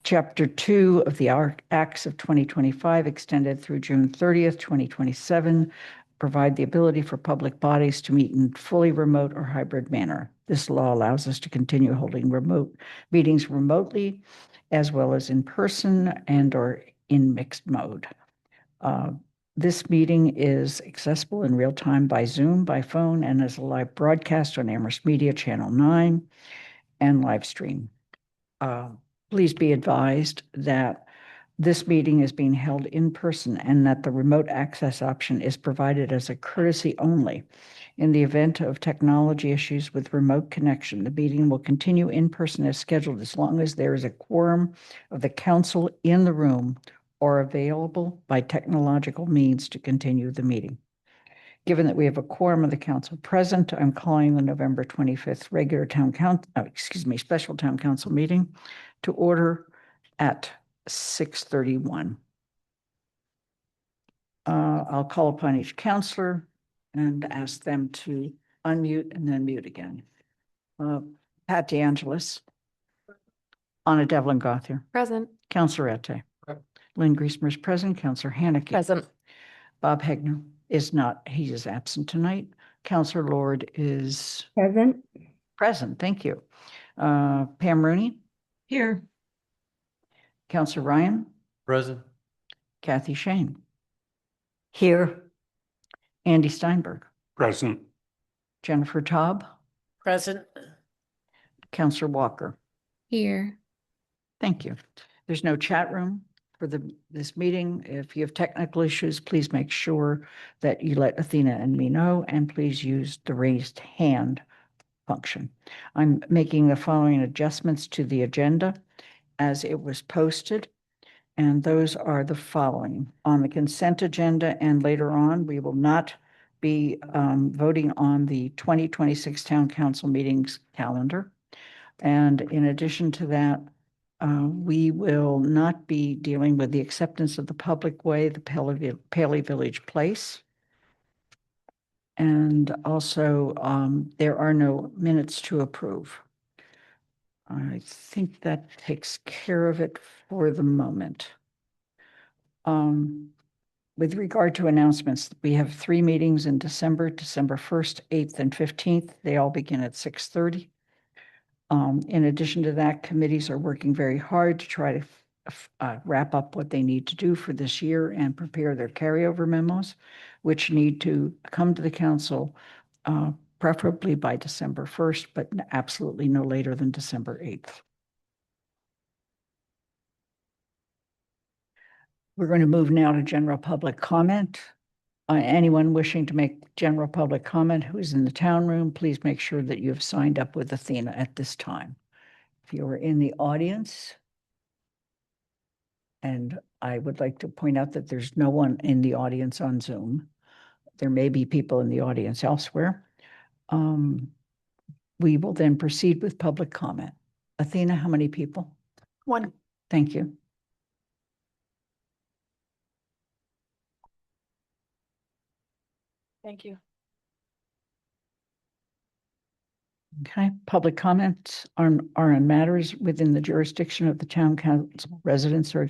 Chapter 2 of the Acts of 2025 extended through June 30th, 2027, provide the ability for public bodies to meet in fully remote or hybrid manner. This law allows us to continue holding remote meetings remotely, as well as in person and or in mixed mode. This meeting is accessible in real time by Zoom, by phone, and as a live broadcast on Amherst Media Channel 9 and live stream. Please be advised that this meeting is being held in person and that the remote access option is provided as a courtesy only. In the event of technology issues with remote connection, the meeting will continue in person as scheduled as long as there is a quorum of the council in the room or available by technological means to continue the meeting. Given that we have a quorum of the council present, I'm calling the November 25th regular special town council meeting to order at 6:31. I'll call upon each councillor and ask them to unmute and then mute again. Pat DeAngelis. Anna Devlin Gothier. Present. Councillor Ette. Lynn Griesmer is present. Councillor Haneke. Present. Bob Hegner is not, he is absent tonight. Councillor Lord is present. Present, thank you. Pam Rooney. Here. Councillor Ryan. Present. Kathy Shane. Here. Andy Steinberg. Present. Jennifer Taub. Present. Councillor Walker. Here. Thank you. There's no chat room for this meeting. If you have technical issues, please make sure that you let Athena and me know, and please use the raised hand function. I'm making the following adjustments to the agenda as it was posted, and those are the following. On the consent agenda and later on, we will not be voting on the 2026 Town Council meetings calendar. And in addition to that, we will not be dealing with the acceptance of the public way, the Paley Village Place. And also, there are no minutes to approve. I think that takes care of it for the moment. With regard to announcements, we have 3 meetings in December 1st, 8th, and 15th. They all begin at 6:30. In addition to that, committees are working very hard to try to wrap up what they need to do for this year and prepare their carryover memos, which need to come to the council preferably by December 1st, but absolutely no later than December 8th. We're going to move now to general public comment. Anyone wishing to make general public comment who is in the town room, please make sure that you have signed up with Athena at this time. If you are in the audience, and I would like to point out that there's no one in the audience on Zoom. There may be people in the audience elsewhere. We will then proceed with public comment. Athena, how many people? 1. Thank you. Thank you. Okay, public comments are on matters within the jurisdiction of the town council. Residents are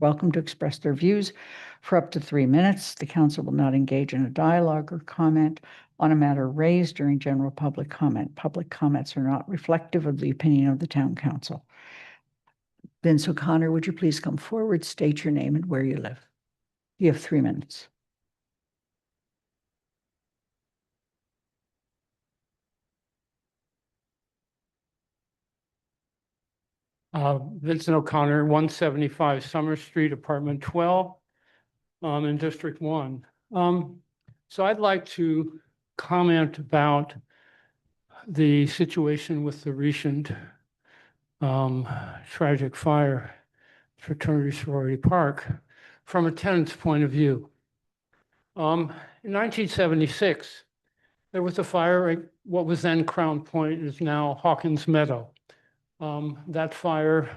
welcome to express their views for up to 3 minutes. The council will not engage in a dialogue or comment on a matter raised during general public comment. Public comments are not reflective of the opinion of the town council. Vince O'Connor, would you please come forward, state your name and where you live? You have 3 minutes. Vincent O'Connor, 175 Summer Street, apartment 12, in District 1. So I'd like to comment about the situation with the recent tragic fire at Fraternity Sorority Park from a tenant's point of view. In 1976, there was a fire at what was then Crown Point, is now Hawkins Meadow. That fire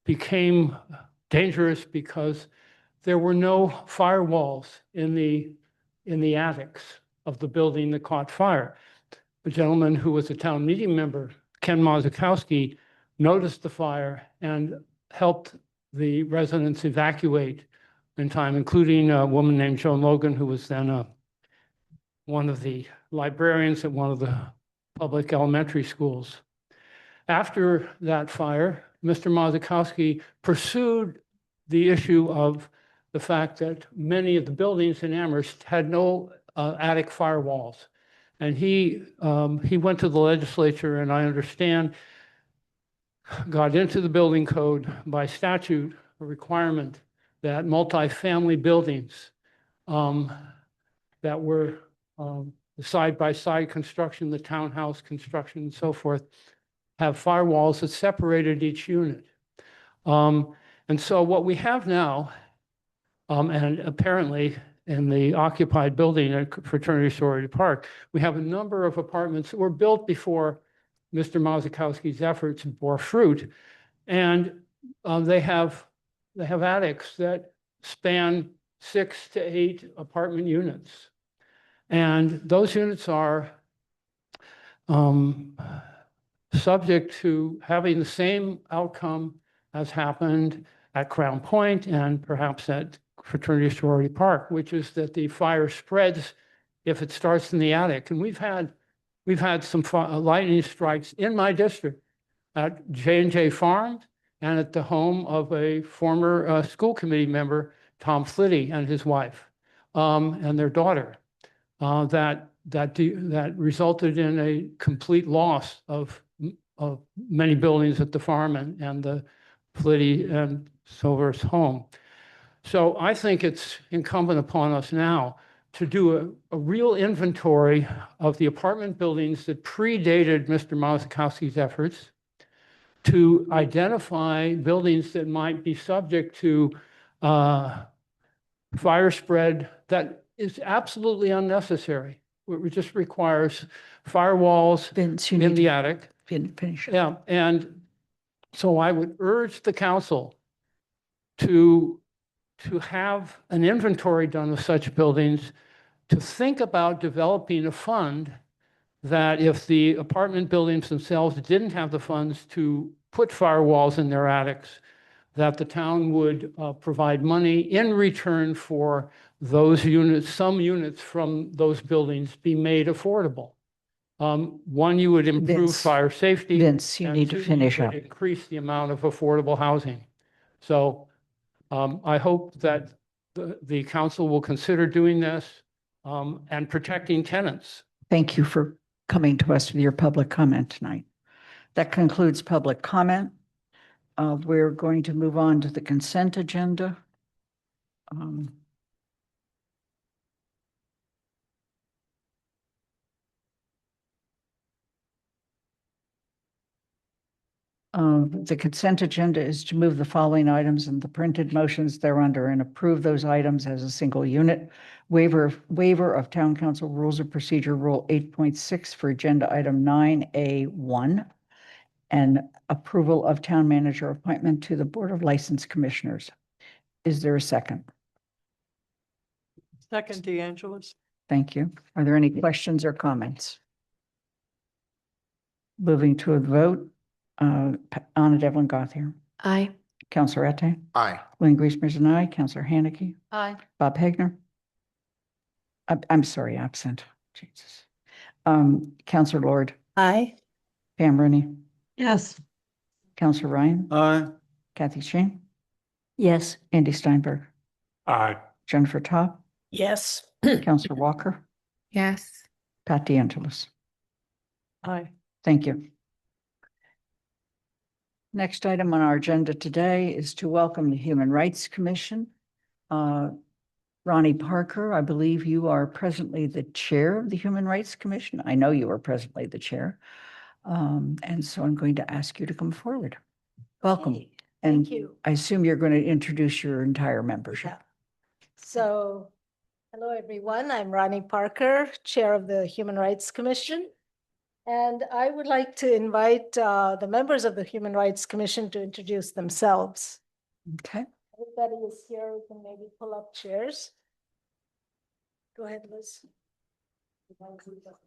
became dangerous because there were no firewalls in the attics of the building that caught fire. The gentleman who was a town meeting member, Ken Mazikowski, noticed the fire and helped the residents evacuate in time, including a woman named Joan Logan, who was then one of the librarians at one of the public elementary schools. After that fire, Mr. Mazikowski pursued the issue of the fact that many of the buildings in Amherst had no attic firewalls. And he went to the legislature, and I understand got into the building code by statute, a requirement that multifamily buildings that were side-by-side construction, the townhouse construction and so forth, have firewalls that separated each unit. And so what we have now, and apparently in the occupied building at Fraternity Sorority Park, we have a number of apartments that were built before Mr. Mazikowski's efforts bore fruit. And they have attics that span 6 to 8 apartment units. And those units are subject to having the same outcome as happened at Crown Point and perhaps at Fraternity Sorority Park, which is that the fire spreads if it starts in the attic. And we've had some lightning strikes in my district at J&J Farms and at the home of a former school committee member, Tom Flitty, and his wife and their daughter. That resulted in a complete loss of many buildings at the farm and the Flitty and Silver's home. So I think it's incumbent upon us now to do a real inventory of the apartment buildings that predated Mr. Mazikowski's efforts, to identify buildings that might be subject to fire spread that is absolutely unnecessary. It just requires firewalls Vince, you in need the to attic. finish. Yeah, and so I would urge the council to have an inventory done of such buildings, to think about developing a fund that if the apartment buildings themselves didn't have the funds to put firewalls in their attics, that the town would provide money in return for those units, some units from those buildings be made affordable. One, you would improve Vince, fire safety. Vince, you and need to two, finish you up. would increase the amount of affordable housing. So I hope that the council will consider doing this and protecting tenants. Thank you for coming to us with your public comment tonight. That concludes public comment. We're going to move on to the consent agenda. The consent agenda is to move the following items and the printed motions thereunder and approve those items as a single unit. Waiver of Town Council Rules of Procedure Rule 8.6 for agenda item 9A1, and approval of town manager appointment to the Board of License Commissioners. Is there a second? Second, DeAngelis. Thank you. Are there any questions or comments? Moving to a vote. Anna Devlin Gauthier. Aye. Counselor Ette. Aye. William Griesmer's an aye. Counselor Haneke. Aye. Bob Hagner. I'm sorry, absent. Jesus. Counselor Lord. Aye. Pam Rooney. Yes. Counselor Ryan. Aye. Kathy Shane. Yes. Andy Steinberg. Aye. Jennifer Top. Yes. Counselor Walker. Yes. Pat DeAngelis. Aye. Thank you. Next item on our agenda today is to welcome the Human Rights Commission. Ronnie Parker, I believe you are presently the chair of the Human Rights Commission. I know you are presently the chair. And so I'm going to ask you to come forward. Welcome. Hey, And Thank you. I assume you're going to introduce your entire membership. Yeah. So, hello, everyone. I'm Ronnie Parker, Chair of the Human Rights Commission. And I would like to invite the members of the Human Rights Commission to introduce themselves. Okay. Everybody is here. We can maybe pull up chairs. Go ahead, Liz.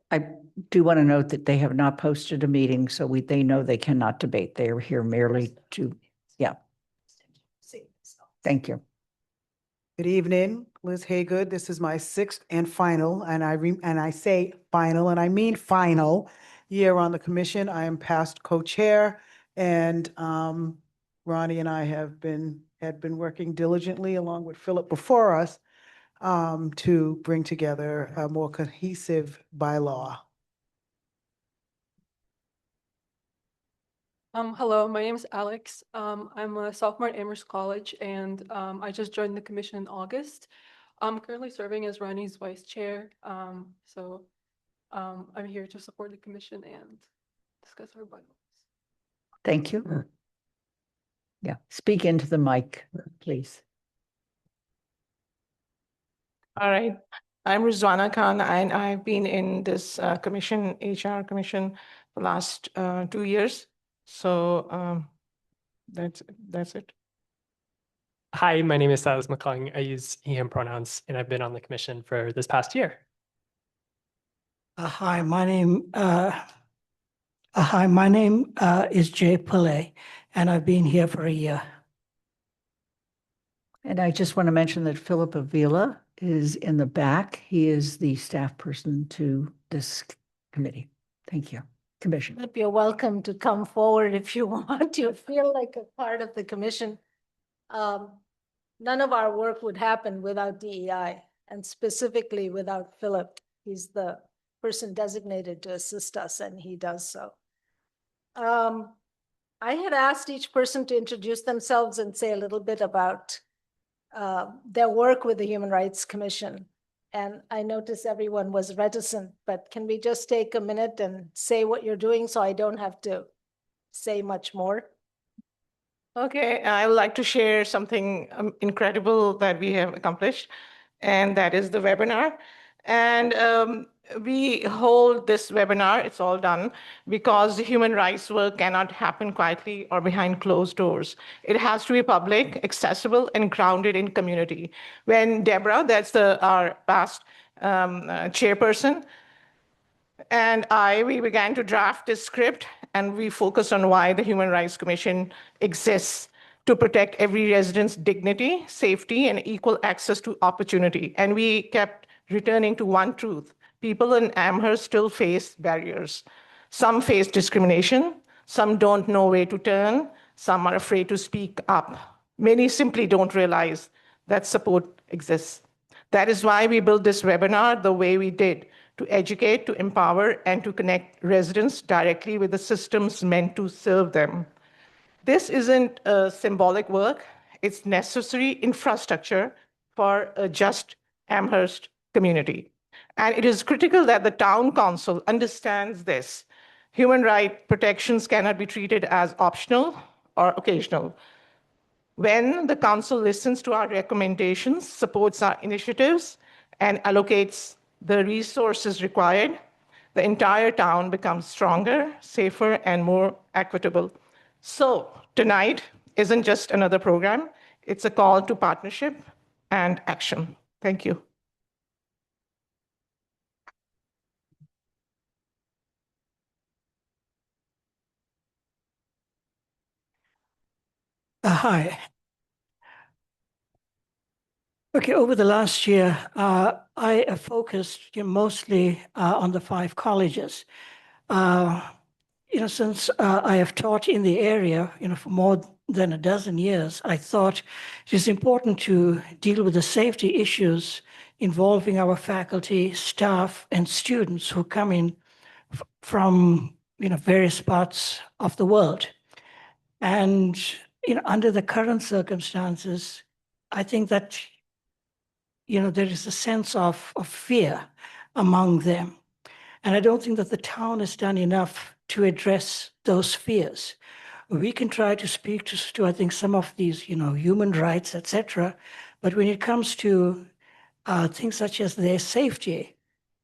I do want to note that they have not posted a meeting, so they know they cannot debate. They are here merely to, yeah. Thank you. Good evening, Liz Haygood. This is my sixth and final, and I say final, and I mean final year on the commission. I am past co-chair, and Ronnie and I had been working diligently along with Philip before us to bring together a more cohesive bylaw. Hello, my name is Alex. I'm a sophomore at Amherst College and I just joined the commission in August. I'm currently serving as Ronnie's vice chair. I'm here to support the commission and discuss our bylaws. Thank you. Yeah, speak into the mic, please. All right. I'm Rizwana Khan, and I've been in this commission, HR commission, for the last 2 years. So that's it. Hi, my name is Silas McClung. I use he, him pronouns, and I've been on the commission for this past year. Hi, my name is Jay Pillay, and I've been here for a year. And I just want to mention that Philip Avila is in the back. He is the staff person to this committee. Thank you. Commission. But you're welcome to come forward if you want. You feel like a part of the commission. None of our work would happen without DEI, and specifically without Philip. He's the person designated to assist us, and he does so. I had asked each person to introduce themselves and say a little bit about their work with the Human Rights Commission. And I noticed everyone was reticent, but can we just take a minute and say what you're doing so I don't have to say much more? Okay, I would like to share something incredible that we have accomplished, and that is the webinar. And we hold this webinar, it's all done, because the human rights work cannot happen quietly or behind closed doors. It has to be public, accessible, and grounded in community. When Deborah, that's our past chairperson, and we began to draft this script, and we focused on why the Human Rights Commission exists: to protect every resident's dignity, safety, and equal access to opportunity. And we kept returning to one truth: people in Amherst still face barriers. Some face discrimination, some don't know where to turn, some are afraid to speak up. Many simply don't realize that support exists. That is why we built this webinar the way we did, to educate, to empower, and to connect residents directly with the systems meant to serve them. This isn't symbolic work, it's necessary infrastructure for a just Amherst community. And it is critical that the town council understands this. Human rights protections cannot be treated as optional or occasional. When the council listens to our recommendations, supports our initiatives, and allocates the resources required, the entire town becomes stronger, safer, and more equitable. So tonight isn't just another program, it's a call to partnership and action. Thank you. Hi. Okay, over the last year, I have focused mostly on the 5 colleges. Since I have taught in the area, for more than a dozen years, I thought it is important to deal with the safety issues involving our faculty, staff, and students who come in from various parts of the world. And under the current circumstances, I think that there is a sense of fear among them. And I don't think that the town has done enough to address those fears. We can try to speak to I think, some of these, human rights, etc. But when it comes to things such as their safety,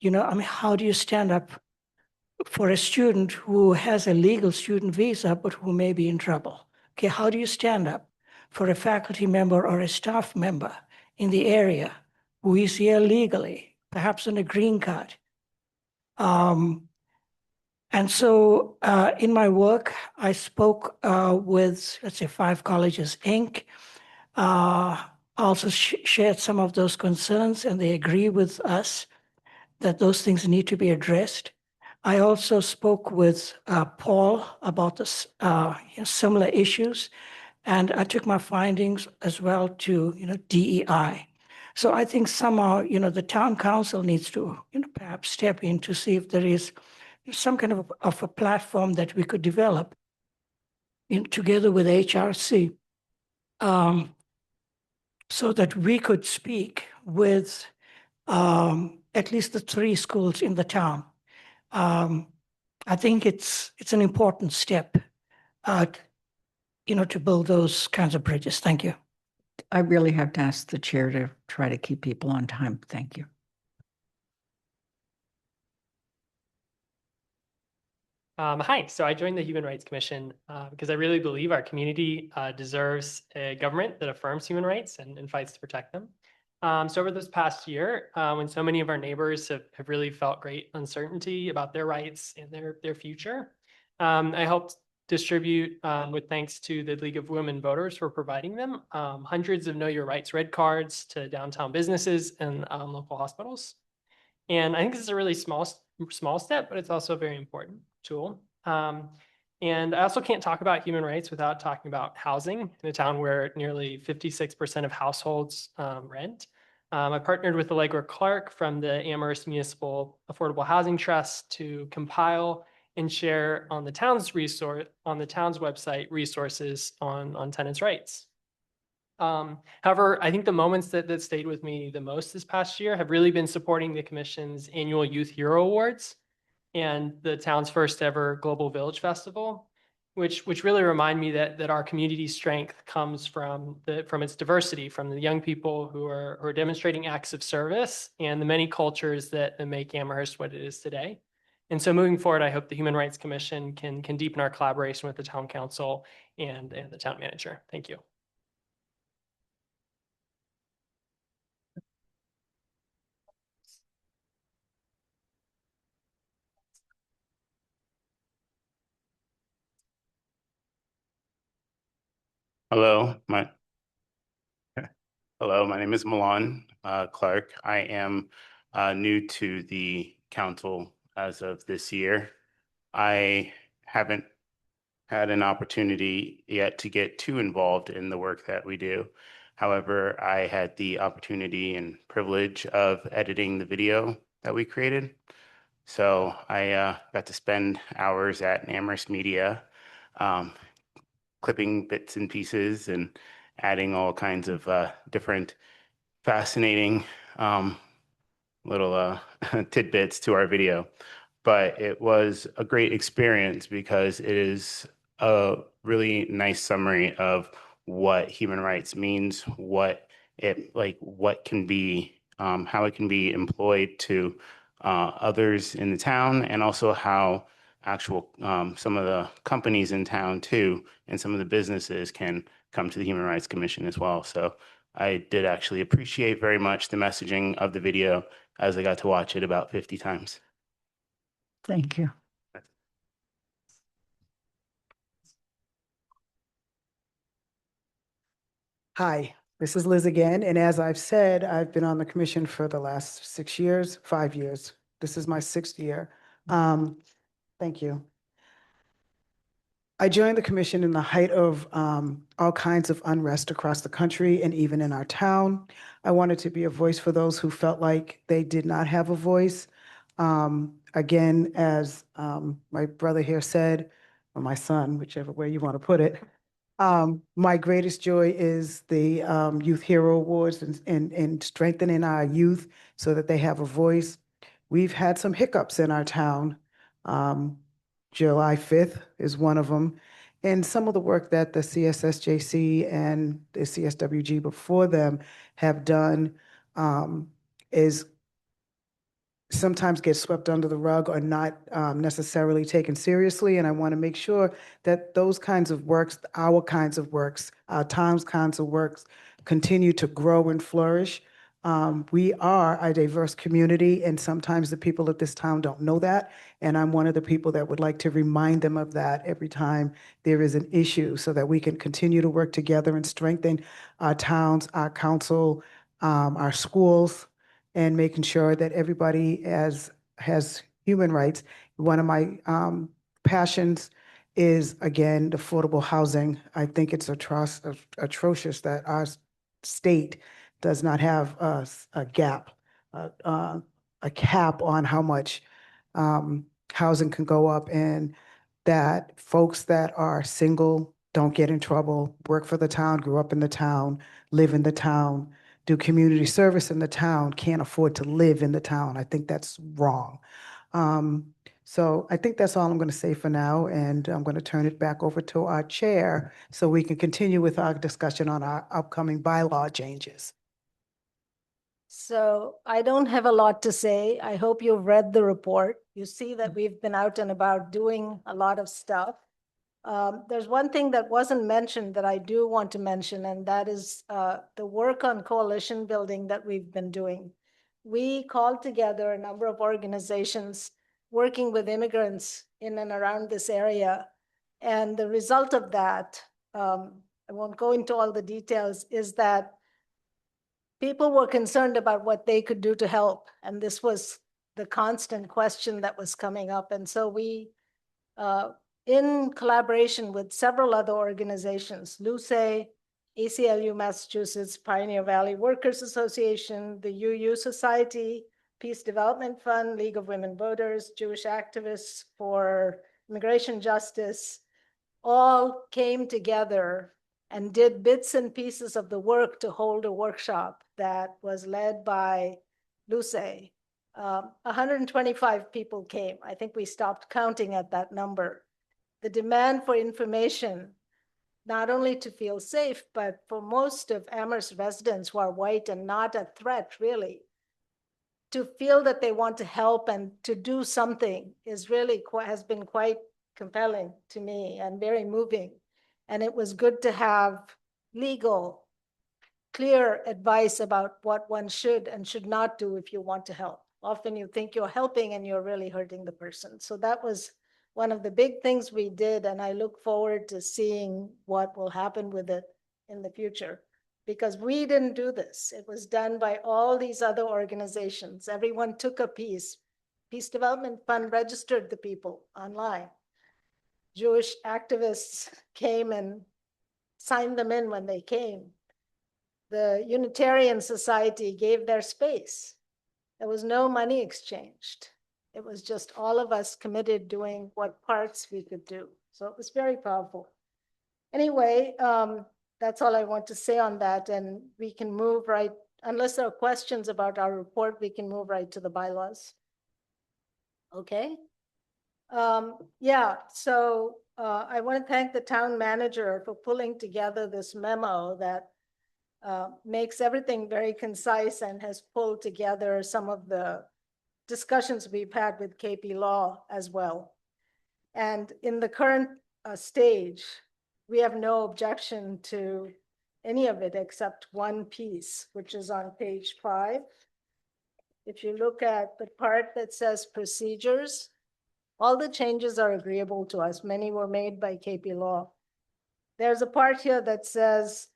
how do you stand up for a student who has a legal student visa, but who may be in trouble? Okay, how do you stand up for a faculty member or a staff member in the area who is here legally, perhaps on a green card, And so in my work, I spoke with, let's say, 5 Colleges, Inc. Also shared some of those concerns, and they agree with us that those things need to be addressed. I also spoke with Paul about this similar issues, and I took my findings as well to DEI. So I think somehow the town council needs to perhaps step in to see if there is some kind of a platform that we could develop together with HRC, so that we could speak with at least the 3 schools in the town. I think it's an important step, to build those kinds of bridges. Thank you. I really have to ask the chair to try to keep people on time. Thank you. Hi, so I joined the Human Rights Commission because I really believe our community deserves a government that affirms human rights and fights to protect them. So over this past year, when so many of our neighbors have really felt great uncertainty about their rights and their future, I helped distribute, with thanks to the League of Women Voters for providing them, hundreds of Know Your Rights red cards to downtown businesses and local hospitals. And I think this is a really small step, but it's also a very important tool. And I also can't talk about human rights without talking about housing in a town where nearly 56% of households rent. I partnered with Allegra Clark from the Amherst Municipal Affordable Housing Trust to compile and share on the town's website resources on tenants' rights. However, I think the moments that stayed with me the most this past year have really been supporting the Commission's annual Youth Hero Awards and the town's first ever Global Village Festival, which really remind me that our community strength comes from its diversity, from the young people who are demonstrating acts of service and the many cultures that make Amherst what it is today. And so moving forward, I hope the Human Rights Commission can deepen our collaboration with the town council and the town manager. Thank you. Hello, my name is Milan Clark. I am new to the council as of this year. I haven't had an opportunity yet to get too involved in the work that we do. However, I had the opportunity and privilege of editing the video that we created. So I got to spend hours at Amherst Media, clipping bits and pieces and adding all kinds of different fascinating little tidbits to our video. But it was a great experience because it is a really nice summary of what human rights means, what can be, how it can be employed to others in the town, and also how actual some of the companies in town too, and some of the businesses can come to the Human Rights Commission as well. So I did actually appreciate very much the messaging of the video, as I got to watch it about 50 times. Thank you. Hi, this is Liz again, and as I've said, I've been on the commission for the last 5 years. This is my 6th year. Thank you. I joined the commission in the height of all kinds of unrest across the country and even in our town. I wanted to be a voice for those who felt like they did not have a voice. Again, as my brother here said, or my son, whichever way you want to put it, my greatest joy is the Youth Hero Awards and strengthening our youth so that they have a voice. We've had some hiccups in our town. July 5th is one of them. And some of the work that the CSSJC and the CSWG before them have done is sometimes get swept under the rug or not necessarily taken seriously. And I want to make sure that those kinds of works, our kinds of works, our town's kinds of works continue to grow and flourish. We are a diverse community, and sometimes the people of this town don't know that. And I'm one of the people that would like to remind them of that every time there is an issue, so that we can continue to work together and strengthen our towns, our council, our schools, and making sure that everybody has human rights. One of my passions is, again, affordable housing. I think it's atrocious that our state does not have a gap, a cap on how much housing can go up, and that folks that are single don't get in trouble, work for the town, grew up in the town, live in the town, do community service in the town, can't afford to live in the town. I think that's wrong. So I think that's all I'm going to say for now, and I'm going to turn it back over to our chair so we can continue with our discussion on our upcoming bylaw changes. So I don't have a lot to say. I hope you've read the report. You see that we've been out and about doing a lot of stuff. There's one thing that wasn't mentioned that I do want to mention, and that is the work on coalition building that we've been doing. We called together a number of organizations working with immigrants in and around this area. And the result of that, I won't go into all the details, is that people were concerned about what they could do to help. And this was the constant question that was coming up. And so we, in collaboration with several other organizations, LUCE, ACLU Massachusetts, Pioneer Valley Workers Association, the UU Society, Peace Development Fund, League of Women Voters, Jewish Activists for Immigration Justice, all came together and did bits and pieces of the work to hold a workshop that was led by LUCE. 125 people came. I think we stopped counting at that number. The demand for information, not only to feel safe, but for most of Amherst residents who are white and not a threat, really, to feel that they want to help and to do something is really has been quite compelling to me and very moving. And it was good to have legal, clear advice about what one should and should not do if you want to help. Often you think you're helping and you're really hurting the person. So that was one of the big things we did, and I look forward to seeing what will happen with it in the future. Because we didn't do this. It was done by all these other organizations. Everyone took a piece. Peace Development Fund registered the people online. Jewish activists came and signed them in when they came. The Unitarian Society gave their space. There was no money exchanged. It was just all of us committed doing what parts we could do. So it was very powerful. Anyway, that's all I want to say on that. And we can move right, unless there are questions about our report, we can move right to the bylaws. Okay. Yeah, so I want to thank the town manager for pulling together this memo that makes everything very concise and has pulled together some of the discussions we've had with KP Law as well. And in the current stage, we have no objection to any of it except one piece, which is on page 5. If you look at the part that says procedures, all the changes are agreeable to us. Many were made by KP Law. There's a part here that says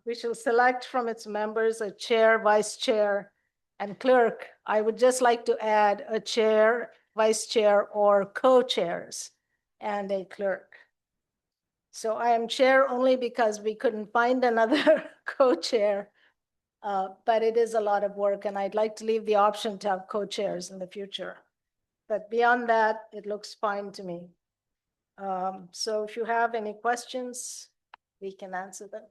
we shall select from its members a chair, vice chair, and clerk. I would just like to add a chair, vice chair, or co-chairs, and a clerk. So I am chair only because we couldn't find another co-chair, but it is a lot of work, and I'd like to leave the option to have co-chairs in the future. But beyond that, it looks fine to me. So if you have any questions, we can answer them.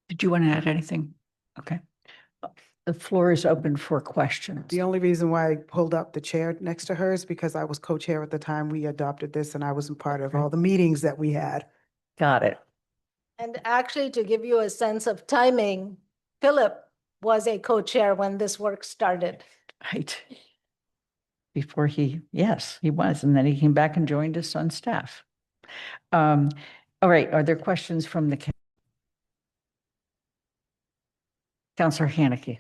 Did you want to add anything? Okay. The floor is open for questions. The only reason why I pulled up the chair next to her is because I was co-chair at the time we adopted this, and I wasn't part of all the meetings that we had. Got it. And actually, to give you a sense of timing, Philip was a co-chair when this work started. Right. Before yes, he was. And then he came back and joined us on staff. All right. Are there questions from the Counselor Haneke.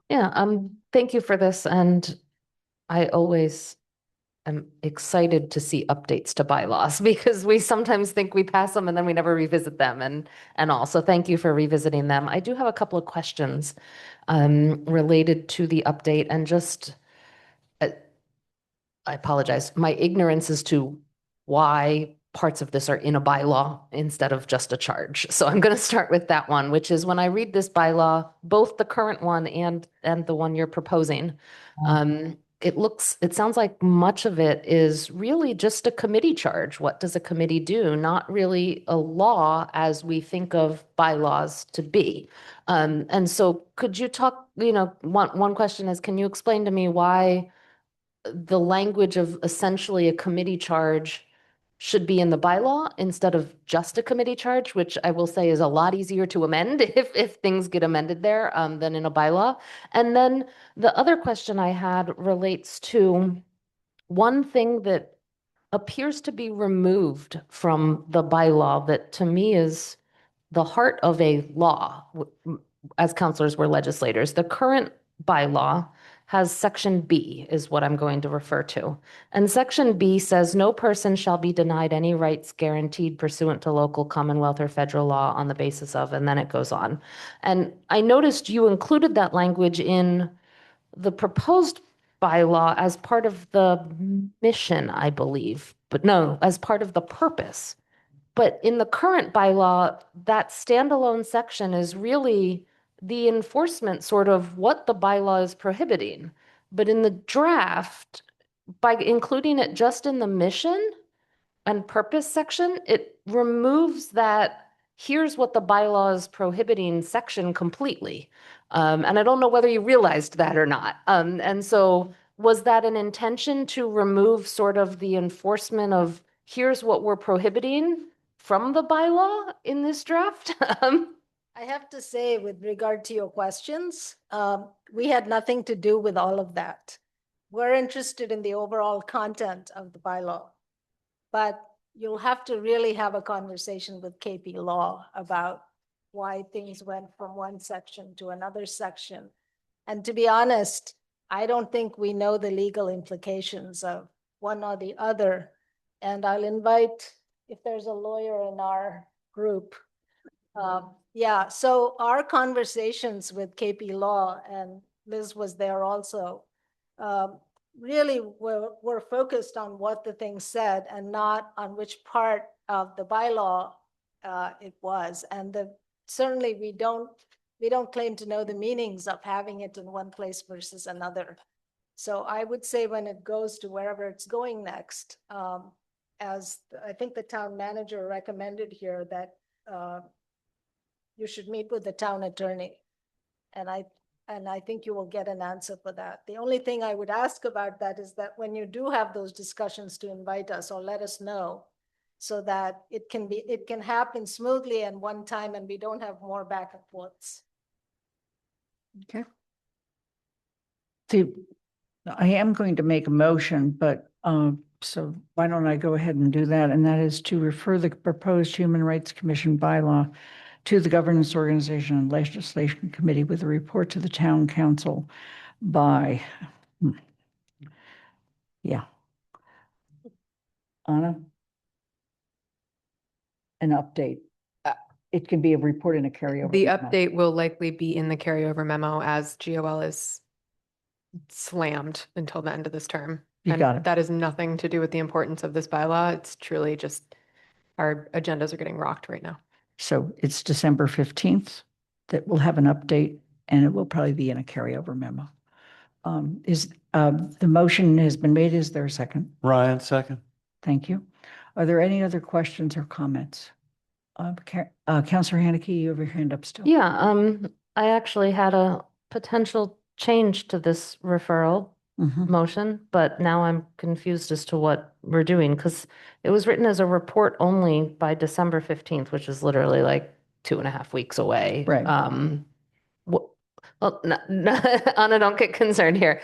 Yeah, thank you for this, and I always am excited to see updates to bylaws because we sometimes think we pass them and then we never revisit them and all. So thank you for revisiting them. I do have a couple of questions related to the update and just I apologize. My ignorance as to why parts of this are in a bylaw instead of just a charge. So I'm going to start with that one, which is when I read this bylaw, both the current one and the one you're proposing, it sounds like much of it is really just a committee charge. What does a committee do? Not really a law as we think of bylaws to be. And so could you talk, one question is, can you explain to me why the language of essentially a committee charge should be in the bylaw instead of just a committee charge, which I will say is a lot easier to amend if things get amended there than in a bylaw. And then the other question I had relates to one thing that appears to be removed from the bylaw that to me is the heart of a law. As counselors, we're legislators. The current bylaw has section B is what I'm going to refer to. And section B says no person shall be denied any rights guaranteed pursuant to local, commonwealth, or federal law on the basis of, and then it goes on. And I noticed you included that language in the proposed bylaw as part of the mission, I believe, but no, as part of the purpose. But in the current bylaw, that standalone section is really the enforcement sort of what the bylaw is prohibiting. But in the draft, by including it just in the mission and purpose section, it removes that here's what the bylaw is prohibiting section completely. And I don't know whether you realized that or not. And so was that an intention to remove sort of the enforcement of here's what we're prohibiting from the bylaw in this draft? I have to say, with regard to your questions, we had nothing to do with all of that. We're interested in the overall content of the bylaw. But you'll have to really have a conversation with KP Law about why things went from one section to another section. And to be honest, I don't think we know the legal implications of one or the other. And I'll invite, if there's a lawyer in our group. Yeah, so our conversations with KP Law, and Liz was there also, really we're focused on what the thing said and not on which part of the bylaw it was. And certainly we don't claim to know the meanings of having it in one place versus another. So I would say when it goes to wherever it's going next, as I think the town manager recommended here, that you should meet with the town attorney. And I think you will get an answer for that. The only thing I would ask about that is that when you do have those discussions, to invite us or let us know so that it can happen smoothly and one time and we don't have more back and forths. Okay. I am going to make a motion, but so why don't I go ahead and do that? And that is to refer the proposed Human Rights Commission bylaw to the Governance Organization and Legislation Committee with a report to the Town Council by, Anna? An update. It can be a report and a carryover. The memo. update will likely be in the carryover memo as GOL is slammed until the end of this term. You got it. That has nothing to do with the importance of this bylaw. It's truly just our agendas are getting rocked right now. So it's December 15th that we'll have an update, and it will probably be in a carryover memo. The motion has been made. Is there a second? Ryan, second. Thank you. Are there any other questions or comments? Councilor Haneke, you have your hand up still. Yeah, I actually had a potential change to this referral motion, but now I'm confused as to what we're doing because it was written as a report only by December 15th, which is literally like 2.5 weeks away. Right. Well, Anna, don't get concerned here.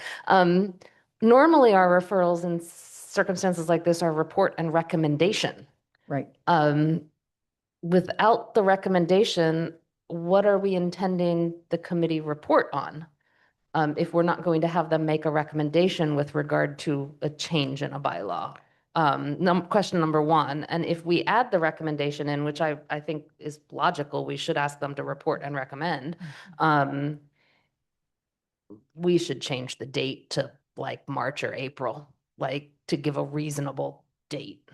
Normally our referrals in circumstances like this are report and recommendation. Right. without the recommendation, what are we intending the committee report on? If we're not going to have them make a recommendation with regard to a change in a bylaw. Question number one, and if we add the recommendation in, which I think is logical, we should ask them to report and recommend. We should change the date to like March or April, like to give a reasonable date.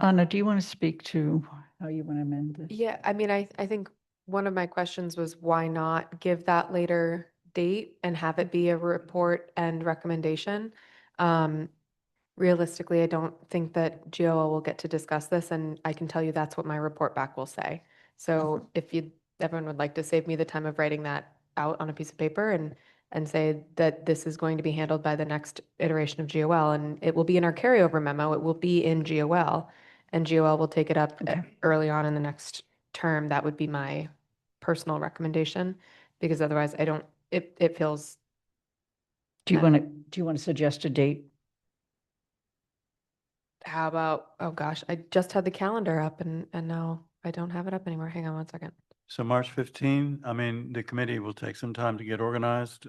Anna, do you want to speak to how you want to amend this? Yeah, I mean, I think one of my questions was why not give that later date and have it be a report and recommendation? Realistically, I don't think that GOL will get to discuss this, and I can tell you that's what my report back will say. So if everyone would like to save me the time of writing that out on a piece of paper and say that this is going to be handled by the next iteration of GOL, and it will be in our carryover memo, it will be in GOL, and GOL will take it up early on in the next term. That would be my personal recommendation, because otherwise it feels. Do you want to suggest a date? How about, oh gosh, I just had the calendar up and now I don't have it up anymore. Hang on one second. So March 15, I mean, the committee will take some time to get organized.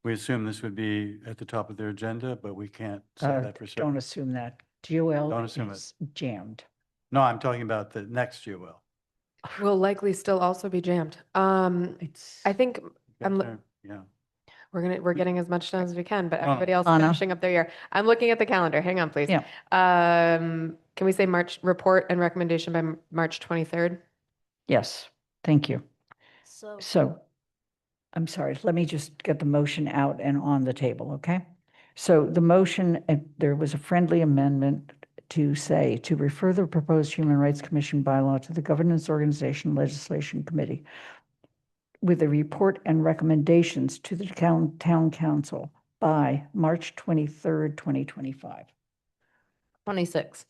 We assume this would be at the top of their agenda, but we can't say that for certain. Don't assume that. GOL Don't assume is jammed. No, I'm talking about the next GOL. Will likely still also be jammed. It's I think Yeah. we're getting as much done as we can, but Anna. everybody else Anna. finishing up their year. I'm looking at the calendar. Hang on, please. Yeah. Can we say March report and recommendation by March 23rd? Yes, thank you. So So, I'm sorry, let me just get the motion out and on the table, okay? So the motion, there was a friendly amendment to say, to refer the proposed Human Rights Commission bylaw to the Governance Organization Legislation Committee with a report and recommendations to the town council by March 23rd, 2025. 26.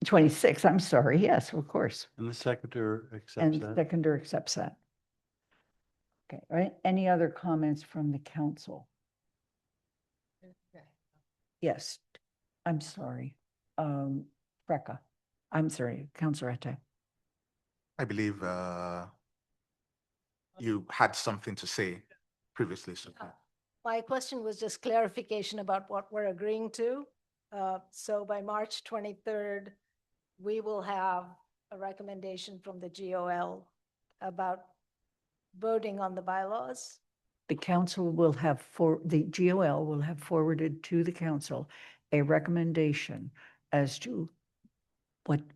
26, I'm sorry, yes, of course. And the secretary accepts And that. seconder accepts that. Okay, all right, any other comments from the council? Yes, I'm sorry. Brecca, I'm sorry, Councilor Ette. I believe you had something to say previously. So. my question was just clarification about what we're agreeing to. So by March 23rd, we will have a recommendation from the GOL about voting on the bylaws. The council will have the GOL will have forwarded to the council a recommendation as to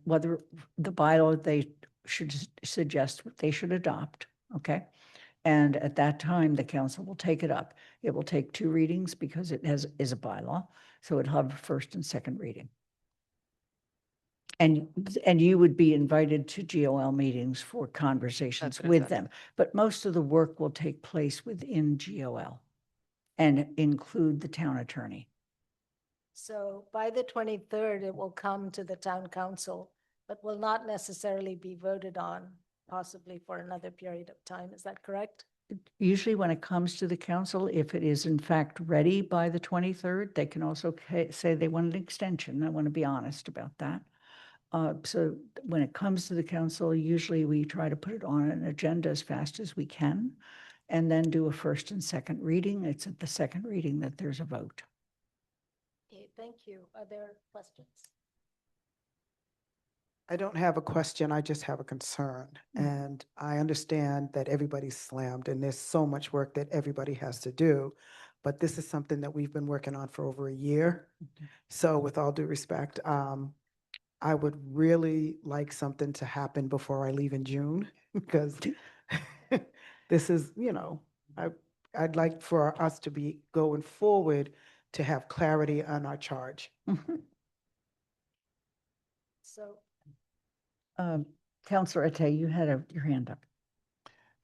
whether the bylaw they should suggest they should adopt, okay? And at that time, the council will take it up. It will take 2 readings because it is a bylaw, so it'll have a first and second reading. And you would be invited to GOL meetings for conversations That's what it with says. them. But most of the work will take place within GOL and include the town attorney. So by the 23rd, it will come to the town council, but will not necessarily be voted on, possibly for another period of time. Is that correct? Usually when it comes to the council, if it is in fact ready by the 23rd, they can also say they want an extension. I want to be honest about that. So when it comes to the council, usually we try to put it on an agenda as fast as we can and then do a first and second reading. It's at the second reading that there's a vote. Okay, thank you. Are there questions? I don't have a question, I just have a concern. And I understand that everybody's slammed and there's so much work that everybody has to do. But this is something that we've been working on for over a year. So with all due respect, I would really like something to happen before I leave in June because this is, I'd like for us to be going forward to have clarity on our charge. So Councilor Ette, you had your hand up.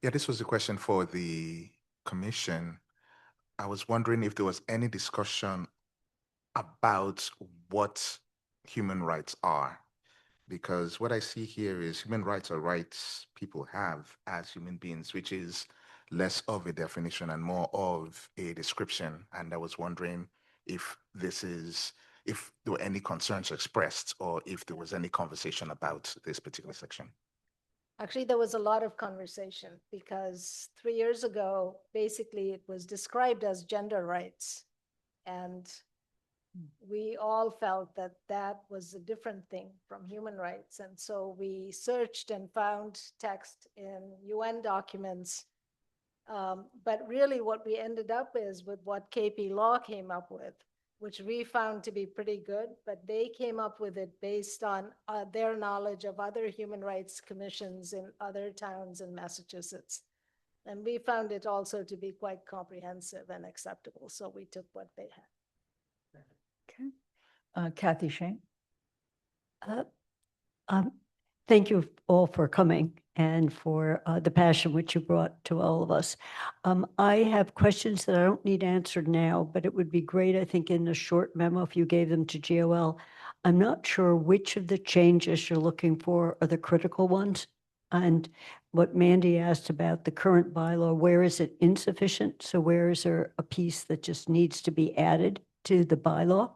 Yeah, this was a question for the commission. I was wondering if there was any discussion about what human rights are. Because what I see here is human rights are rights people have as human beings, which is less of a definition and more of a description. And I was wondering if this is if there were any concerns expressed or if there was any conversation about this particular section. Actually, there was a lot of conversation because 3 years ago, basically, it was described as gender rights. And we all felt that that was a different thing from human rights. And so we searched and found text in UN documents. But really what we ended up is with what KP Law came up with, which we found to be pretty good, but they came up with it based on their knowledge of other human rights commissions in other towns in Massachusetts. And we found it also to be quite comprehensive and acceptable. So we took what they had. Okay. Kathy Shane? Thank you all for coming and for the passion which you brought to all of us. I have questions that I don't need answered now, but it would be great, I think, in a short memo if you gave them to GOL. I'm not sure which of the changes you're looking for are the critical ones. And what Mandy asked about the current bylaw, where is it insufficient? So where is there a piece that just needs to be added to the bylaw?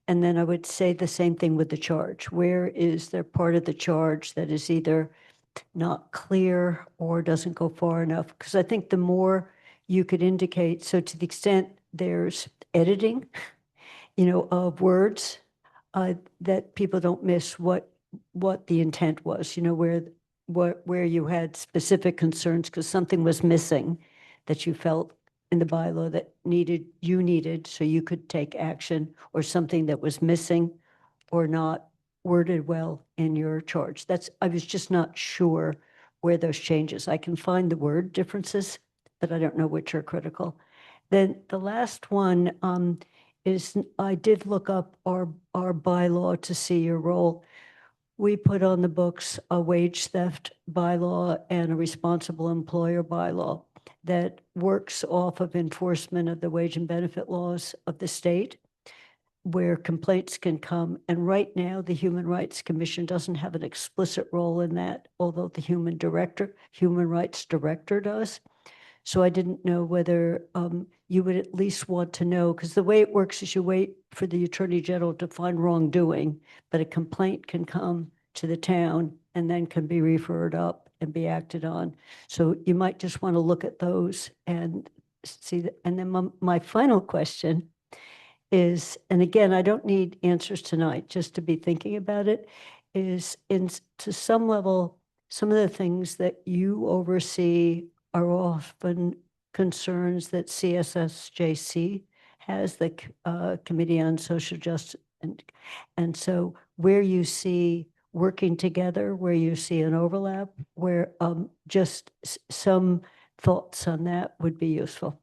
And then I would say the same thing with the charge. Where is there part of the charge that is either not clear or doesn't go far enough? Because I think the more you could indicate, so to the extent there's editing, of words, that people don't miss what the intent was, where you had specific concerns because something was missing that you felt in the bylaw that you needed so you could take action, or something that was missing or not worded well in your charge. I was just not sure where those changes. I can find the word differences, but I don't know which are critical. Then the last one is I did look up our bylaw to see your role. We put on the books a wage theft bylaw and a responsible employer bylaw that works off of enforcement of the wage and benefit laws of the state, where complaints can come. And right now, the Human Rights Commission doesn't have an explicit role in that, although the Human Rights Director does. So I didn't know whether you would at least want to know, because the way it works is you wait for the Attorney General to find wrongdoing, but a complaint can come to the town and then can be referred up and be acted on. So you might just want to look at those and see that. And then my final question is, and again, I don't need answers tonight, just to be thinking about it, is to some level, some of the things that you oversee are often concerns that CSSJC has, the Committee on Social Justice. And so where you see working together, where you see an overlap, where just some thoughts on that would be useful.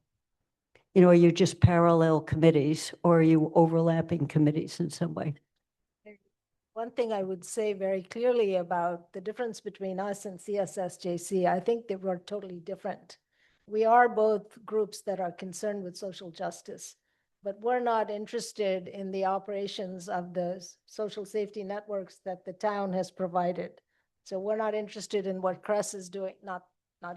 Are you just parallel committees, or are you overlapping committees in some way? One thing I would say very clearly about the difference between us and CSSJC, I think they were totally different. We are both groups that are concerned with social justice, but we're not interested in the operations of the social safety networks that the town has provided. So we're not interested in what CRESS is doing, not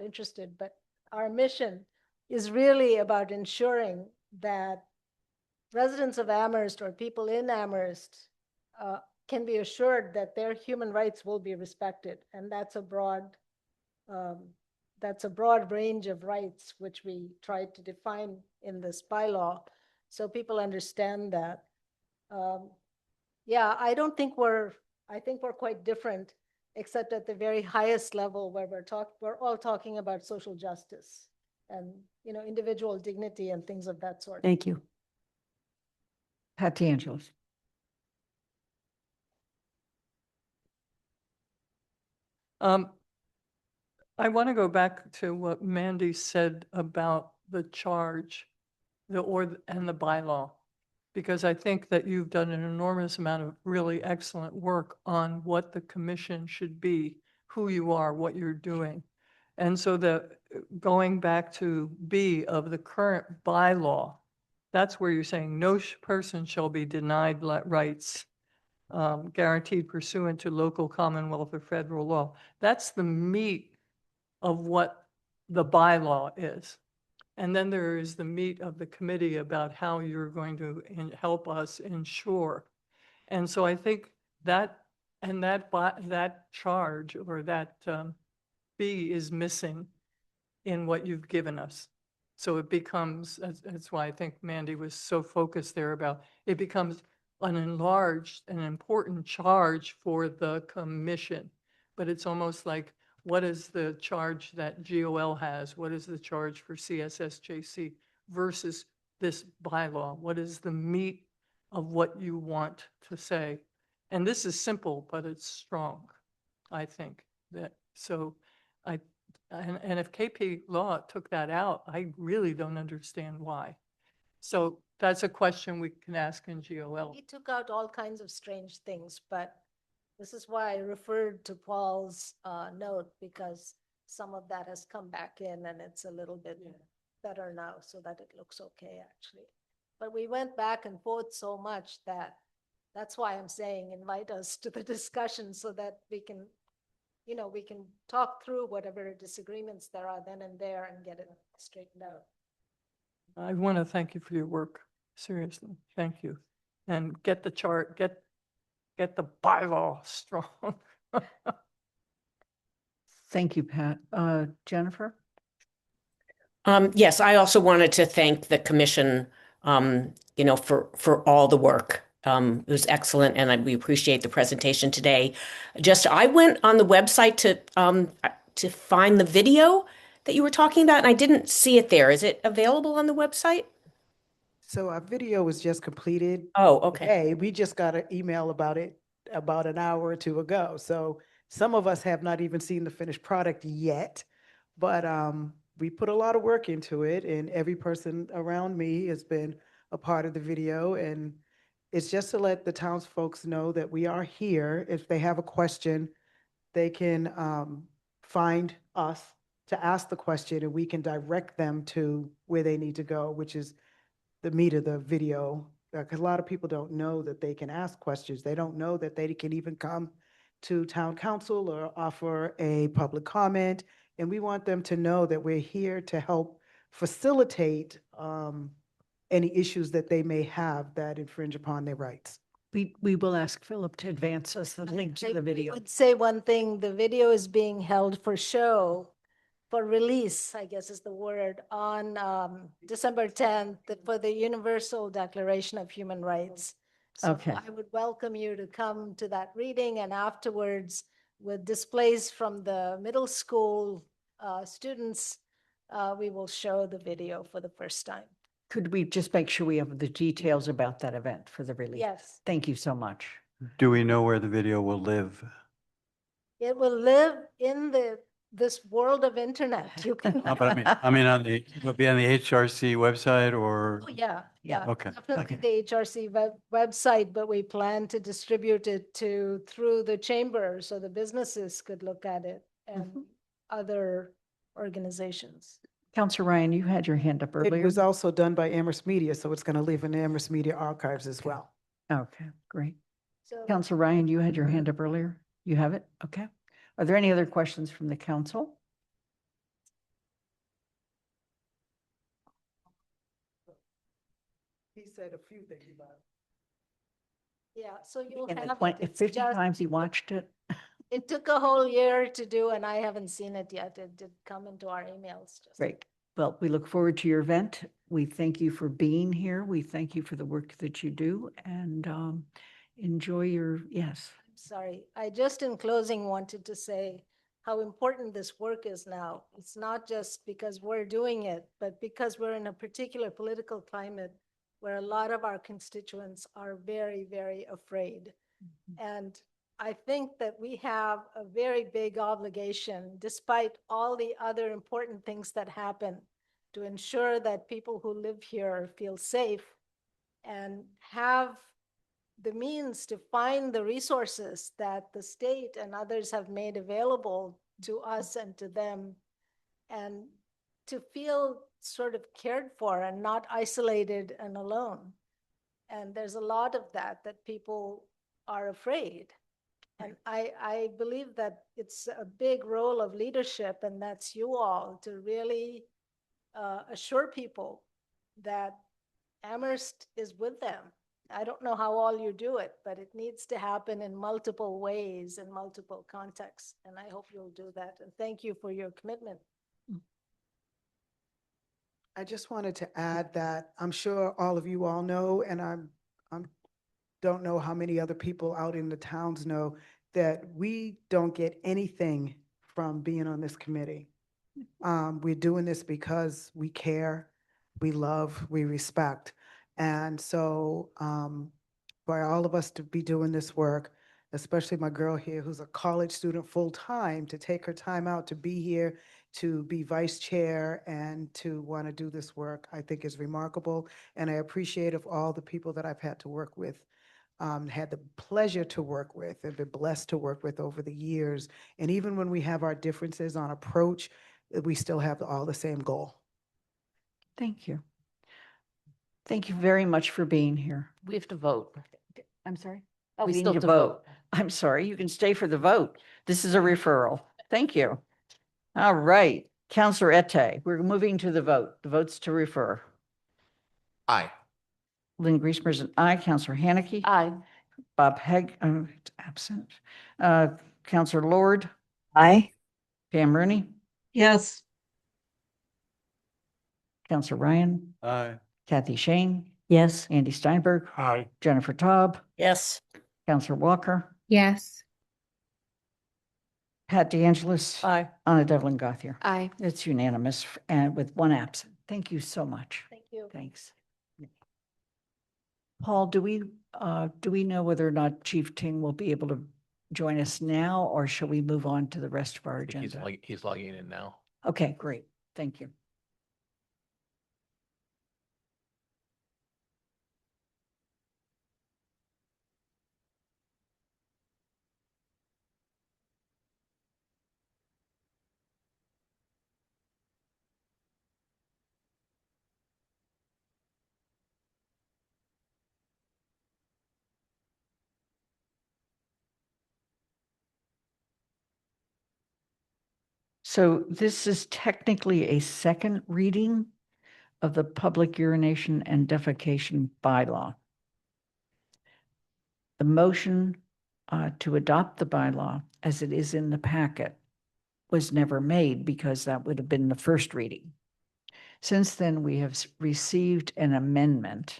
interested, but our mission is really about ensuring that residents of Amherst or people in Amherst can be assured that their human rights will be respected. And that's a broad range of rights, which we tried to define in this bylaw, so people understand that. Yeah, I think we're quite different, except at the very highest level where we're all talking about social justice and, individual dignity and things of that sort. Thank you. Pat DeAngelis. I want to go back to what Mandy said about the charge, and the bylaw, because I think that you've done an enormous amount of really excellent work on what the commission should be, who you are, what you're doing. And so going back to B of the current bylaw, that's where you're saying no person shall be denied rights guaranteed pursuant to local, commonwealth, or federal law. That's the meat of what the bylaw is. And then there is the meat of the committee about how you're going to help us ensure. And so I think that, and that charge or that B is missing in what you've given us. So it becomes, that's why I think Mandy was so focused there about, it becomes an enlarged and important charge for the commission. But it's almost like, what is the charge that GOL has? What is the charge for CSSJC versus this bylaw? What is the meat of what you want to say? And this is simple, but it's strong, I think. So and if KP Law took that out, I really don't understand why. So that's a question we can ask in GOL. He took out all kinds of strange things, but this is why I referred to Paul's note, because some of that has come back in and it's a little bit better now, so that it looks okay, actually. But we went back and forth so much that that's why I'm saying invite us to the discussion so that we can, we can talk through whatever disagreements there are then and there and get it straightened out. I want to thank you for your work. Seriously, thank you. And get the chart, get the bylaw strong. Thank you, Pat. Jennifer? Yes, I also wanted to thank the commission, for all the work. It was excellent, and we appreciate the presentation today. I went on the website to find the video that you were talking about, and I didn't see it there. Is it available on the website? So our video was just completed. Oh, okay. Hey, we just got an email about it about an hour or two ago. So some of us have not even seen the finished product yet, but we put a lot of work into it, and every person around me has been a part of the video. And it's just to let the townsfolk know that we are here. If they have a question, they can find us to ask the question, and we can direct them to where they need to go, which is the meat of the video. Because a lot of people don't know that they can ask questions. They don't know that they can even come to town council or offer a public comment. And we want them to know that we're here to help facilitate any issues that they may have that infringe upon their rights. We will ask Philip to advance us the link to the I video. would say one thing, the video is being held for show, for release, I guess is the word, on December 10th for the Universal Declaration of Human Rights. So Okay. I would welcome you to come to that reading, and afterwards with displays from the middle school students, we will show the video for the first time. Could we just make sure we have the details about that event for the release? Yes, Thank you so much. Do we know where the video will live? it will live in this world of internet. You can. But will it be on the HRC website or? Oh, yeah. Okay. Definitely the HRC website, but we plan to distribute it through the chamber so the businesses could look at it and other organizations. Councilor Ryan, you had your hand up earlier. It was also done by Amherst Media, so it's going to live in the Amherst Media archives as well. Okay, great. So Councilor Ryan, you had your hand up earlier. You have it? Okay. Are there any other questions from the council? He said a few things about it. yeah, so you'll And have the it. It's 50 just- times he watched it. It took a whole year to do, and I haven't seen it yet. It did come into our emails. Great. Well, we look forward to your event. We thank you for being here. We thank you for the work that you do, and enjoy your, yes. Sorry, I just in closing wanted to say how important this work is now. It's not just because we're doing it, but because we're in a particular political climate where a lot of our constituents are very, very afraid. And I think that we have a very big obligation, despite all the other important things that happen, to ensure that people who live here feel safe and have the means to find the resources that the state and others have made available to us and to them, and to feel sort of cared for and not isolated and alone. And there's a lot of that people are afraid. And I believe that it's a big role of leadership, and that's you all, to really assure people that Amherst is with them. I don't know how all you do it, but it needs to happen in multiple ways, in multiple contexts, and I hope you'll do that. And thank you for your commitment. I just wanted to add that I'm sure all of you all know, and don't know how many other people out in the towns know, that we don't get anything from being on this committee. We're doing this because we care, we love, we respect. And so for all of us to be doing this work, especially my girl here who's a college student full-time, to take her time out to be here, to be vice chair and to want to do this work, I think is remarkable. And I appreciate of all the people that I've had to work with, had the pleasure to work with and been blessed to work with over the years. And even when we have our differences on approach, we still have all the same goal. Thank you. Thank you very much for being here. We have to vote. I'm sorry? Oh, We we still need to have to vote. I'm sorry, you can stay for the vote. This is a referral. Thank you. All right, Counselor Ette, we're moving to the vote. The vote's to refer. Aye. Lynn Griesmer's an aye. Counselor Haneke. Aye. Bob Heg, absent. Counselor Lord. Aye. Pam Rooney. Yes. Counselor Ryan. Aye. Kathy Shane. Yes. Andy Steinberg. Aye. Jennifer Taub. Yes. Counselor Walker. Yes. Pat DeAngelis. Aye. Anna Devlin Gothier. Aye. It's unanimous and with one absent. Thank you so much. Thank you. Thanks. Paul, do we know whether or not Chief Ting will be able to join us now, or shall we move on to the rest of our agenda? He's logging in now. Okay, great. Thank you. So this is technically a second reading of the public urination and defecation bylaw. The motion to adopt the bylaw as it is in the packet was never made because that would have been the first reading. Since then, we have received an amendment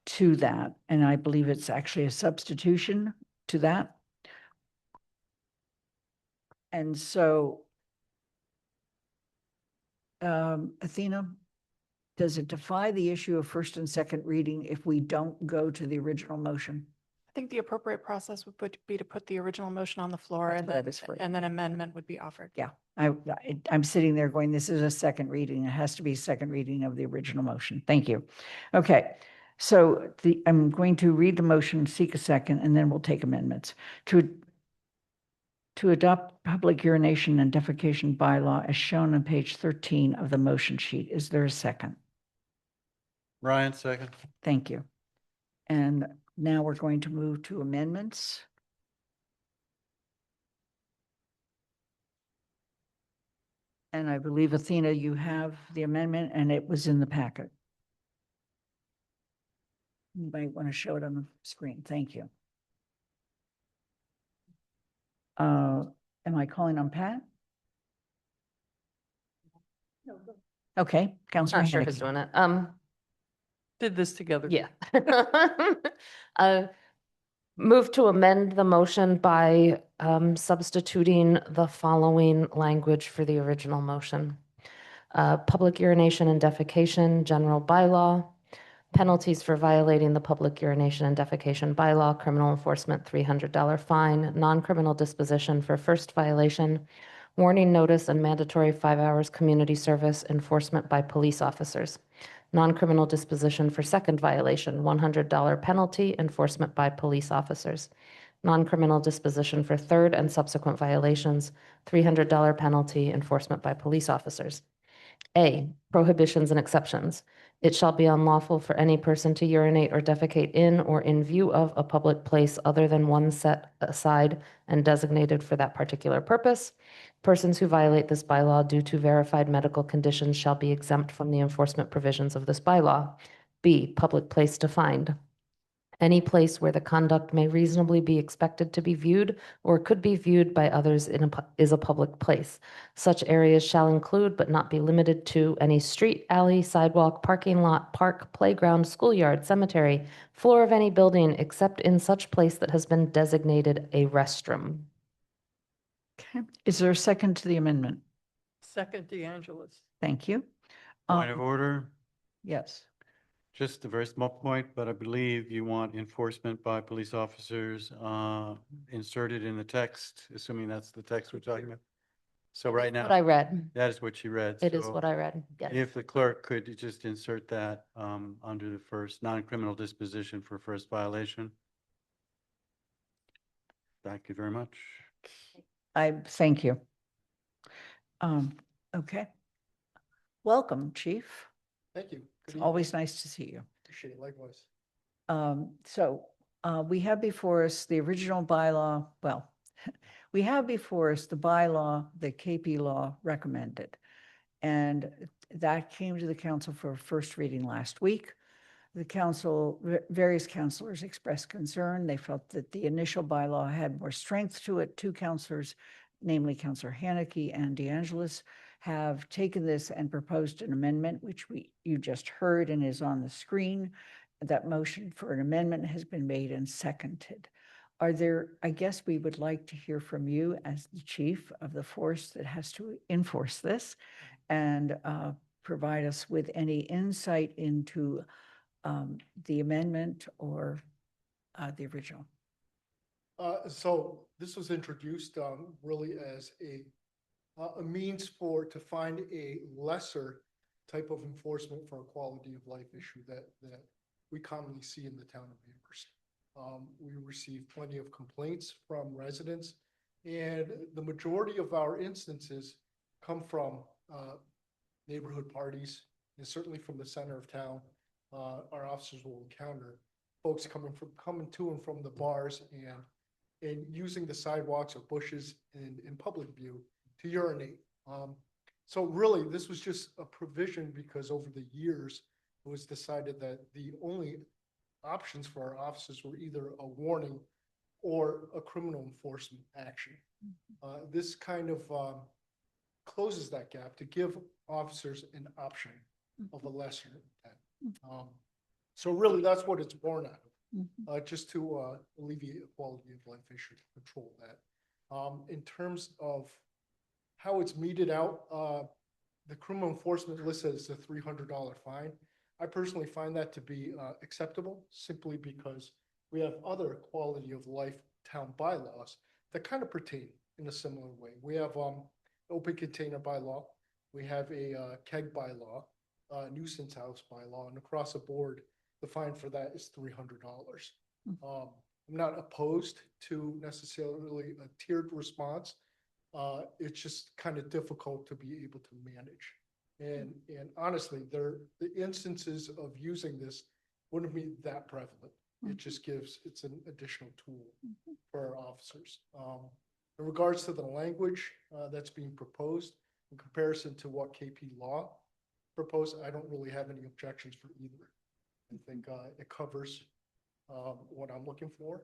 to that, and I believe it's actually a substitution to that. And so, Athena, does it defy the issue of first and second reading if we don't go to the original motion? I think the appropriate process would be to put the original motion on the floor and That is right. and then amendment would be offered. Yeah, I'm sitting there going, this is a second reading. It has to be a second reading of the original motion. Thank you. Okay, so I'm going to read the motion, seek a second, and then we'll take amendments. To adopt public urination and defecation bylaw as shown on page 13 of the motion sheet. Is there a second? Ryan, second. Thank you. And now we're going to move to amendments. And I believe, Athena, you have the amendment and it was in the packet. You might want to show it on the screen. Thank you. Am I calling on Pat? Okay, Councilor Not sure who's Haneke. doing it. Did this together. Yeah. Move to amend the motion by substituting the following language for the original motion. Public urination and defecation, general bylaw. Penalties for violating the public urination and defecation bylaw, criminal enforcement, $300 fine, non-criminal disposition for first violation, warning notice and mandatory 5 hours community service, enforcement by police officers. Non-criminal disposition for second violation, $100 penalty, enforcement by police officers. Non-criminal disposition for third and subsequent violations, $300 penalty, enforcement by police officers. A, prohibitions and exceptions. It shall be unlawful for any person to urinate or defecate in or in view of a public place other than one set aside and designated for that particular purpose. Persons who violate this bylaw due to verified medical conditions shall be exempt from the enforcement provisions of this bylaw. B, public place defined. Any place where the conduct may reasonably be expected to be viewed or could be viewed by others is a public place. Such areas shall include, but not be limited to, any street, alley, sidewalk, parking lot, park, playground, schoolyard, cemetery, floor of any building, except in such place that has been designated a restroom. Okay. Is there a second to the amendment? Second, DeAngelis. Thank you. Point of order, Yes. just a very small point, but I believe you want enforcement by police officers inserted in the text, assuming that's the text we're talking about. So right now. What I read. That is what she read. It is So what I read. Yes. if the clerk could just insert that under the first non-criminal disposition for first violation. Thank you very much. I thank you. Okay. Welcome, Chief. Thank you. It's always nice to see you. Appreciate it. Likewise. We have before us the original bylaw. Well, we have before us the bylaw that KP Law recommended. And that came to the council for first reading last week. The council, various councilors expressed concern. They felt that the initial bylaw had more strength to it. Two councilors, namely Councilor Haneke and DeAngelis, have taken this and proposed an amendment, which you just heard and is on the screen. That motion for an amendment has been made and seconded. I guess we would like to hear from you as the chief of the force that has to enforce this and provide us with any insight into the amendment or the original. So this was introduced really as a means to find a lesser type of enforcement for a quality of life issue that we commonly see in the town of Amherst. We receive plenty of complaints from residents, and the majority of our instances come from neighborhood parties, and certainly from the center of town. Our officers will encounter folks coming to and from the bars and using the sidewalks or bushes in public view to urinate. So really, this was just a provision because over the years, it was decided that the only options for our officers were either a warning or a criminal enforcement action. This kind of closes that gap to give officers an option of a lesser intent. So really, that's what it's born out of, just to alleviate a quality of life issue, to control that. In terms of how it's meted out, the criminal enforcement list says a $300 fine. I personally find that to be acceptable, simply because we have other quality of life town bylaws that kind of pertain in a similar way. We have open container bylaw, we have a keg bylaw, nuisance house bylaw, and across the board, the fine for that is $300. I'm not opposed to necessarily a tiered response. It's just kind of difficult to be able to manage. And honestly, the instances of using this wouldn't be that prevalent. It just it's an additional tool for our officers. In regards to the language that's being proposed, in comparison to what KP Law proposed, I don't really have any objections for either. I think it covers what I'm looking for.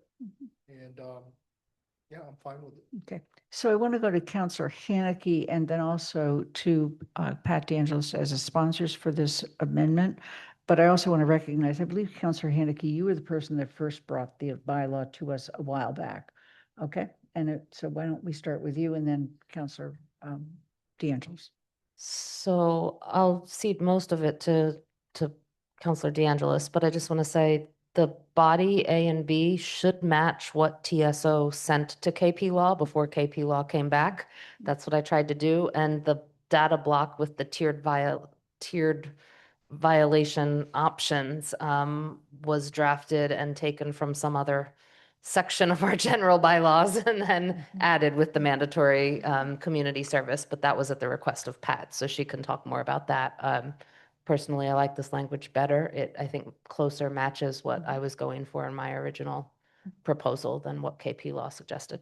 And yeah, I'm fine with it. Okay, so I want to go to Councilor Haneke and then also to Pat DeAngelis as the sponsors for this amendment. But I also want to recognize, I believe Councilor Haneke, you were the person that first brought the bylaw to us a while back. Okay, and so why don't we start with you and then Councilor DeAngelis. So I'll cede most of it to Councilor DeAngelis, but I just want to say the body A and B should match what TSO sent to KP Law before KP Law came back. That's what I tried to do. And the data block with the tiered violation options was drafted and taken from some other section of our general bylaws and then added with the mandatory community service. But that was at the request of Pat, so she can talk more about that. personally, I like this language better. It, I think, closer matches what I was going for in my original proposal than what KP Law suggested.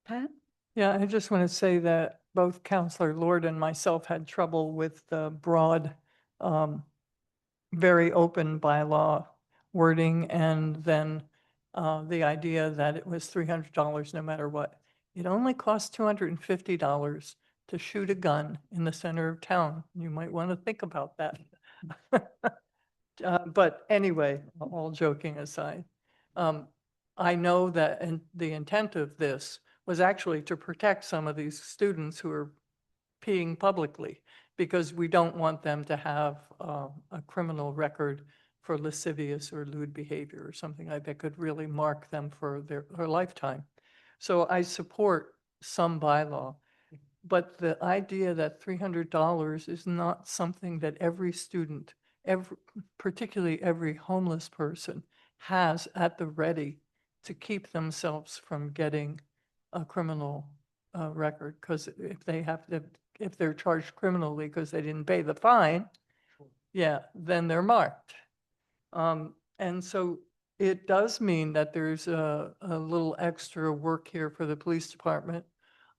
Pat? Yeah, I just want to say that both Counselor Lord and myself had trouble with the broad, very open bylaw wording, and then the idea that it was $300 no matter what. It only costs $250 to shoot a gun in the center of town. You might want to think about that. But anyway, all joking aside, I know that the intent of this was actually to protect some of these students who are peeing publicly, because we don't want them to have a criminal record for lascivious or lewd behavior or something like that could really mark them for their lifetime. So I support some bylaw, but the idea that $300 is not something that every student, particularly every homeless person, has at the ready to keep themselves from getting a criminal record. Because if they're charged criminally because they didn't pay the fine, yeah, then they're marked. And so it does mean that there's a little extra work here for the police department.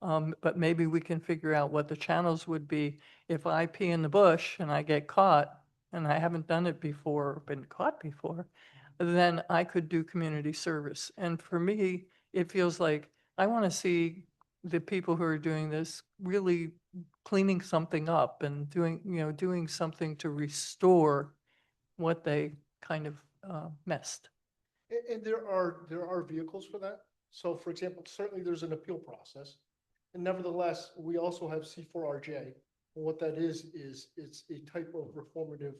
But maybe we can figure out what the channels would be. If I pee in the bush and I get caught, and I haven't done it before, or been caught before, then I could do community service. And for me, it feels like I want to see the people who are doing this really cleaning something up and doing something to restore what they kind of messed. And there are vehicles for that. So for example, certainly there's an appeal process. And nevertheless, we also have C4RJ. And what that is it's a type of reformative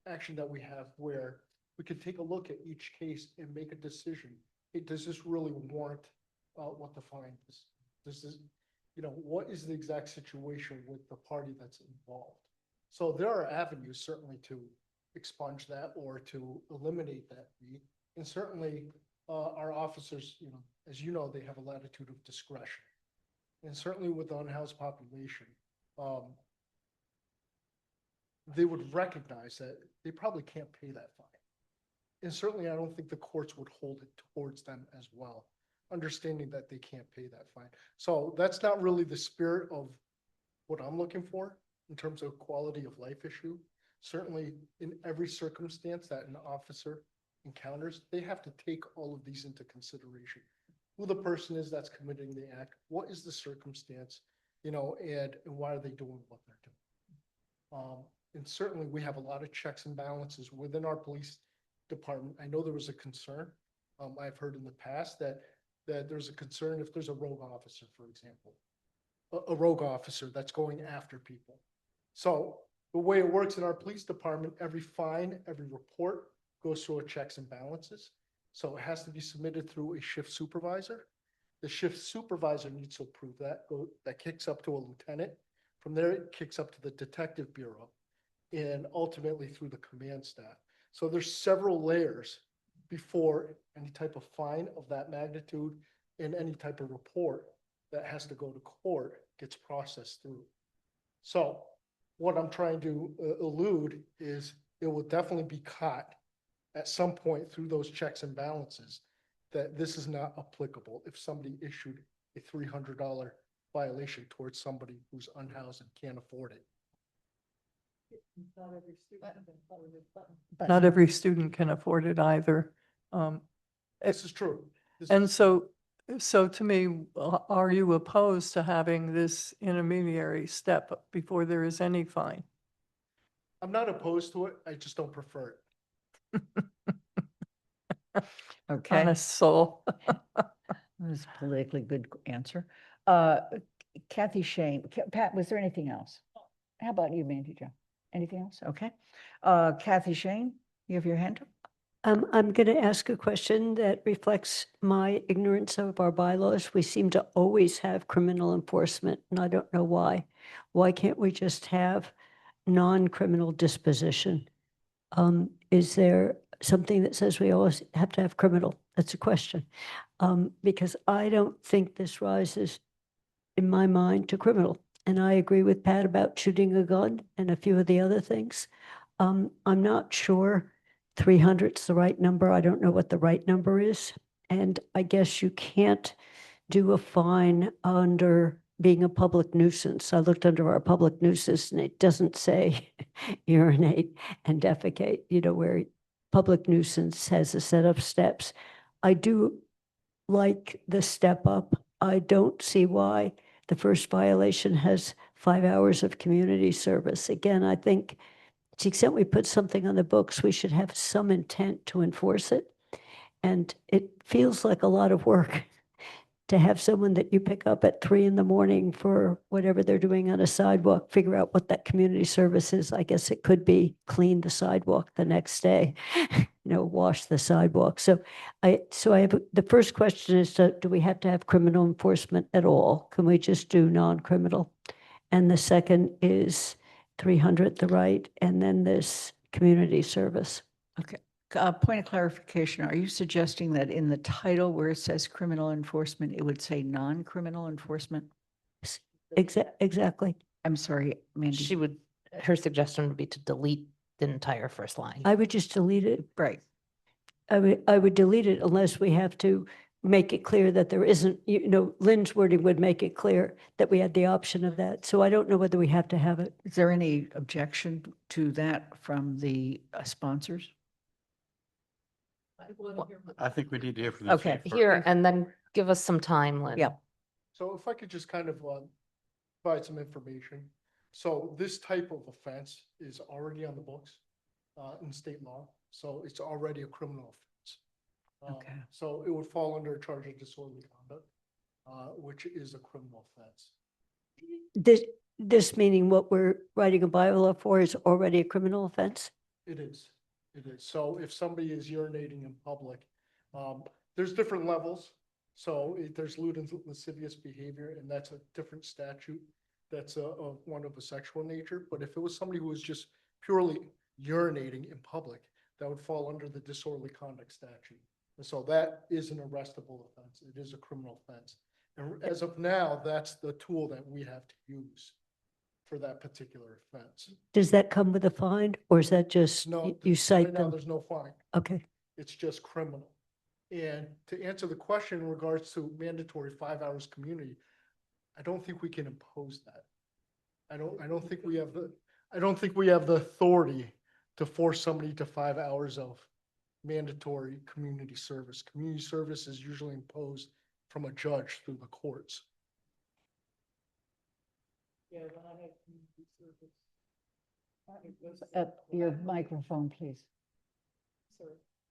action that we have where we can take a look at each case and make a decision. Hey, does this really warrant what the fine is? This is, what is the exact situation with the party that's involved? So there are avenues certainly to expunge that or to eliminate that fee. And certainly our officers, as you know, they have a latitude of discretion. And certainly with the unhoused population, they would recognize that they probably can't pay that fine. And certainly I don't think the courts would hold it towards them as well, understanding that they can't pay that fine. So that's not really the spirit of what I'm looking for in terms of quality of life issue. Certainly in every circumstance that an officer encounters, they have to take all of these into consideration. Who the person is that's committing the act, what is the circumstance, and why are they doing what they're doing? And certainly we have a lot of checks and balances within our police department. I know there was a concern. I've heard in the past that there's a concern if there's a rogue officer, for example, a rogue officer that's going after people. So the way it works in our police department, every fine, every report goes through a checks and balances. So it has to be submitted through a shift supervisor. The shift supervisor needs to approve that. That kicks up to a lieutenant. From there, it kicks up to the detective bureau and ultimately through the command staff. So there's several layers before any type of fine of that magnitude and any type of report that has to go to court gets processed through. So what I'm trying to allude is it will definitely be caught at some point through those checks and balances that this is not applicable if somebody issued a $300 violation towards somebody who's unhoused and can't afford it. Not every student can afford it either. This is true. And so to me, are you opposed to having this intermediary step before there is any fine? I'm not opposed to it. I just don't prefer it. Okay. Honest soul. That's a politically good answer. Kathy Shane, Pat, was there anything else? How about you, Mandy Jo? Anything else? Okay. Kathy Shane, you have your hand up? I'm going to ask a question that reflects my ignorance of our bylaws. We seem to always have criminal enforcement, and I don't know why. Why can't we just have non-criminal disposition? Is there something that says we always have to have criminal? That's a question. Because I don't think this rises, in my mind, to criminal. and I agree with Pat about shooting a gun and a few of the other things. I'm not sure 300's the right number. I don't know what the right number is. And I guess you can't do a fine under being a public nuisance. I looked under our public nuisance and it doesn't say urinate and defecate, where public nuisance has a set of steps. I do like the step up. I don't see why the first violation has 5 hours of community service. Again, I think to the extent we put something on the books, we should have some intent to enforce it. And it feels like a lot of work to have someone that you pick up at 3 a.m. for whatever they're doing on a sidewalk, figure out what that community service is. I guess it could be clean the sidewalk the next day, wash the sidewalk. So I have, the first question is, do we have to have criminal enforcement at all? Can we just do non-criminal? And the second is 300 the right, and then this community service. Okay. Point of clarification, are you suggesting that in the title where it says criminal enforcement, it would say non-criminal enforcement? Exactly. I'm sorry, Mandy. Her suggestion would be to delete the entire first line. I would just delete it. Right. I would delete it unless we have to make it clear that there isn't, Lynn's wording would make it clear that we had the option of that. So I don't know whether we have to have it. Is there any objection to that from the sponsors? I think we need to hear from the Okay. chief. Here, and then give us some time, Lynn. Yeah. So if I could just kind of provide some information. So this type of offense is already on the books in state law. So it's already a criminal offense. Okay. So it would fall under a charge of disorderly conduct, which is a criminal offense. This meaning what we're writing a bylaw for is already a criminal offense? It is. It is. So if somebody is urinating in public, there's different levels. So there's lewd and lascivious behavior, and that's a different statute. That's one of a sexual nature. But if it was somebody who was just purely urinating in public, that would fall under the disorderly conduct statute. And so that is an arrestable offense. It is a criminal offense. And as of now, that's the tool that we have to use for that particular offense. Does that come with a fine, or is that just No, you cite right now, them? there's no fine. Okay. It's just criminal. And to answer the question in regards to mandatory 5 hours community, I don't think we can impose that. I don't think we have the authority to force somebody to 5 hours of mandatory community service. Community service is usually imposed from a judge through the courts. Your microphone, please.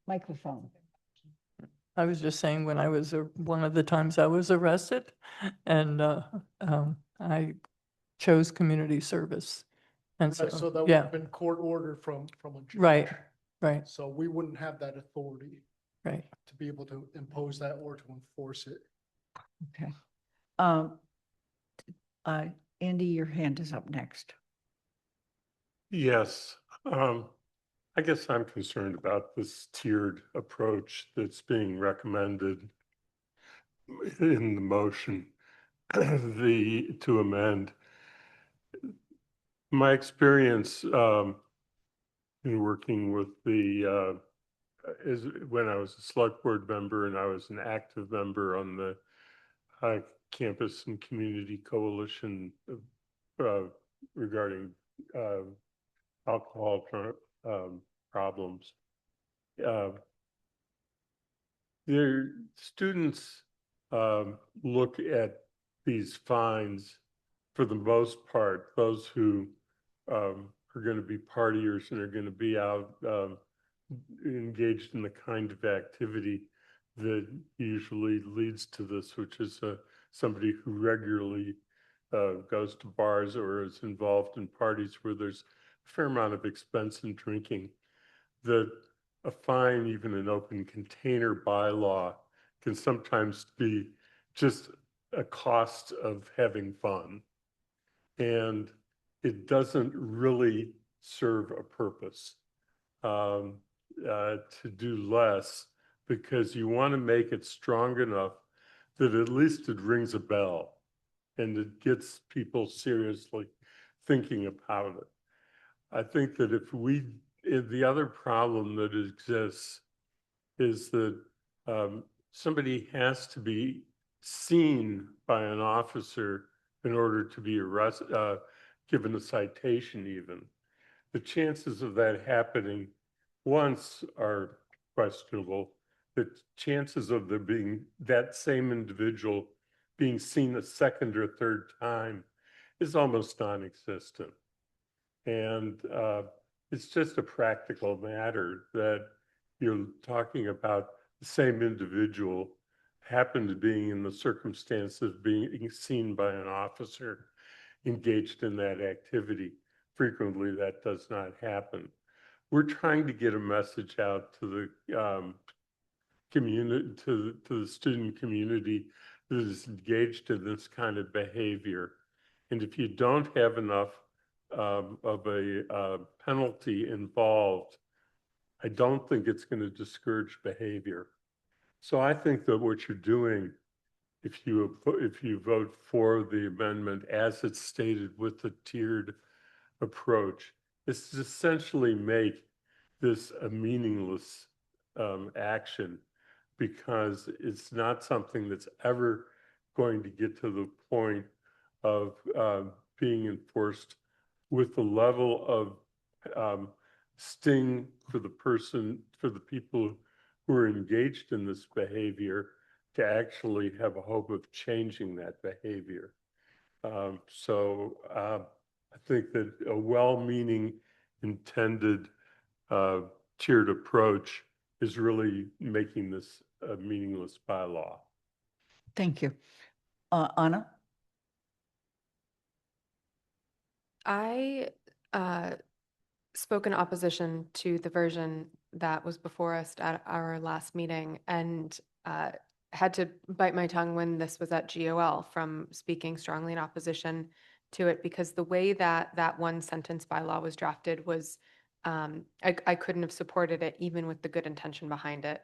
Microphone. I was just saying, when I was, one of the times I was arrested, and I chose community service. And So so, that would yeah, have been court ordered from a judge. right, right, So we wouldn't have that authority right. to be able to impose that or to enforce it. Okay. Andy, your hand is up next. Yes, I guess I'm concerned about this tiered approach that's being recommended in the motion, to amend. My experience in working with is when I was a select board member and I was an active member on the campus and community coalition regarding alcohol problems. Their students look at these fines, for the most part, those who are going to be partiers and are going to be out engaged in the kind of activity that usually leads to this, which is somebody who regularly goes to bars or is involved in parties where there's a fair amount of expense in drinking, that a fine, even an open container bylaw, can sometimes be just a cost of having fun. And it doesn't really serve a purpose to do less, because you want to make it strong enough that at least it rings a bell. and it gets people seriously thinking about it. I think that the other problem that exists is that somebody has to be seen by an officer in order to be given a citation even. The chances of that happening once are questionable. The chances of there being that same individual being seen a second or third time is almost non-existent. And it's just a practical matter that you're talking about the same individual happened to being in the circumstance of being seen by an officer engaged in that activity. Frequently, that does not happen. We're trying to get a message out to the community, to the student community that is engaged in this kind of behavior. And if you don't have enough of a penalty involved, I don't think it's going to discourage behavior. So I think that what you're doing, if you vote for the amendment as it's stated with the tiered approach, is to essentially make this a meaningless action, because it's not something that's ever going to get to the point of being enforced with the level of sting for the people who are engaged in this behavior to actually have a hope of changing that behavior. I think that a well-meaning, intended tiered approach is really making this a meaningless bylaw. Thank you. Anna? I spoke in opposition to the version that was before us at our last meeting, and had to bite my tongue when this was at GOL from speaking strongly in opposition to it, because the way that that one sentence bylaw was drafted was, I couldn't have supported it even with the good intention behind it.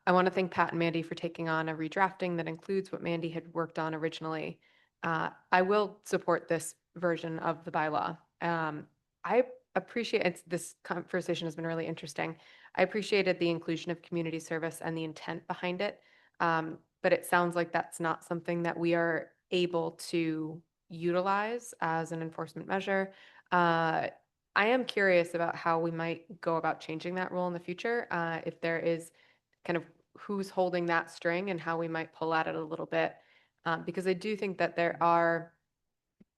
I want to thank Pat and Mandy for taking on a redrafting that includes what Mandy had worked on originally. I will support this version of the bylaw. I appreciate this conversation has been really interesting. I appreciated the inclusion of community service and the intent behind it. But it sounds like that's not something that we are able to utilize as an enforcement measure. I am curious about how we might go about changing that rule in the future. If there is kind of who's holding that string and how we might pull at it a little bit. Because I do think that there are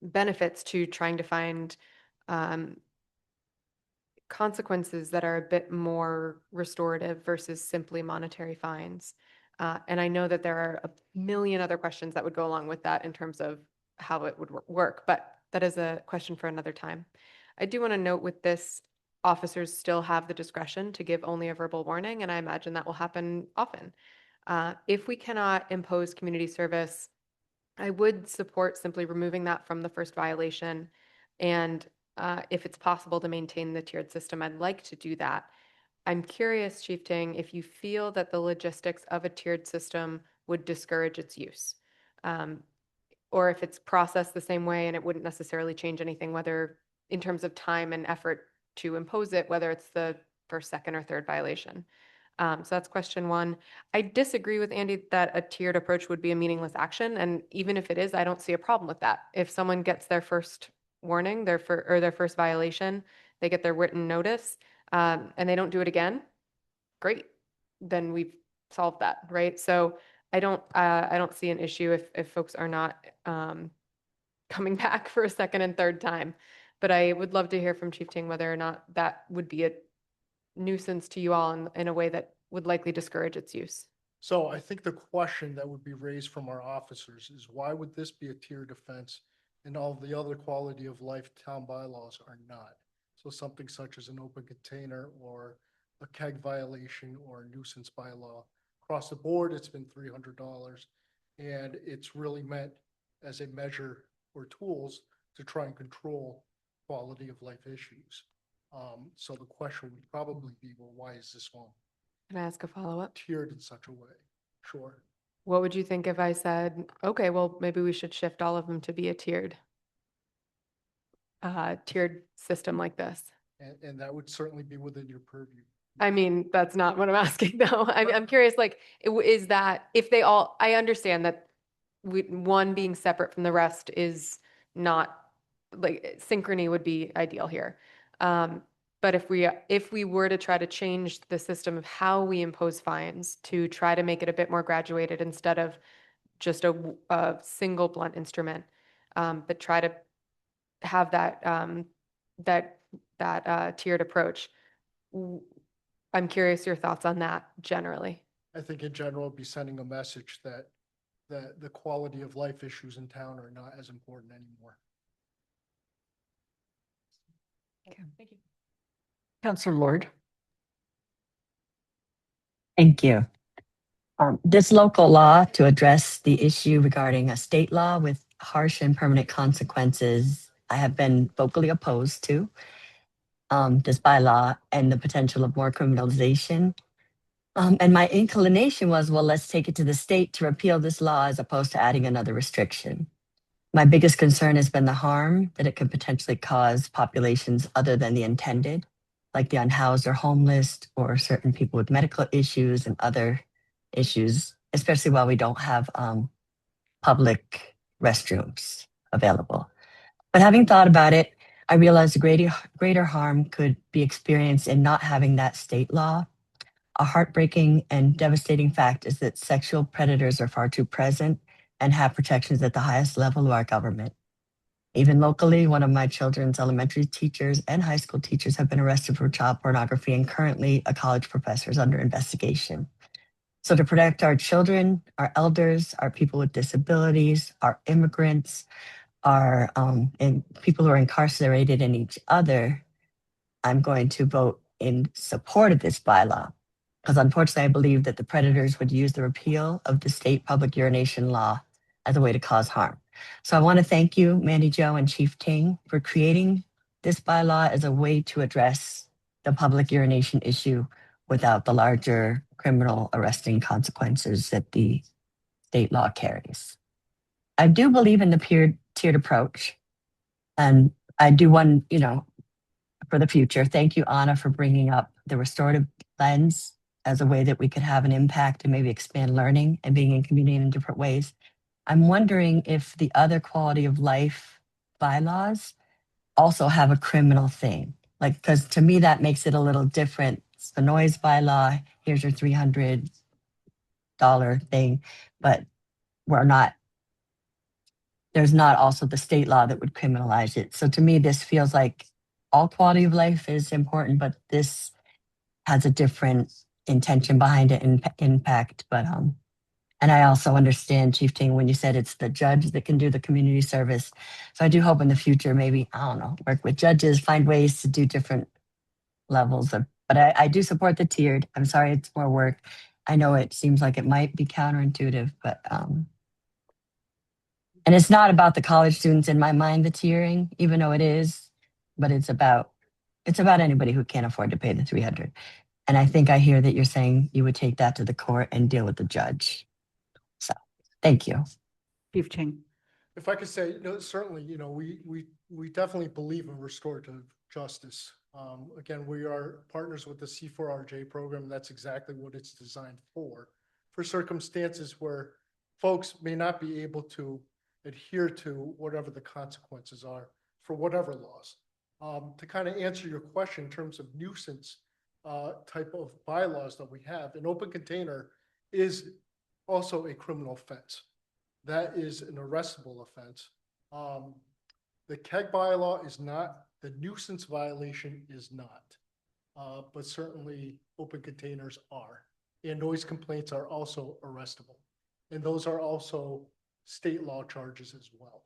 benefits to trying to find consequences that are a bit more restorative versus simply monetary fines. And I know that there are a million other questions that would go along with that in terms of how it would work, but that is a question for another time. I do want to note with this, officers still have the discretion to give only a verbal warning, and I imagine that will happen often. If we cannot impose community service, I would support simply removing that from the first violation. And if it's possible to maintain the tiered system, I'd like to do that. I'm curious, Chief Ting, if you feel that the logistics of a tiered system would discourage its use, or if it's processed the same way and it wouldn't necessarily change anything, whether in terms of time and effort to impose it, whether it's the first, second, or third violation. So that's question one. I disagree with Andy that a tiered approach would be a meaningless action. And even if it is, I don't see a problem with that. If someone gets their first warning, their first violation, they get their written notice, and they don't do it again, great. Then we've solved that, right? So I don't see an issue if folks are not coming back for a second and third time. But I would love to hear from Chief Ting whether or not that would be a nuisance to you all in a way that would likely discourage its use. So I think the question that would be raised from our officers is, why would this be a tiered offense and all the other quality of life town bylaws are not? So something such as an open container or a keg violation or a nuisance bylaw. Across the board, it's been $300, and it's really meant as a measure or tools to try and control quality of life issues. So the question would probably be, well, why is this one Can I ask a follow-up? tiered in such a way? Sure. what would you think if I said, okay, well, maybe we should shift all of them to be a tiered system like this? And that would certainly be within your purview. I mean, that's not what I'm asking though. I'm curious, like, is that if they all, I understand that one being separate from the rest is not, like, synchrony would be ideal here. But if we were to try to change the system of how we impose fines to try to make it a bit more graduated instead of just a single blunt instrument, but try to have that tiered approach. I'm curious your thoughts on that generally. I think in general, it'd be sending a message that the quality of life issues in town are not as important anymore. Thank you. Councillor Lord. Thank you. This local law to address the issue regarding a state law with harsh and permanent consequences, I have been vocally opposed to this bylaw and the potential of more criminalization. And my inclination was, well, let's take it to the state to repeal this law as opposed to adding another restriction. My biggest concern has been the harm that it could potentially cause populations other than the intended, like the unhoused or homeless, or certain people with medical issues and other issues, especially while we don't have public restrooms available. But having thought about it, I realized greater harm could be experienced in not having that state law. A heartbreaking and devastating fact is that sexual predators are far too present and have protections at the highest level of our government. Even locally, one of my children's elementary teachers and high school teachers have been arrested for child pornography, and currently a college professor is under investigation. So to protect our children, our elders, our people with disabilities, our immigrants, our and people who are incarcerated and each other, I'm going to vote in support of this bylaw. Because unfortunately, I believe that the predators would use the repeal of the state public urination law as a way to cause harm. So I want to thank you, Mandy Jo and Chief Ting, for creating this bylaw as a way to address the public urination issue without the larger criminal arresting consequences that the state law carries. I do believe in the tiered approach. And I do want, for the future, thank you, Anna, for bringing up the restorative lens as a way that we could have an impact and maybe expand learning and being in community in different ways. I'm wondering if the other quality of life bylaws also have a criminal thing. Like, because to me, that makes it a little different. It's the noise bylaw, here's your $300 thing, but there's not also the state law that would criminalize it. So to me, this feels like all quality of life is important, but this has a different intention behind it and impact. But and I also understand, Chief Ting, when you said it's the judge that can do the community service. So I do hope in the future, maybe, I don't know, work with judges, find ways to do different levels of, but I do support the tiered. I'm sorry, it's more work. I know it seems like it might be counterintuitive, but and it's not about the college students in my mind, the tiering, even though it is, but it's about anybody who can't afford to pay the 300. And I think I hear that you're saying you would take that to the court and deal with the judge. So thank you. Chief Ting. If I could say, certainly, we definitely believe in restorative justice. Again, we are partners with the C4RJ program. And that's exactly what it's designed for circumstances where folks may not be able to adhere to whatever the consequences are for whatever laws. To kind of answer your question in terms of nuisance type of bylaws that we have, an open container is also a criminal offense. That is an arrestable offense. The keg bylaw is not, the nuisance violation is not, but certainly open containers are. And noise complaints are also arrestable. And those are also state law charges as well.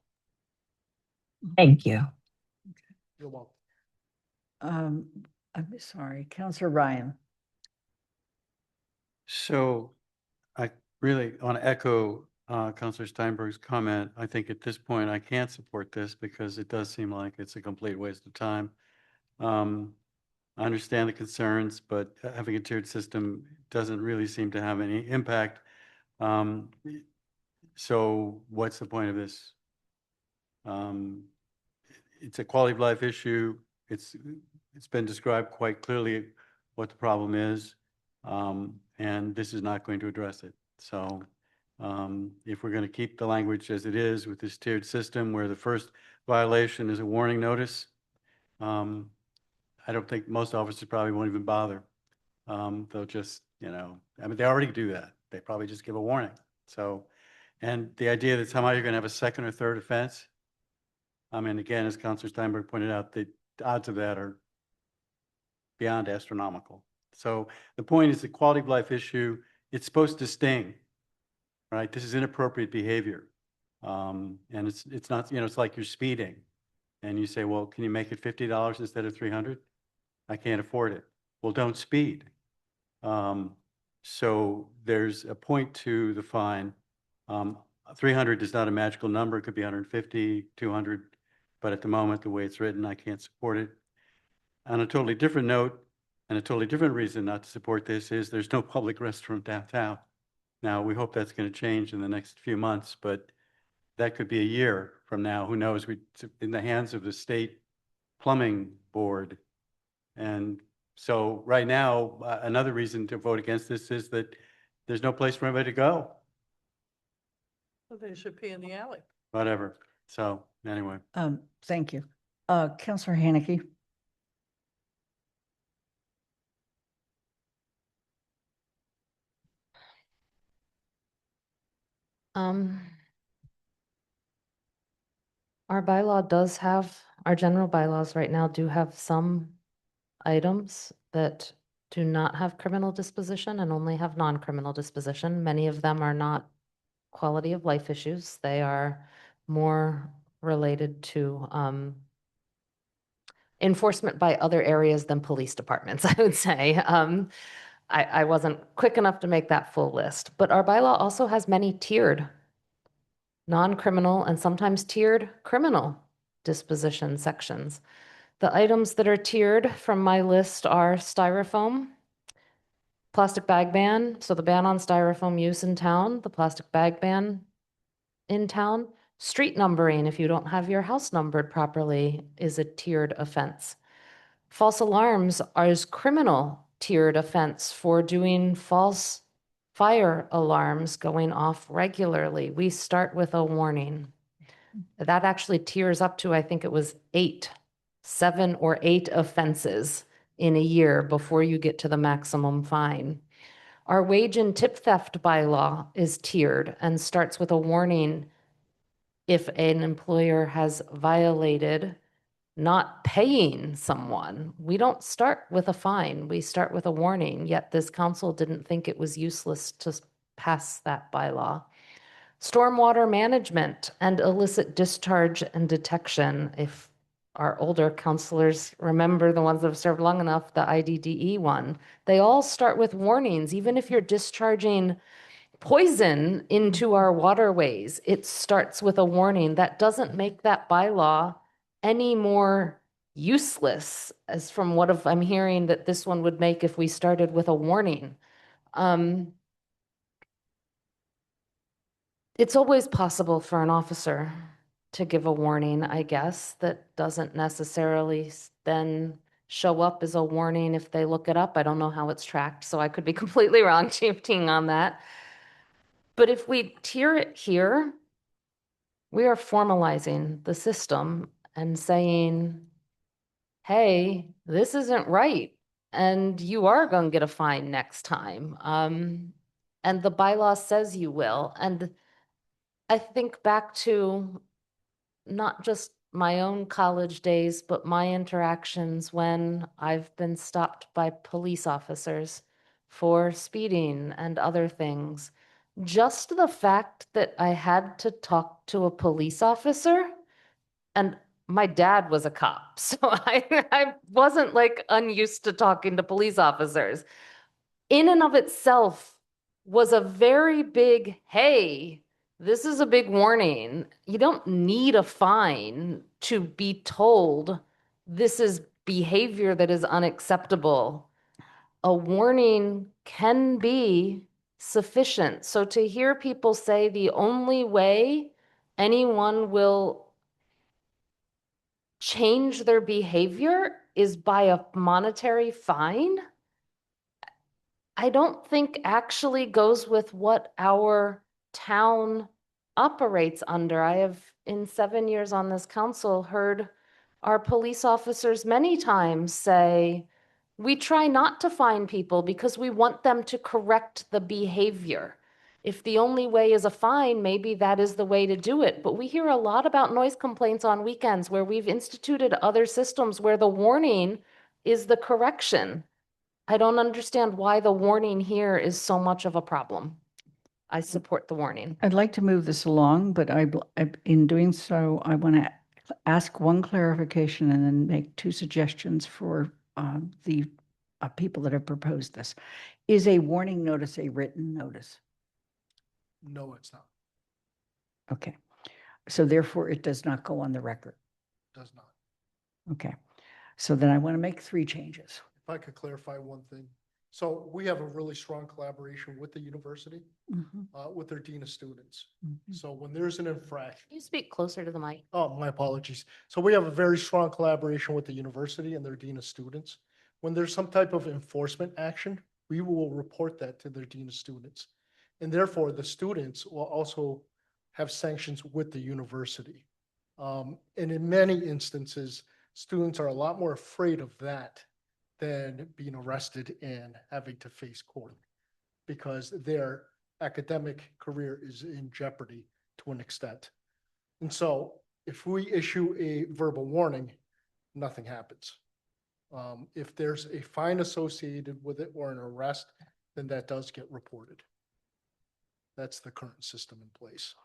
Thank you. You're welcome. I'm sorry, Councillor Ryan. So I really want to echo Councillor Steinberg's comment. I think at this point I can't support this because it does seem like it's a complete waste of time. I understand the concerns, but having a tiered system doesn't really seem to have any impact So what's the point of this? It's a quality of life issue. It's been described quite clearly what the problem is. And this is not going to address it. So if we're going to keep the language as it is with this tiered system where the first violation is a warning notice, I don't think most officers probably won't even bother. They'll just, I mean, they already do that. They probably just give a warning. So, and the idea that somehow you're going to have a second or third offense, I mean, again, as Councilor Steinberg pointed out, the odds of that are beyond astronomical. So the point is the quality of life issue, it's supposed to sting, right? This is inappropriate behavior. And it's not, it's like you're speeding and you say, well, can you make it $50 instead of $300? I can't afford it. Well, don't speed. So there's a point to the fine. 300 is not a magical number. It could be 150, 200. But at the moment, the way it's written, I can't support it. On a totally different note, and a totally different reason not to support this is there's no public restroom downtown. Now, we hope that's going to change in the next few months, but that could be a year from now. Who knows? We're in the hands of the state plumbing board. And so right now, another reason to vote against this is that there's no place for anybody to go, So they should pee in the alley. whatever. So anyway. Thank you. Councillor Haneke. Our bylaw does have, our general bylaws right now do have some items that do not have criminal disposition and only have non-criminal disposition. Many of them are not quality of life issues. They are more related to enforcement by other areas than police departments, I would say. I wasn't quick enough to make that full list, but our bylaw also has many tiered non-criminal and sometimes tiered criminal disposition sections. The items that are tiered from my list are styrofoam, plastic bag ban, so the ban on styrofoam use in town, the plastic bag ban in town, street numbering, if you don't have your house numbered properly, is a tiered offense. False alarms is criminal tiered offense for doing false fire alarms going off regularly. We start with a warning. That actually tiers up to, I think it was 7 or 8 offenses in a year before you get to the maximum fine. Our wage and tip theft bylaw is tiered and starts with a warning if an employer has violated not paying someone. We don't start with a fine, we start with a warning, yet this council didn't think it was useless to pass that bylaw. Stormwater management and illicit discharge and detection. If our older counselors remember, the ones that have served long enough, the IDDE one, they all start with warnings. Even if you're discharging poison into our waterways, it starts with a warning. That doesn't make that bylaw any more useless, as from what I'm hearing that this one would make if we started with a warning. It's always possible for an officer to give a warning, I guess, that doesn't necessarily then show up as a warning if they look it up. I don't know how it's tracked, so I could be completely wrong, Chief Ting, on that. But if we tier it here, we are formalizing the system and saying, hey, this isn't right, and you are going to get a fine next time. And the bylaw says you will. And I think back to not just my own college days, but my interactions when I've been stopped by police officers for speeding and other things. Just the fact that I had to talk to a police officer, and my dad was a cop, so I wasn't like unused to talking to police officers. In and of itself was a very big, hey, this is a big warning. You don't need a fine to be told this is behavior that is unacceptable. A warning can be sufficient. So to hear people say the only way anyone will change their behavior is by a monetary fine, I don't think actually goes with what our town operates under. I have, in 7 years on this council, heard our police officers many times say, we try not to fine people because we want them to correct the behavior. If the only way is a fine, maybe that is the way to do it. But we hear a lot about noise complaints on weekends where we've instituted other systems where the warning is the correction. I don't understand why the warning here is so much of a problem. I support the warning. I'd like to move this along, but in doing so, I want to ask one clarification and then make two suggestions for the people that have proposed this. Is a warning notice a written notice? No, it's not. Okay. So therefore, it does not go on the record. Does not. Okay. So then I want to make 3 changes. If I could clarify one thing. So we have a really strong collaboration with the university, with their dean of students. So when there's an infraction. Can you speak closer to the mic? Oh, my apologies. So we have a very strong collaboration with the university and their dean of students. When there's some type of enforcement action, we will report that to their dean of students. And therefore, the students will also have sanctions with the university. And in many instances, students are a lot more afraid of that than being arrested and having to face court because their academic career is in jeopardy to an extent. And so if we issue a verbal warning, nothing happens. If there's a fine associated with it or an arrest, then that does get reported. That's the current system in place.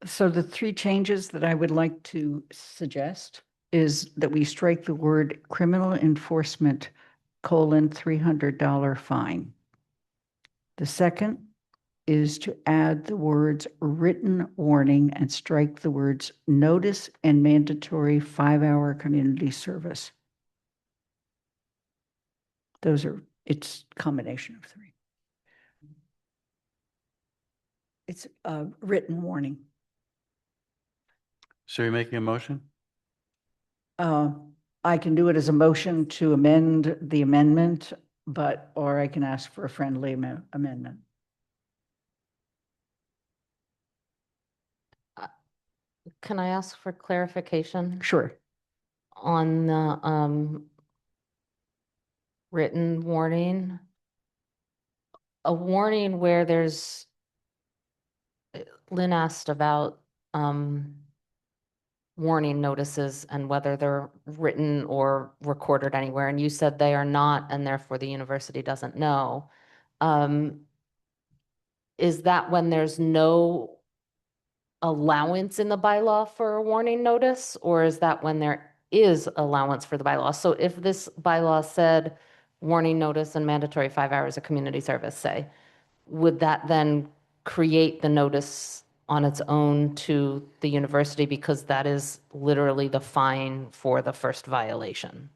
So the 3 changes that I would like to suggest is that we strike the word criminal enforcement $300 fine. The second is to add the words written warning and strike the words notice and mandatory 5-hour community service. It's a combination of 3. It's a written warning. So you're making a motion? I can do it as a motion to amend the amendment, or I can ask for a friendly amendment. Can I ask for clarification? Sure. On the written warning? A warning where there's, Lynn asked about warning notices and whether they're written or recorded anywhere, and you said they are not, and therefore the university doesn't know. Is that when there's no allowance in the bylaw for a warning notice, or is that when there is allowance for the bylaw? So if this bylaw said warning notice and mandatory 5 hours of community service, say, would that then create the notice on its own to the university because that is literally the fine for the first violation?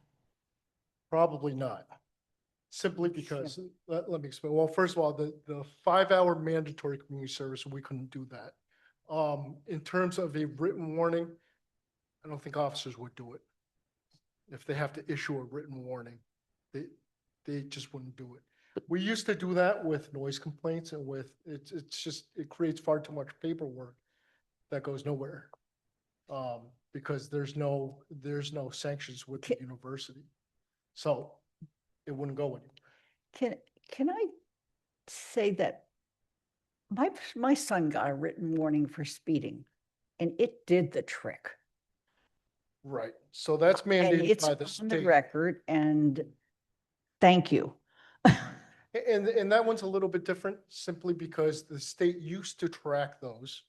Probably not. Simply because, let me explain. Well, first of all, the 5-hour mandatory community service, we couldn't do that. In terms of a written warning, I don't think officers would do it. If they have to issue a written warning, they just wouldn't do it. We used to do that with noise complaints and with, it creates far too much paperwork that goes nowhere. Because there's no sanctions with the university. So it wouldn't go anywhere. Can I say that my son got a written warning for speeding and it did the trick. Right. So that's And mandated it's by the on the state. record, and thank you. And that one's a little bit different simply because the state used to track those,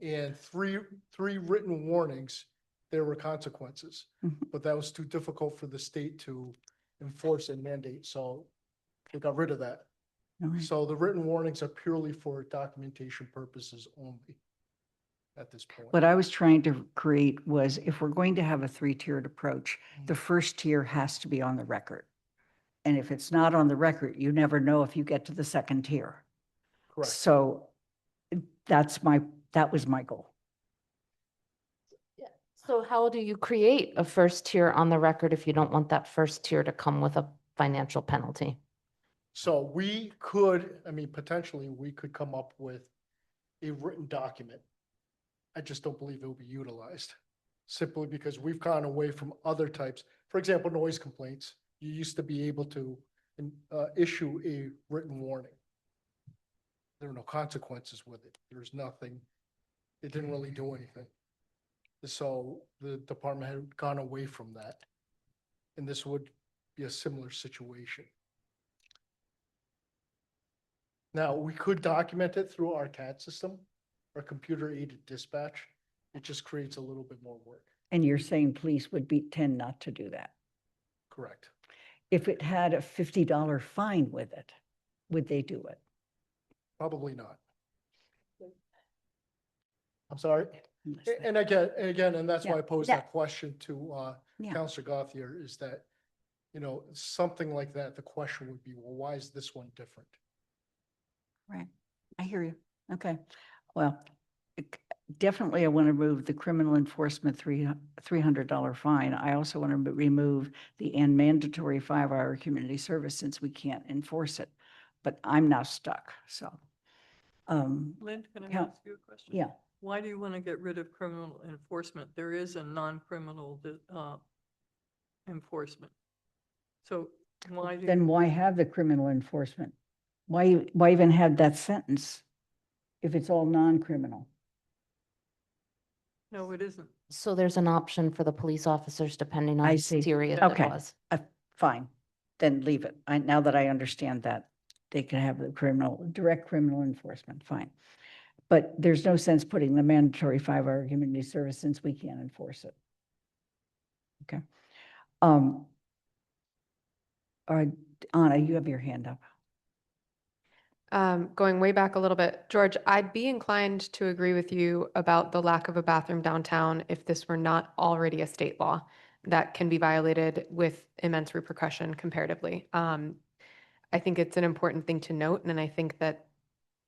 and three written warnings, there were consequences. But that was too difficult for the state to enforce and mandate, so they got rid of that. So the written warnings are purely for documentation purposes only at this point. What I was trying to create was, if we're going to have a 3-tiered approach, the first tier has to be on the record. And if it's not on the record, you never know if you get to the second tier. Correct. So that was my goal. So how do you create a first tier on the record if you don't want that first tier to come with a financial penalty? So we could, I mean, potentially, we could come up with a written document. I just don't believe it will be utilized, simply because we've gone away from other types. For example, noise complaints. You used to be able to issue a written warning. There are no consequences with it. There's nothing. It didn't really do anything. So the department had gone away from that. And this would be a similar situation. Now, we could document it through our CAD system, our computer aided dispatch. It just creates a little bit more work. And you're saying police would tend not to do that. Correct. If it had a $50 fine with it, would they do it? Probably not. I'm sorry. Unless they- And again, and that's why I Yeah, posed yeah. that question to Yeah. Counselor Gauthier, is that, something like that, the question would be, well, why is this one different? Right. I hear you. Okay. Well, definitely I want to remove the criminal enforcement $300 fine. I also want to remove the and mandatory 5-hour community service since we can't enforce it. But I'm now stuck, so. Lynn, can I Count- ask you a question? Yeah. Why do you want to get rid of criminal enforcement? There is a non-criminal enforcement. So why do Then you? why have the criminal enforcement? Why even have that sentence if it's all non-criminal? No, it isn't. So there's an option for the police officers depending on I the see. tier that Okay. it was. Fine, then leave it. Now that I understand that, they can have the direct criminal enforcement, fine. But there's no sense putting the mandatory 5-hour community service since we can't enforce it. Okay. All right, Anna, you have your hand up. Going way back a little bit, George, I'd be inclined to agree with you about the lack of a bathroom downtown if this were not already a state law that can be violated with immense repercussion comparatively. I think it's an important thing to note, and I think that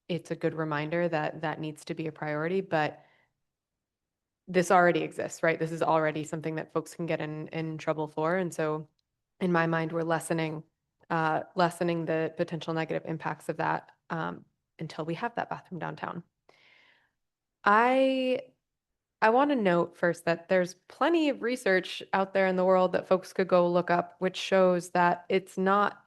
it's a good reminder that that needs to be a priority, but this already exists, right? This is already something that folks can get in trouble for. And so in my mind, we're lessening the potential negative impacts of that until we have that bathroom downtown. I want to note first that there's plenty of research out there in the world that folks could go look up, which shows that it's not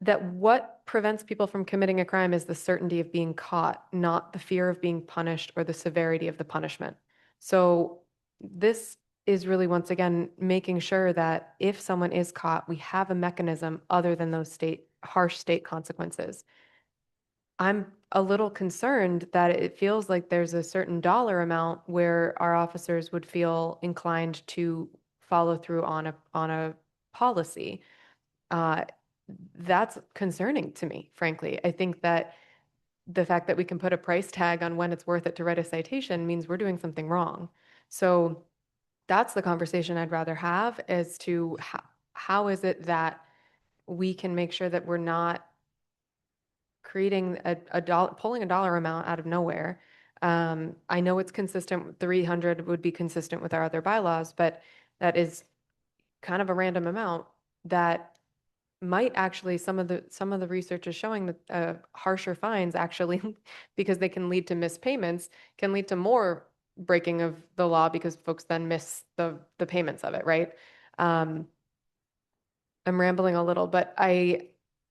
that what prevents people from committing a crime is the certainty of being caught, not the fear of being punished or the severity of the punishment. So this is really, once again, making sure that if someone is caught, we have a mechanism other than those harsh state consequences. I'm a little concerned that it feels like there's a certain dollar amount where our officers would feel inclined to follow through on a policy. That's concerning to me, frankly. I think that the fact that we can put a price tag on when it's worth it to write a citation means we're doing something wrong. So that's the conversation I'd rather have, as to how is it that we can make sure that we're not creating pulling a dollar amount out of nowhere. I know it's consistent, 300 would be consistent with our other bylaws, but that is kind of a random amount that might actually, some of the research is showing that harsher fines actually, because they can lead to missed payments, can lead to more breaking of the law because folks then miss the payments of it, right? I'm rambling a little, but I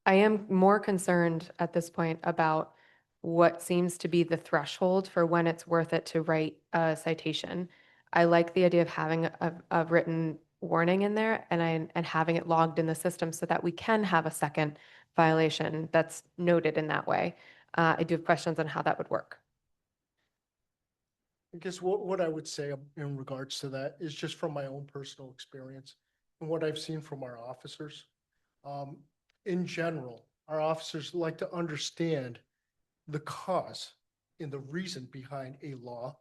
am more concerned at this point about what seems to be the threshold for when it's worth it to write a citation. I like the idea of having a written warning in there and having it logged in the system so that we can have a second violation that's noted in that way. I do have questions on how that would work. I guess what I would say in regards to that is just from my own personal experience and what I've seen from our officers. In general, our officers like to understand the cause and the reason behind a law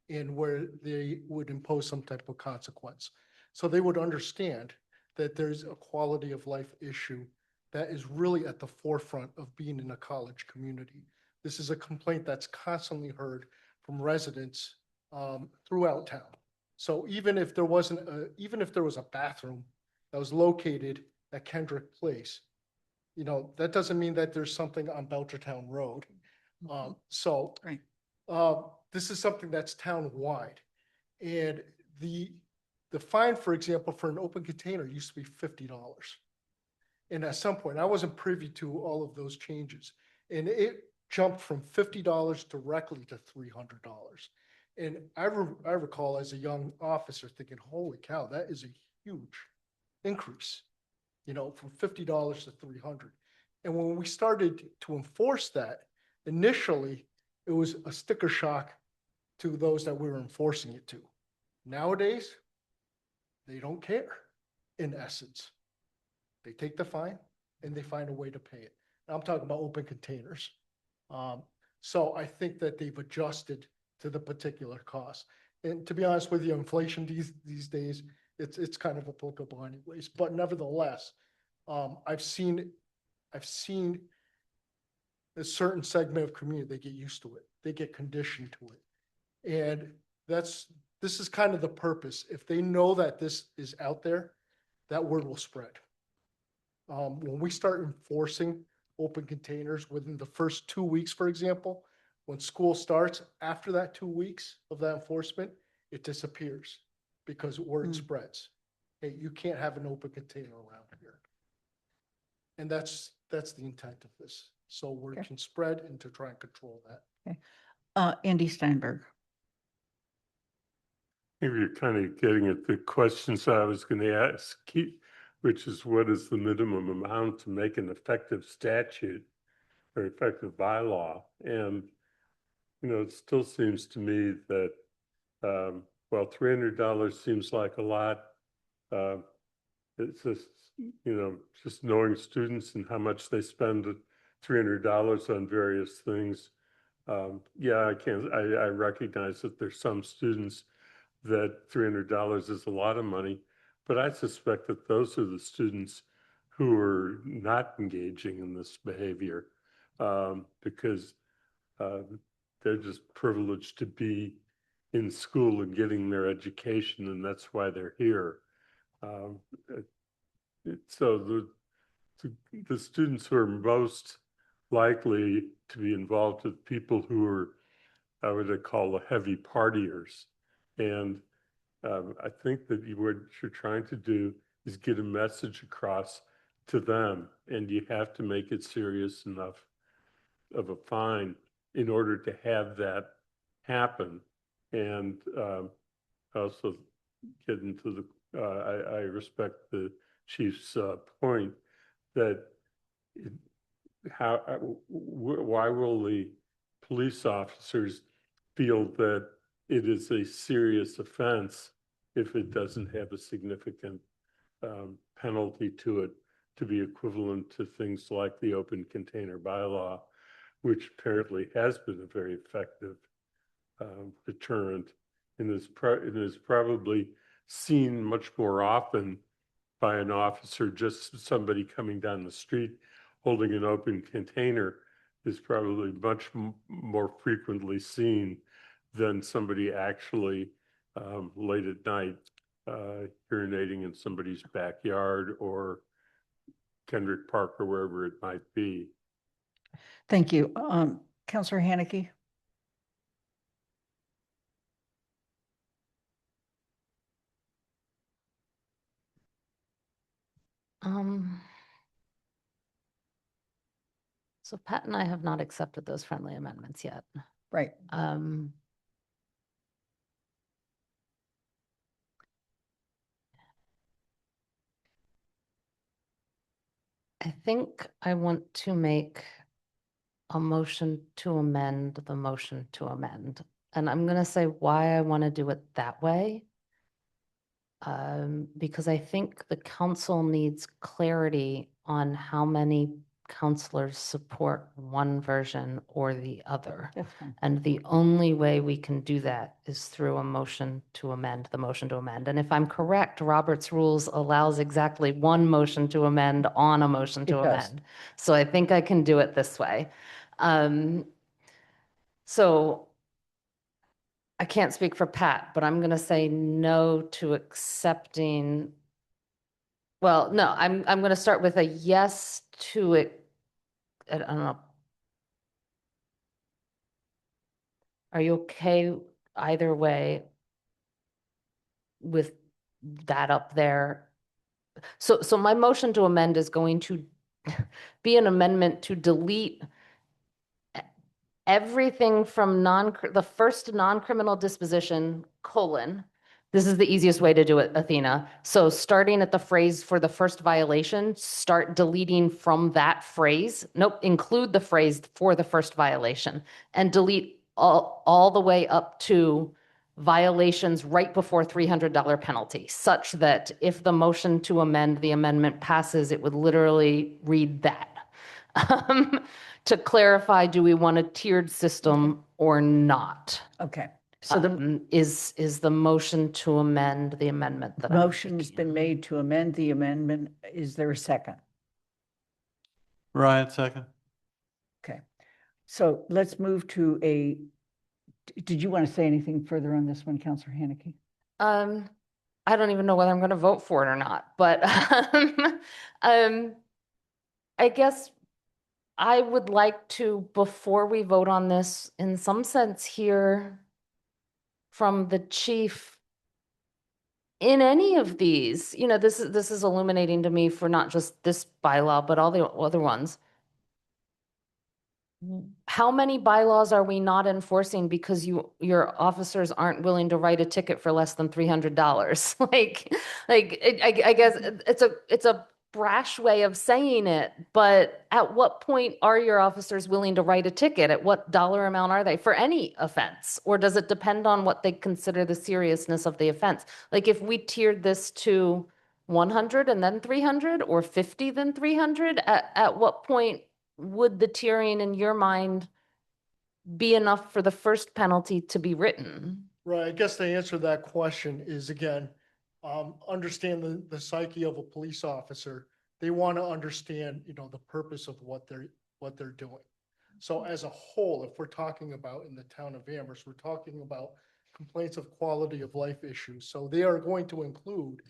and where they would impose some type of consequence. So they would understand that there's a quality of life issue that is really at the forefront of being in a college community. This is a complaint that's constantly heard from residents throughout town. So even if there was a bathroom that was located at Kendrick Place, that doesn't mean that there's something on Belchertown Road. Right. This is something that's town-wide. And the fine, for example, for an open container used to be $50. And at some point, I wasn't privy to all of those changes. And it jumped from $50 directly to $300. And I recall as a young officer thinking, holy cow, that is a huge increase, from $50 to $300. And when we started to enforce that, initially, it was a sticker shock to those that we were enforcing it to. Nowadays, they don't care, in essence. They take the fine and they find a way to pay it. Now, I'm talking about open containers. So I think that they've adjusted to the particular cost. And to be honest with you, inflation these days, it's kind of applicable anyways. But nevertheless, I've seen a certain segment of community, they get used to it. They get conditioned to it. And this is kind of the purpose. If they know that this is out there, that word will spread. When we start enforcing open containers within the first 2 weeks, for example, when school starts, after that 2 weeks of that enforcement, it disappears because word spreads. Hey, you can't have an open container around here. And that's the intent of this. So word can spread and to try and control that. Okay. Andy Steinberg. Maybe you're kind of getting at the questions I was going to ask, which is what is the minimum amount to make an effective statute or effective bylaw? And, it still seems to me that, well, $300 seems like a lot. It's just, just knowing students and how much they spend $300 on various things. Yeah, I recognize that there's some students that $300 is a lot of money, but I suspect that those are the students who are not engaging in this behavior because they're just privileged to be in school and getting their education, and that's why they're here. So the students who are most likely to be involved with people who are, I would call the heavy partiers. And I think that what you're trying to do is get a message across to them, and you have to make it serious enough of a fine in order to have that happen. And also get into I respect the chief's point that why will the police officers feel that it is a serious offense if it doesn't have a significant penalty to it to be equivalent to things like the open container bylaw, which apparently has been a very effective deterrent and is probably seen much more often by an officer. Just somebody coming down the street holding an open container is probably much more frequently seen than somebody actually late at night urinating in somebody's backyard or Kendrick Park or wherever it might be. Thank you. Councilor Haneke. So Pat and I have not accepted those friendly amendments yet. Right. I think I want to make a motion to amend the motion to amend. And I'm going to say why I want to do it that way. Because I think the council needs clarity on how many counselors support one version or the other. That's fine. And the only way we can do that is through a motion to amend, the motion to amend. And if I'm correct, Robert's rules allows exactly one motion to amend on a motion to It does. amend. So I think I can do it this way. So I can't speak for Pat, but I'm going to say no to accepting. Well, no, I'm going to start with a yes to it. I don't know. Are you okay either way with that up there? So my motion to amend is going to be an amendment to delete everything from the first non-criminal disposition, colon. This is the easiest way to do it, Athena. So starting at the phrase for the first violation, start deleting from that phrase. Nope, include the phrase for the first violation and delete all the way up to violations right before $300 penalty, such that if the motion to amend the amendment passes, it would literally read that. To clarify, do we want a tiered system or not? Okay. So the Is the motion to amend the amendment that I'm motion's making? been made to amend the amendment. Is there a second? Ryan, second. Okay. So let's move to did you want to say anything further on this one, Councillor Haneke? I don't even know whether I'm going to vote for it or not, but I guess I would like to, before we vote on this, in some sense, hear from the chief in any of these. You know, this is illuminating to me for not just this bylaw, but all the other ones. How many bylaws are we not enforcing because your officers aren't willing to write a ticket for less than $300? I guess it's a brash way of saying it, but at what point are your officers willing to write a ticket? At what dollar amount are they for any offense? Or does it depend on what they consider the seriousness of the offense? Like if we tiered this to 100 and then 300 or 50 then 300, at what point would the tiering in your mind be enough for the first penalty to be written? Right, I guess the answer to that question is, again, understand the psyche of a police officer. They want to understand, the purpose of what they're doing. So as a whole, if we're talking about in the town of Amherst, we're talking about complaints of quality of life issues. So they are going to include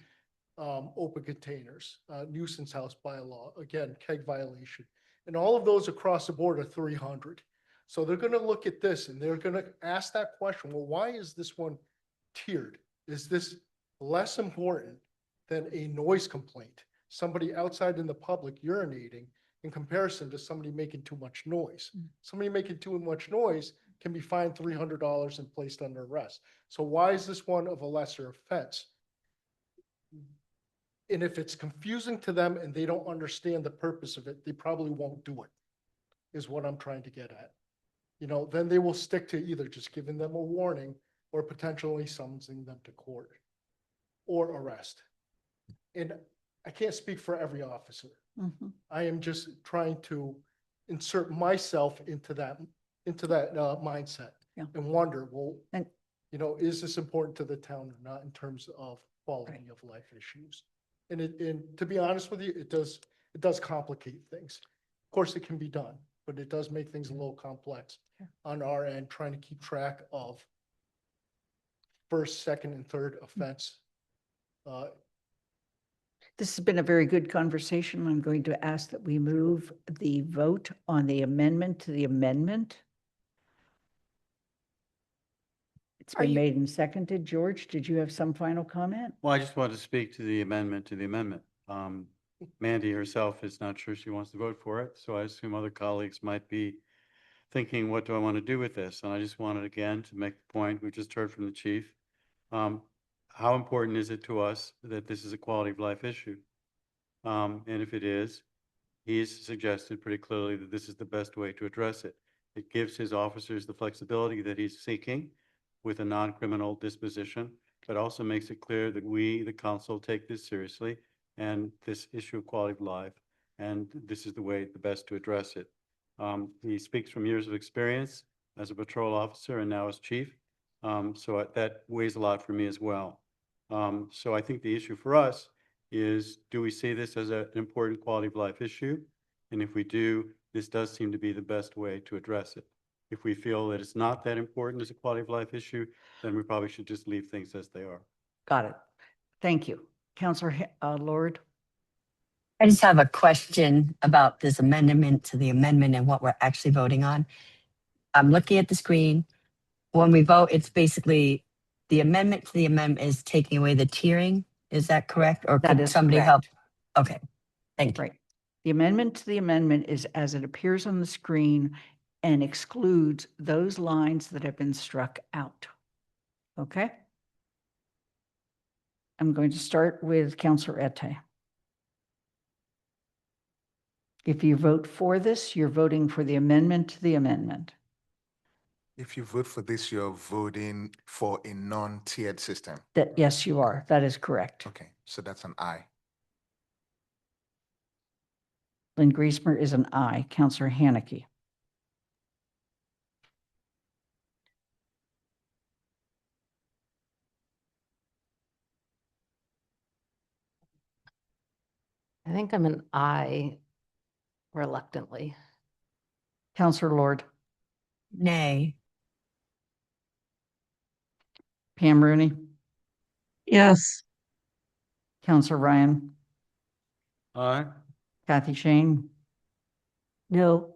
open containers, nuisance house bylaw, again, keg violation. And all of those across the board are 300. So they're going to look at this and they're going to ask that question, well, why is this one tiered? Is this less important than a noise complaint? Somebody outside in the public urinating in comparison to somebody making too much noise. Somebody making too much noise can be fined $300 and placed under arrest. So why is this one of a lesser offense? And if it's confusing to them and they don't understand the purpose of it, they probably won't do it, is what I'm trying to get at. Then they will stick to either just giving them a warning or potentially summoning them to court or arrest. And I can't speak for every officer. I am just trying to insert myself into that mindset and wonder, well, is this important to the town or not in terms of quality of life issues? And to be honest with you, it does complicate things. Of course, it can be done, but it does make things a little complex on our end, trying to keep track of first, second, and third offense. This has been a very good conversation. I'm going to ask that we move the vote on the amendment to the amendment. It's been made and seconded. George, did you have some final comment? Well, I just wanted to speak to the amendment. Mandy herself is not sure she wants to vote for it, so I assume other colleagues might be thinking, what do I want to do with this? And I just wanted, again, to make the point we just heard from the chief. How important is it to us that this is a quality of life issue? And if it is, he's suggested pretty clearly that this is the best way to address it. It gives his officers the flexibility that he's seeking with a non-criminal disposition, but also makes it clear that we, the council, take this seriously and this issue of quality of life and this is the way, the best to address it. He speaks from years of experience as a patrol officer and now as chief. So that weighs a lot for me as well. So I think the issue for us is, do we see this as an important quality of life issue? And if we do, this does seem to be the best way to address it. If we feel that it's not that important as a quality of life issue, then we probably should just leave things as they are. Got it. Thank you. Councillor Lord. I just have a question about this amendment to the amendment and what we're actually voting on. I'm looking at the screen. When we vote, it's basically the amendment to the amendment is taking away the tiering. Is that correct? Or That could is somebody help? correct. Okay, thank you. Right. The amendment to the amendment is as it appears on the screen and excludes those lines that have been struck out. Okay? I'm going to start with Councillor Ette. If you vote for this, you're voting for the amendment to the amendment. If you vote for this, you're voting for a non-tiered system. Yes, you are. That is correct. Okay, so that's an aye. Lynn Griesmer is an aye. Councillor Haneke. I think I'm an aye reluctantly. Councillor Lord. Nay. Pam Rooney. Yes. Councillor Ryan. Aye. Kathy Shane. No.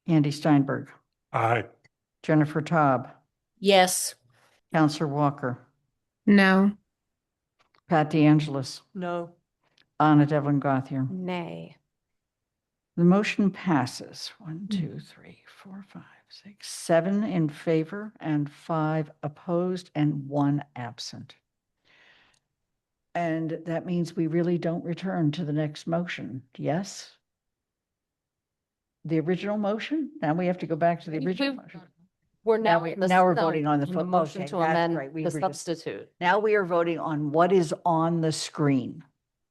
Andy Steinberg. Aye. Jennifer Taub. Yes. Councillor Walker. No. Pat DeAngelis. No. Anna Devlin Gauthier. Nay. The motion passes. 1, 2, 3, 4, 5, 6, 7 in favor and 5 opposed and 1 absent. And that means we really don't return to the next motion. Yes? The original motion? Now we have to go back to the original motion. We're Now now, we- on the- now we're no, voting on the the fo- motion okay, to that's amend right. We the were just- substitute. Now we are voting on what is on the screen.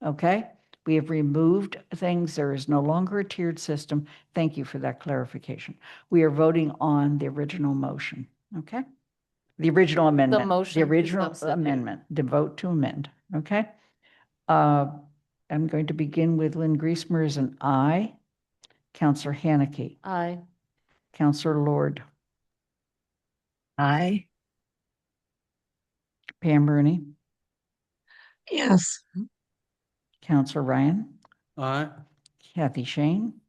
Okay? We have removed things. There is no longer a tiered system. Thank you for that clarification. We are voting on the original motion. Okay? The original amendment. motion The to original substitute. amendment, the vote to amend. Okay? I'm going to begin with Lynn Griesmer as an aye. Councillor Haneke. Aye. Councillor Lord. Aye. Pam Rooney. Yes. Councillor Ryan. Aye. Kathy Shane.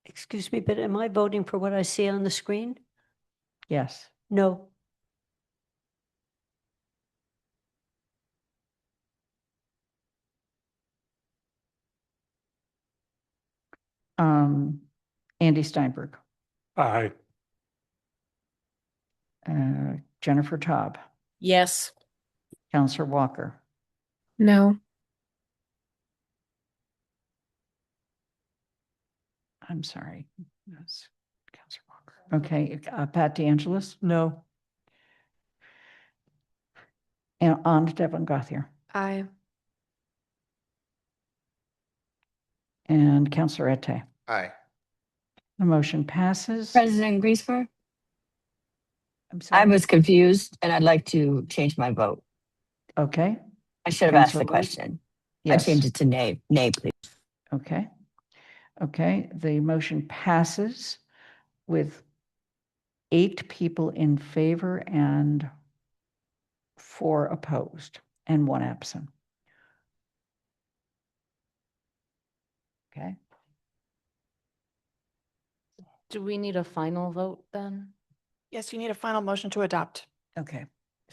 Excuse me, but am I voting for what I see on the screen? Yes. No. Andy Steinberg. Aye. Jennifer Taub. Yes. Councillor Walker. No. I'm sorry. That's Councillor Walker. Okay, Pat DeAngelis. No. And Anna Devlin Gauthier. Aye. And Councillor Ette. Aye. The motion passes. President Griesmer, I'm sorry. I was confused and I'd like to change my vote. Okay. I should have asked the Councillor Lord? question. Yes. I changed it to nay. Nay, please. Okay. Okay, the motion passes with 8 people in favor and 4 opposed and 1 absent. Okay. Do we need a final vote then? Yes, you need a final motion to adopt. Okay.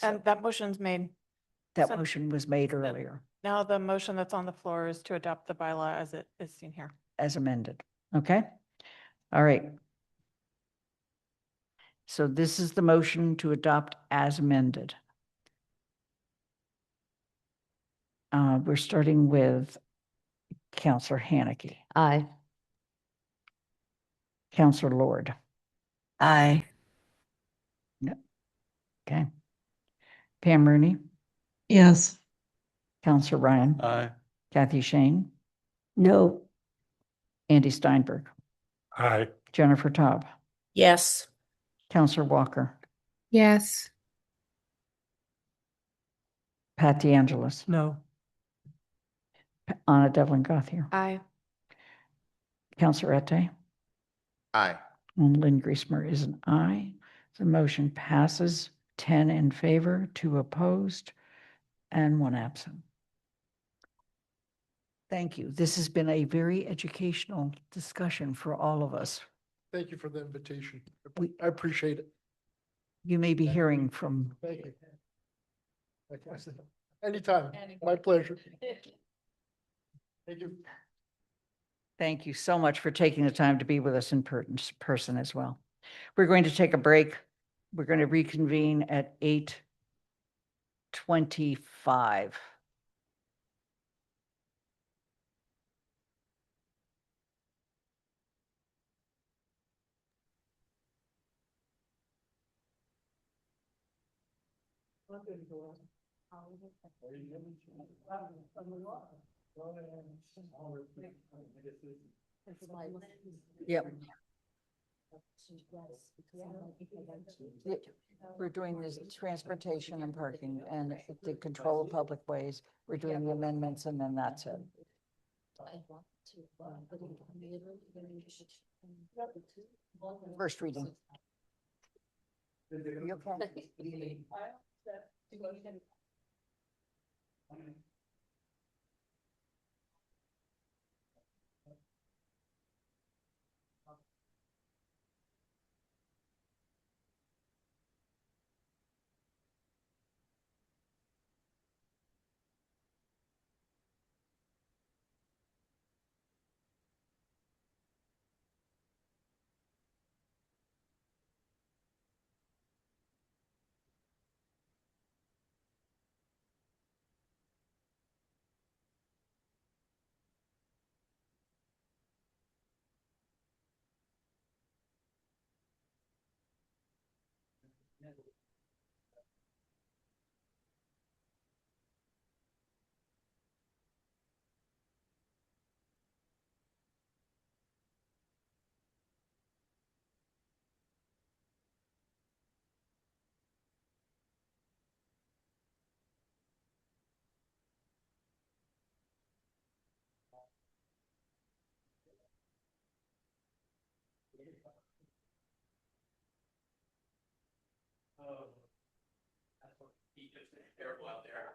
And that motion's made. That So- motion was made earlier Now the motion that's on the floor is to adopt the bylaw as it is seen here. as amended. Okay. All right. So this is the motion to adopt as amended. We're starting with Councillor Haneke. Aye. Councillor Lord. Aye. Okay. Pam Rooney. Yes. Councillor Ryan. Aye. Kathy Shane. No. Andy Steinberg, Aye. Jennifer Taub, Yes. Counselor Walker, Yes. Pat DeAngelis, No. Anna Devlin Gauthier, Aye. Counselor Ette, Aye. and Lynn Griesmer is an aye. The motion passes 10 in favor, 2 opposed, and 1 absent. Thank you. This has been a very educational discussion for all of us. Thank you for the invitation. We- I appreciate it. You may be hearing from, Thank you. Anytime, my pleasure. Thank you. thank you so much for taking the time to be with us in person as well. We're going to take a break. We're going to reconvene at 8:25. Yep. We're doing this transportation and parking and the control of public ways. We're doing the amendments and then that's it. First reading. You okay? Terrible out there.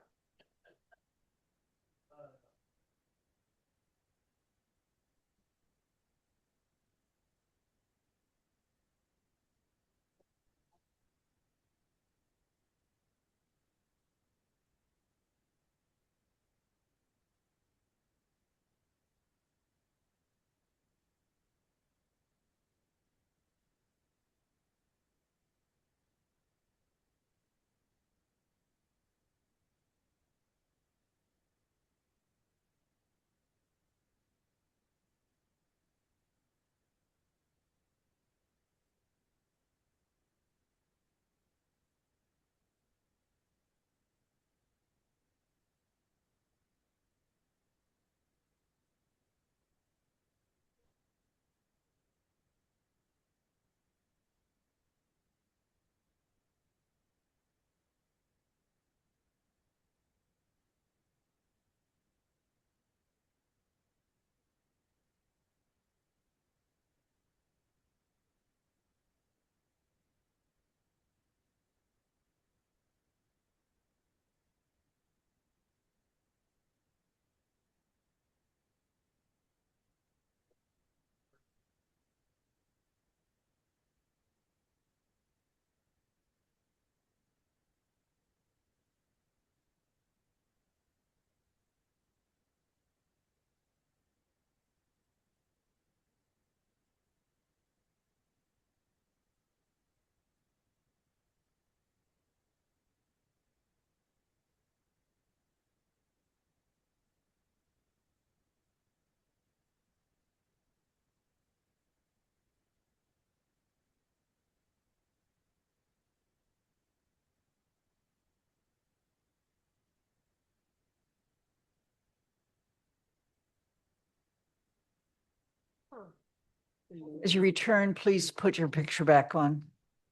As you return, please put your picture back on.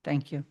Thank you.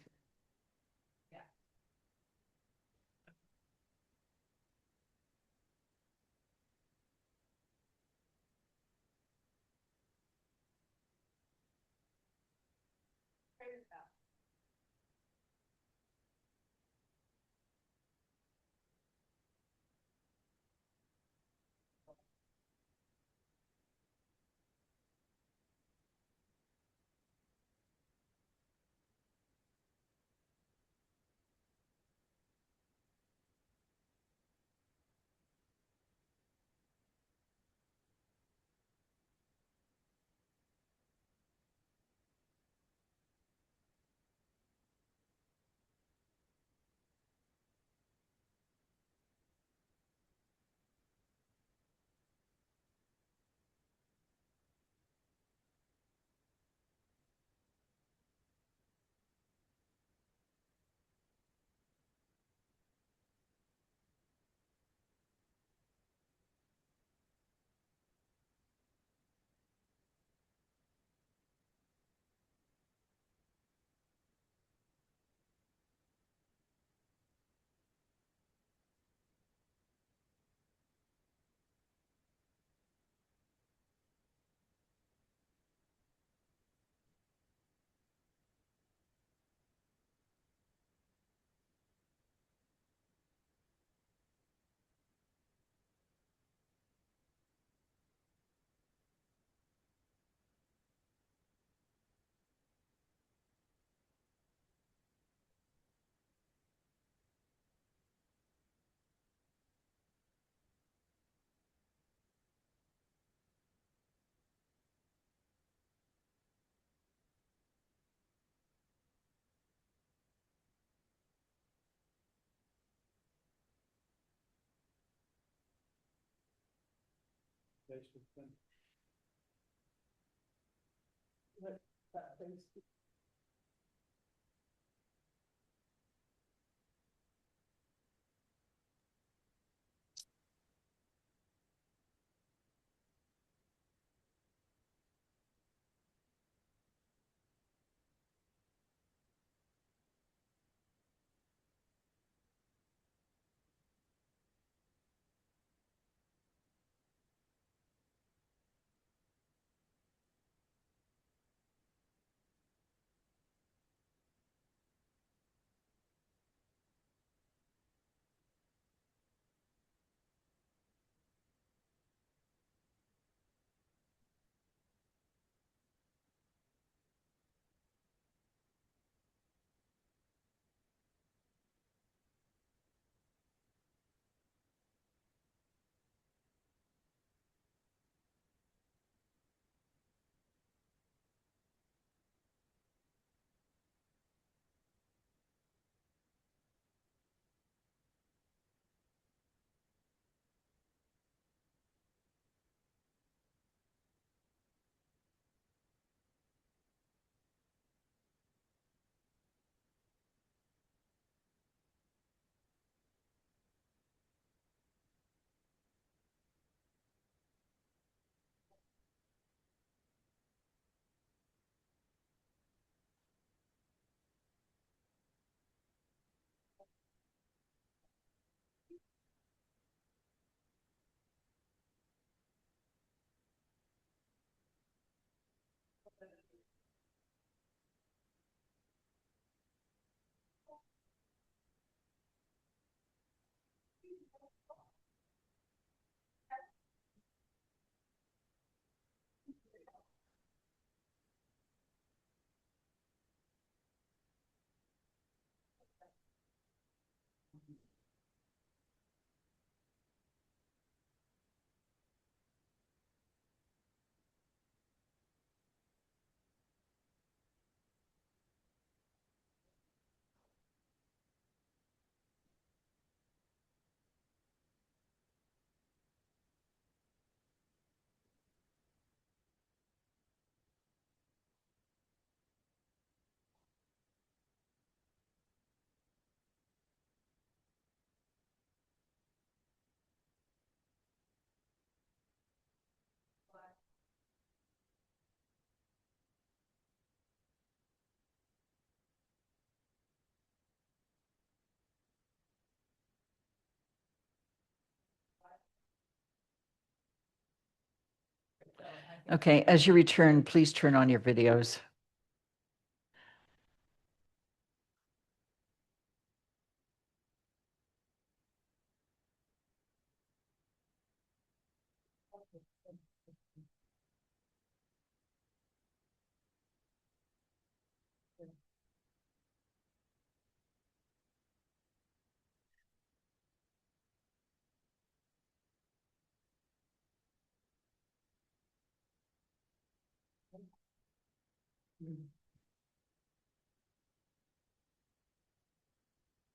Okay, as you return, please turn on your videos.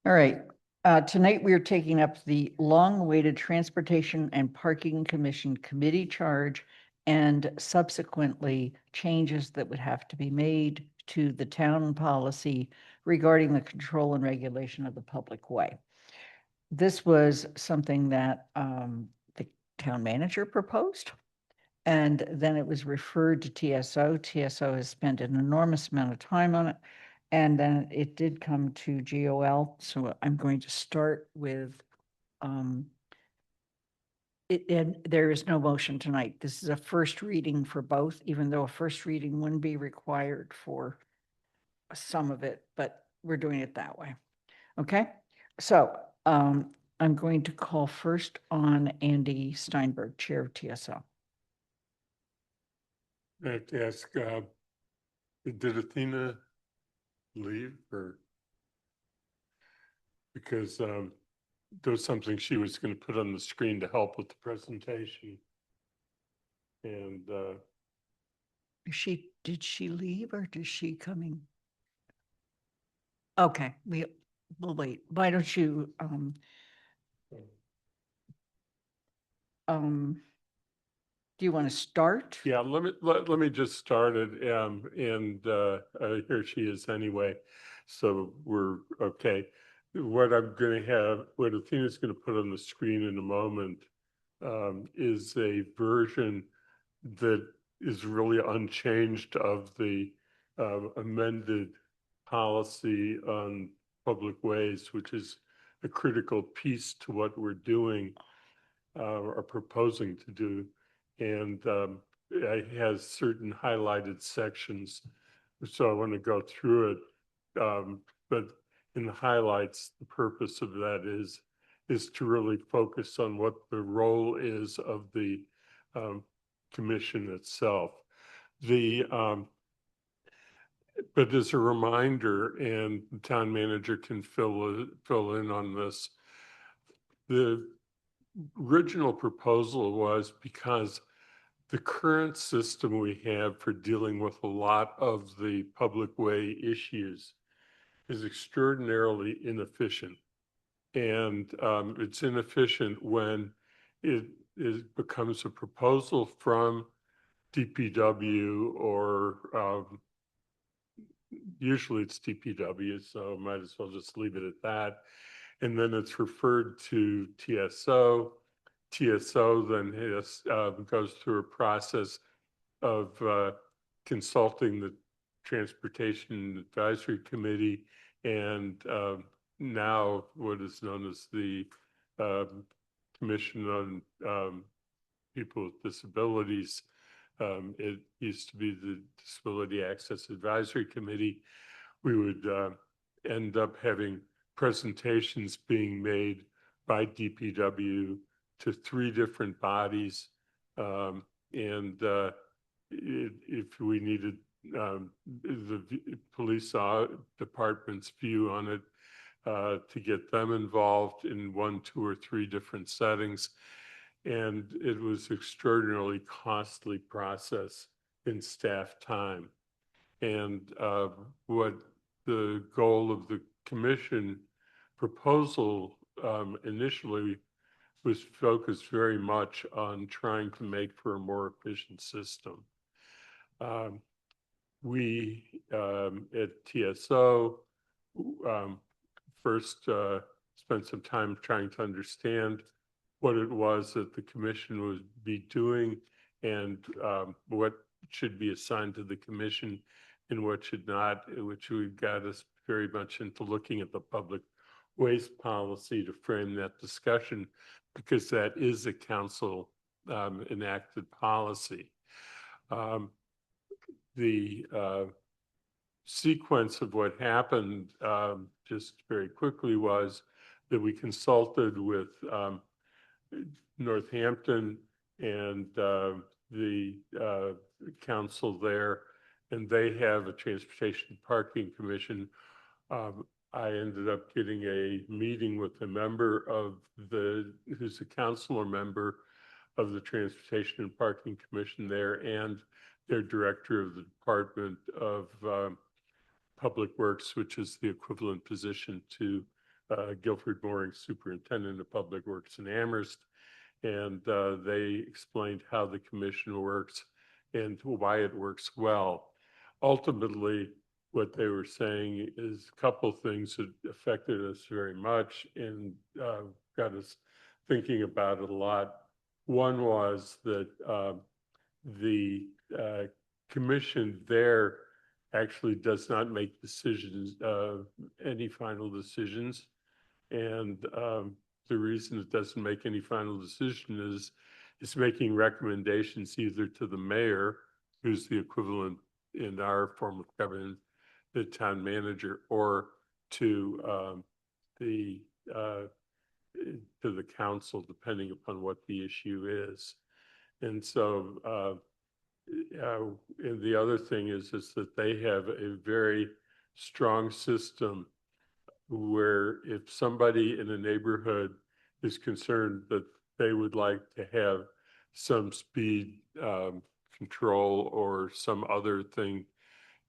All right. Tonight, we are taking up the long-awaited Transportation and Parking Commission committee charge and subsequently changes that would have to be made to the town policy regarding the control and regulation of the public way. This was something that the town manager proposed, and then it was referred to TSO. TSO has spent an enormous amount of time on it. And then it did come to GOL, so I'm going to start with, and there is no motion tonight. This is a first reading for both, even though a first reading wouldn't be required for some of it, but we're doing it that way. Okay, so I'm going to call first on Andy Steinberg, Chair of TSO. I have to ask, did Athena leave or? Because there was something she was going to put on the screen to help with the presentation. And Did she leave or is she coming? Okay, we'll wait. Why don't you, do you want to start? yeah, let me just start it. Here she is anyway, so we're okay. What Athena's going to put on the screen in a moment is a version that is really unchanged of the amended policy on public ways, which is a critical piece to what we're doing or proposing to do. And it has certain highlighted sections. So I want to go through it. But in the highlights, the purpose of that is to really focus on what the role is of the commission itself. But as a reminder, and the town manager can fill in on this, the original proposal was because the current system we have for dealing with a lot of the public way issues is extraordinarily inefficient. And it's inefficient when it becomes a proposal from DPW or usually it's DPW, so might as well just leave it at that. And then it's referred to TSO. TSO then goes through a process of consulting the Transportation Advisory Committee and now what is known as the Commission on People with Disabilities. It used to be the Disability Access Advisory Committee. We would end up having presentations being made by DPW to 3 different bodies. If we needed the police department's view on it, to get them involved in 1, 2, or 3 different settings. And it was extraordinarily costly process in staff time. And what the goal of the commission proposal initially was focused very much on trying to make for a more efficient system. We at TSO first spent some time trying to understand what it was that the commission would be doing and what should be assigned to the commission and what should not, which got us very much into looking at the public waste policy to frame that discussion, because that is a council enacted policy. The sequence of what happened, just very quickly, was that we consulted with Northampton and the council there, and they have a transportation parking commission. I ended up getting a meeting with a member of who's a councilor member of the Transportation and Parking Commission there, and their director of the Department of Public Works, which is the equivalent position to Guilford Mooring Superintendent of Public Works in Amherst. And they explained how the commission works and why it works well. Ultimately, what they were saying is a couple things that affected us very much and got us thinking about it a lot. One was that the commission there actually does not make decisions, any final decisions. And the reason it doesn't make any final decision is it's making recommendations either to the mayor, who's the equivalent in our form of government, the town manager, or to the council, depending upon what the issue is. And so and the other thing is that they have a very strong system where if somebody in a neighborhood is concerned that they would like to have some speed control or some other thing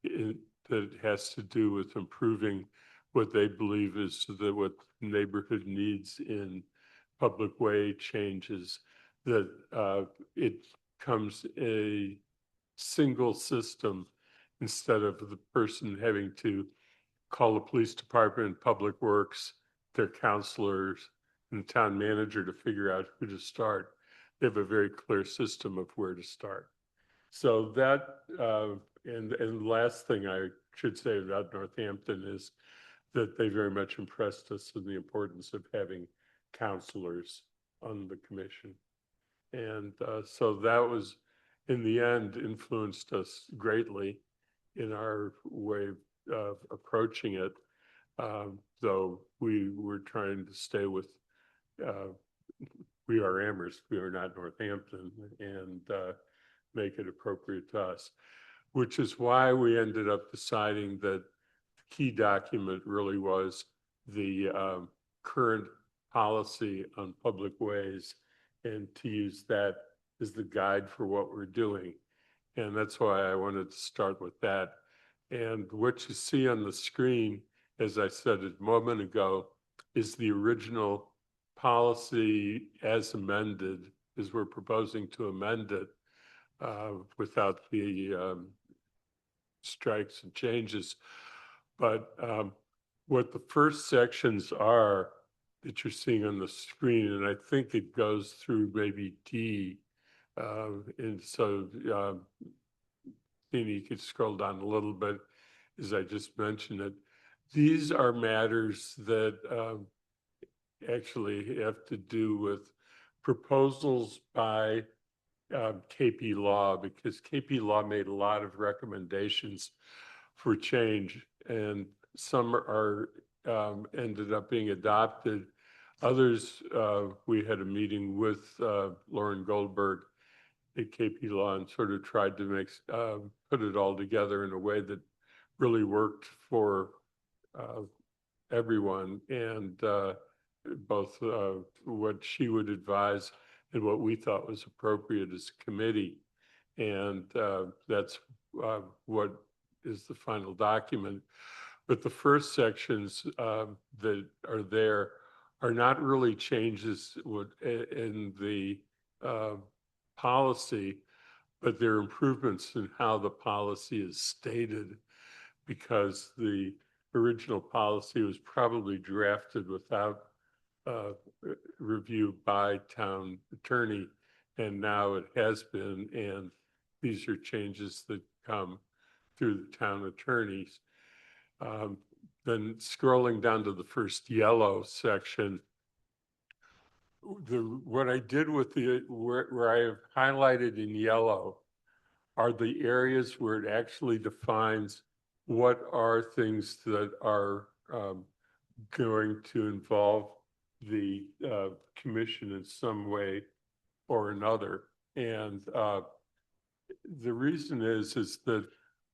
that has to do with improving what they believe is what the neighborhood needs in public way changes, that it comes a single system instead of the person having to call the police department, public works, their counselors, and the town manager to figure out who to start. They have a very clear system of where to start. So that, and the last thing I should say about Northampton is that they very much impressed us in the importance of having counselors on the commission. And so that was, in the end, influenced us greatly in our way of approaching it, though we were trying to stay with, we are Amherst, we are not Northampton, and make it appropriate to us, which is why we ended up deciding that the key document really was the current policy on public ways, and to use that as the guide for what we're doing. And that's why I wanted to start with that. And what you see on the screen, as I said a moment ago, is the original policy as amended, as we're proposing to amend it without the strikes and changes. But what the first sections are that you're seeing on the screen, and I think it goes through maybe D, and so you could scroll down a little bit as I just mentioned it. These are matters that actually have to do with proposals by KP Law, because KP Law made a lot of recommendations for change, and some are ended up being adopted. Others, we had a meeting with Lauren Goldberg at KP Law and sort of tried to make put it all together in a way that really worked for everyone, and both what she would advise and what we thought was appropriate as a committee. And that's what is the final document. But the first sections that are there are not really changes in the policy, but they're improvements in how the policy is stated, because the original policy was probably drafted without review by town attorney, and now it has been, and these are changes that come through the town attorneys. Then scrolling down to the first yellow section, what I did with where I have highlighted in yellow are the areas where it actually defines what are things that are going to involve the commission in some way or another. And the reason is that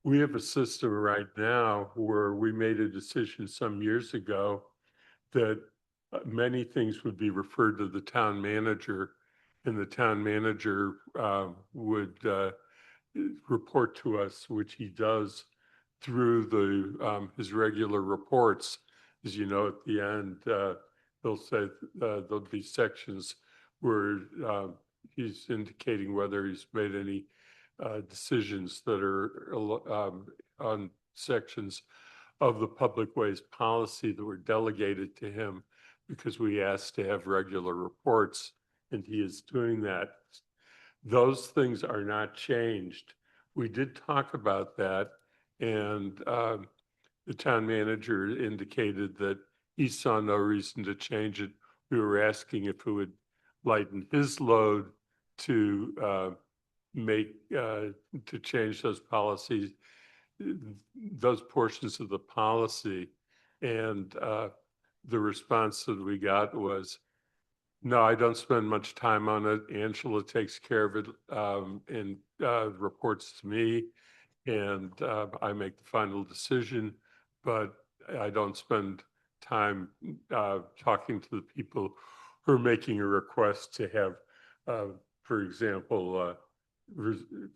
we have a system right now where we made a decision some years ago that many things would be referred to the town manager, and the town manager would report to us, which he does through his regular reports. As you know, at the end, they'll say there'll be sections where he's indicating whether he's made any decisions that are on sections of the public ways policy that were delegated to him because we asked to have regular reports, and he is doing that. Those things are not changed. We did talk about that, and the town manager indicated that he saw no reason to change it. We were asking if it would lighten his load to to change those policies, those portions of the policy. And the response that we got was, no, I don't spend much time on it. Angela takes care of it and reports to me, and I make the final decision, but I don't spend time talking to the people who are making a request to have, for example,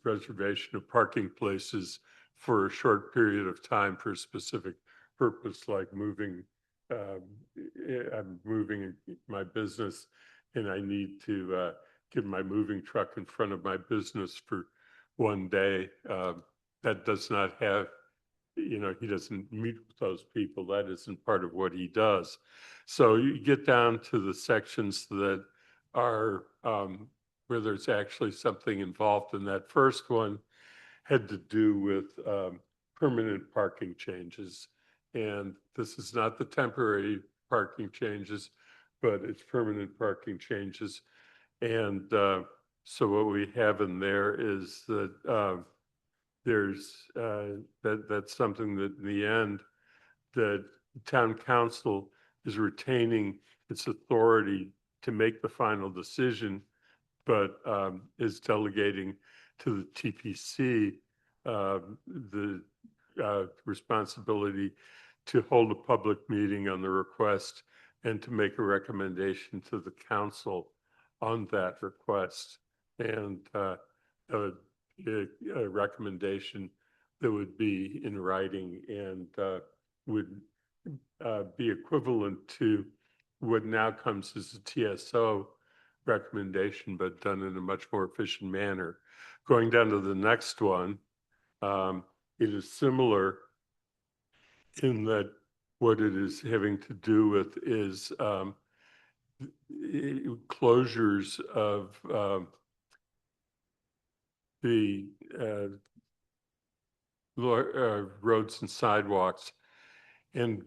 reservation of parking places for a short period of time for a specific purpose, like moving. I'm moving my business, and I need to get my moving truck in front of my business for one day. That does not have, he doesn't meet with those people. That isn't part of what he does. So you get down to the sections that are where there's actually something involved. And that first one had to do with permanent parking changes. And this is not the temporary parking changes, but it's permanent parking changes. And so what we have in there is that that's something that in the end, that town council is retaining its authority to make the final decision, but is delegating to the TPC the responsibility to hold a public meeting on the request and to make a recommendation to the council on that request. And a recommendation that would be in writing and would be equivalent to what now comes as a TSO recommendation, but done in a much more efficient manner. Going down to the next one, it is similar in that what it is having to do with is closures of the roads and sidewalks. And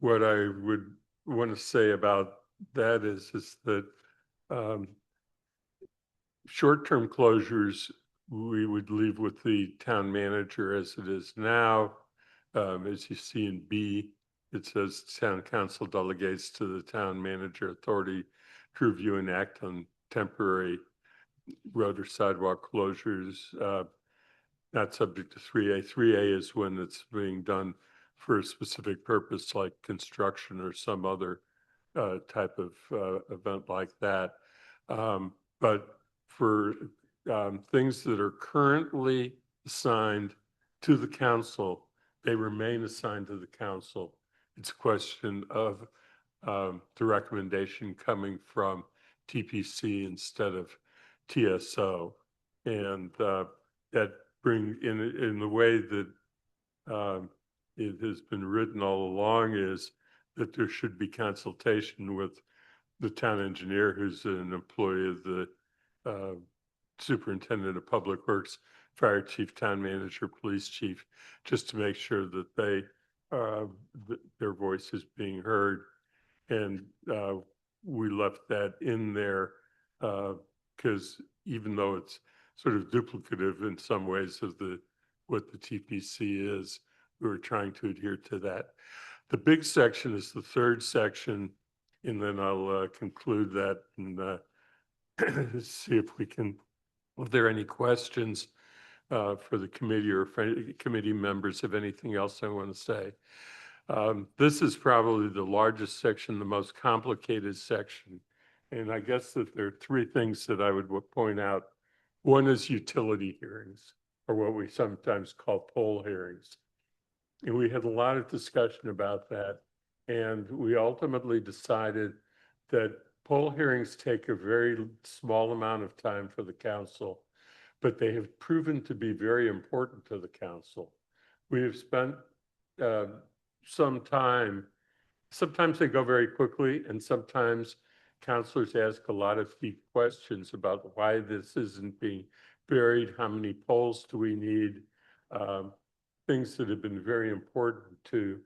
what I would want to say about that is that short-term closures we would leave with the town manager as it is now. As you see in B, it says town council delegates to the town manager authority to review and act on temporary road or sidewalk closures, not subject to 3A. 3A is when it's being done for a specific purpose, like construction or some other type of event like that. But for things that are currently assigned to the council, they remain assigned to the council. It's a question of the recommendation coming from TPC instead of TSO. And that brings in the way that it has been written all along is that there should be consultation with the town engineer, who's an employee of the superintendent of public works, fire chief, town manager, police chief, just to make sure that their voice is being heard. And we left that in there because even though it's sort of duplicative in some ways of what the TPC is. We were trying to adhere to that. The big section is the third section, and then I'll conclude that and see if there are any questions for the committee or for any committee members of anything else I want to say. This is probably the largest section, the most complicated section. And I guess that there are three things that I would point out. One is utility hearings, or what we sometimes call poll hearings. And we had a lot of discussion about that. And we ultimately decided that poll hearings take a very small amount of time for the council, but they have proven to be very important to the council. We have spent some time, sometimes they go very quickly, and sometimes counselors ask a lot of deep questions about why this isn't being buried, how many polls do we need, things that have been very important to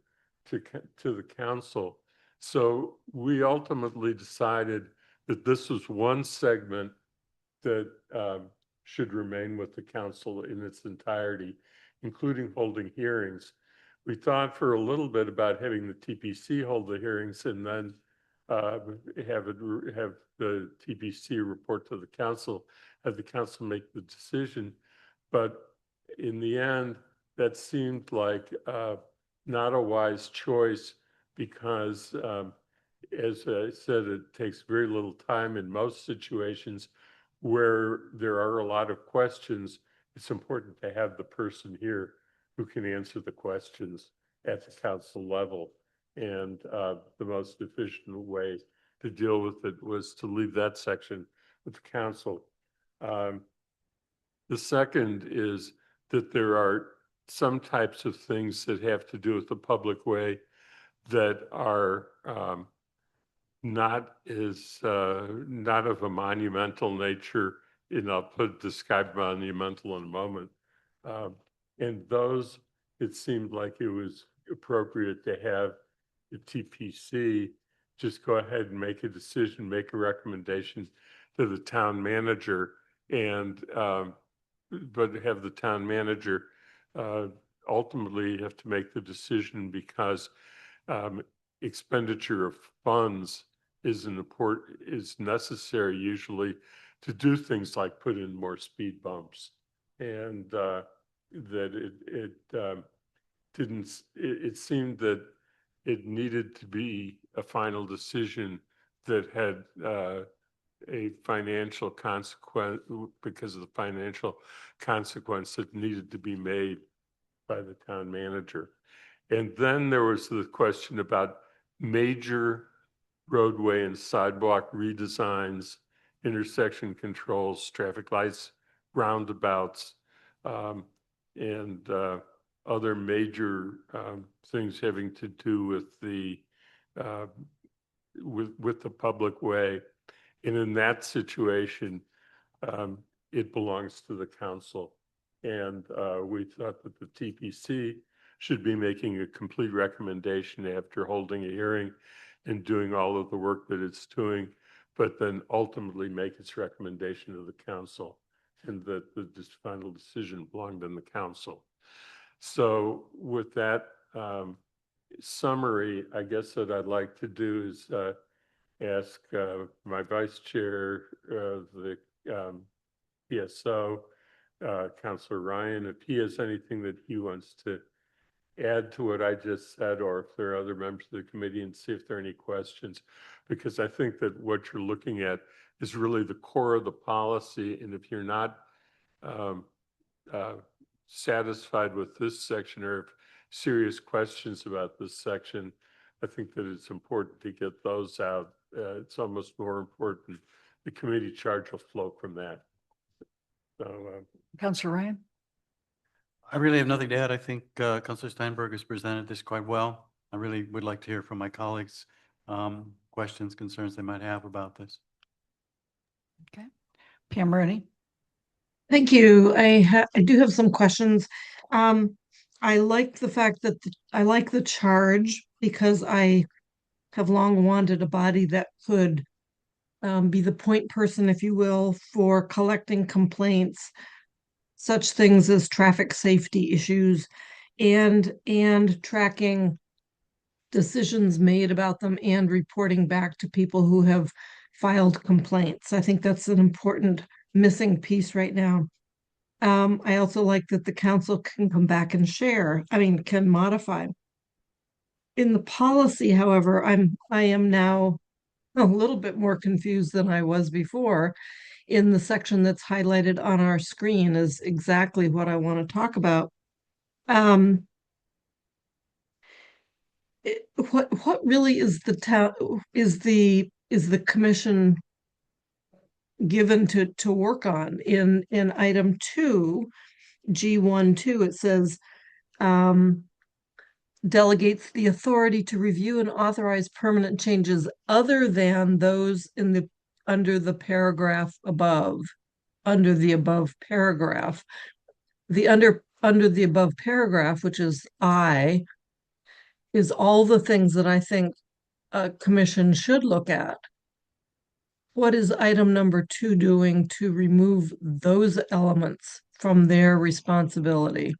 the council. So we ultimately decided that this was one segment that should remain with the council in its entirety, including holding hearings. We thought for a little bit about having the TPC hold the hearings and then have the TPC report to the council, have the council make the decision. But in the end, that seemed like not a wise choice because, as I said, it takes very little time in most situations where there are a lot of questions. It's important to have the person here who can answer the questions at the council level. And the most efficient way to deal with it was to leave that section with the council. The second is that there are some types of things that have to do with the public way that are not of a monumental nature, and I'll describe monumental in a moment. And those, it seemed like it was appropriate to have the TPC just go ahead and make a decision, make a recommendation to the town manager, and but have the town manager ultimately have to make the decision because expenditure of funds is necessary usually to do things like put in more speed bumps, and that it seemed that it needed to be a final decision that had a financial consequence, because of the financial consequence that needed to be made by the town manager. And then there was the question about major roadway and sidewalk redesigns, intersection controls, traffic lights, roundabouts, and other major things having to do with the public way. And in that situation, it belongs to the council. And we thought that the TPC should be making a complete recommendation after holding a hearing and doing all of the work that it's doing, but then ultimately make its recommendation to the council, and that the final decision belonged in the council. So with that summary, I guess that I'd like to do is ask my vice chair of the PSO, Councilor Ryan, if he has anything that he wants to add to what I just said, or if there are other members of the committee, and see if there are any questions, because I think that what you're looking at is really the core of the policy. And if you're not satisfied with this section or have serious questions about this section, I think that it's important to get those out. It's almost more important. The committee charge will flow from that. So, Councilor Ryan? I really have nothing to add. I think Councilor Steinberg has presented this quite well. I really would like to hear from my colleagues, questions, concerns they might have about this. Okay. Pam Rooney? Thank you. I do have some questions. I like the fact that I like the charge because I have long wanted a body that could be the point person, if you will, for collecting complaints, such things as traffic safety issues, and tracking decisions made about them and reporting back to people who have filed complaints. I think that's an important missing piece right now. I also like that the council can come back and share, can modify. In the policy, however, I am now a little bit more confused than I was before. In the section that's highlighted on our screen is exactly what I want to talk about. What really is the town, is the commission given to work on? In item 2, G1-2, it says delegates the authority to review and authorize permanent changes other than those under the paragraph above, under the above paragraph. The under the above paragraph, which is I, is all the things that I think a commission should look at. What is item number 2 doing to remove those elements from their responsibility?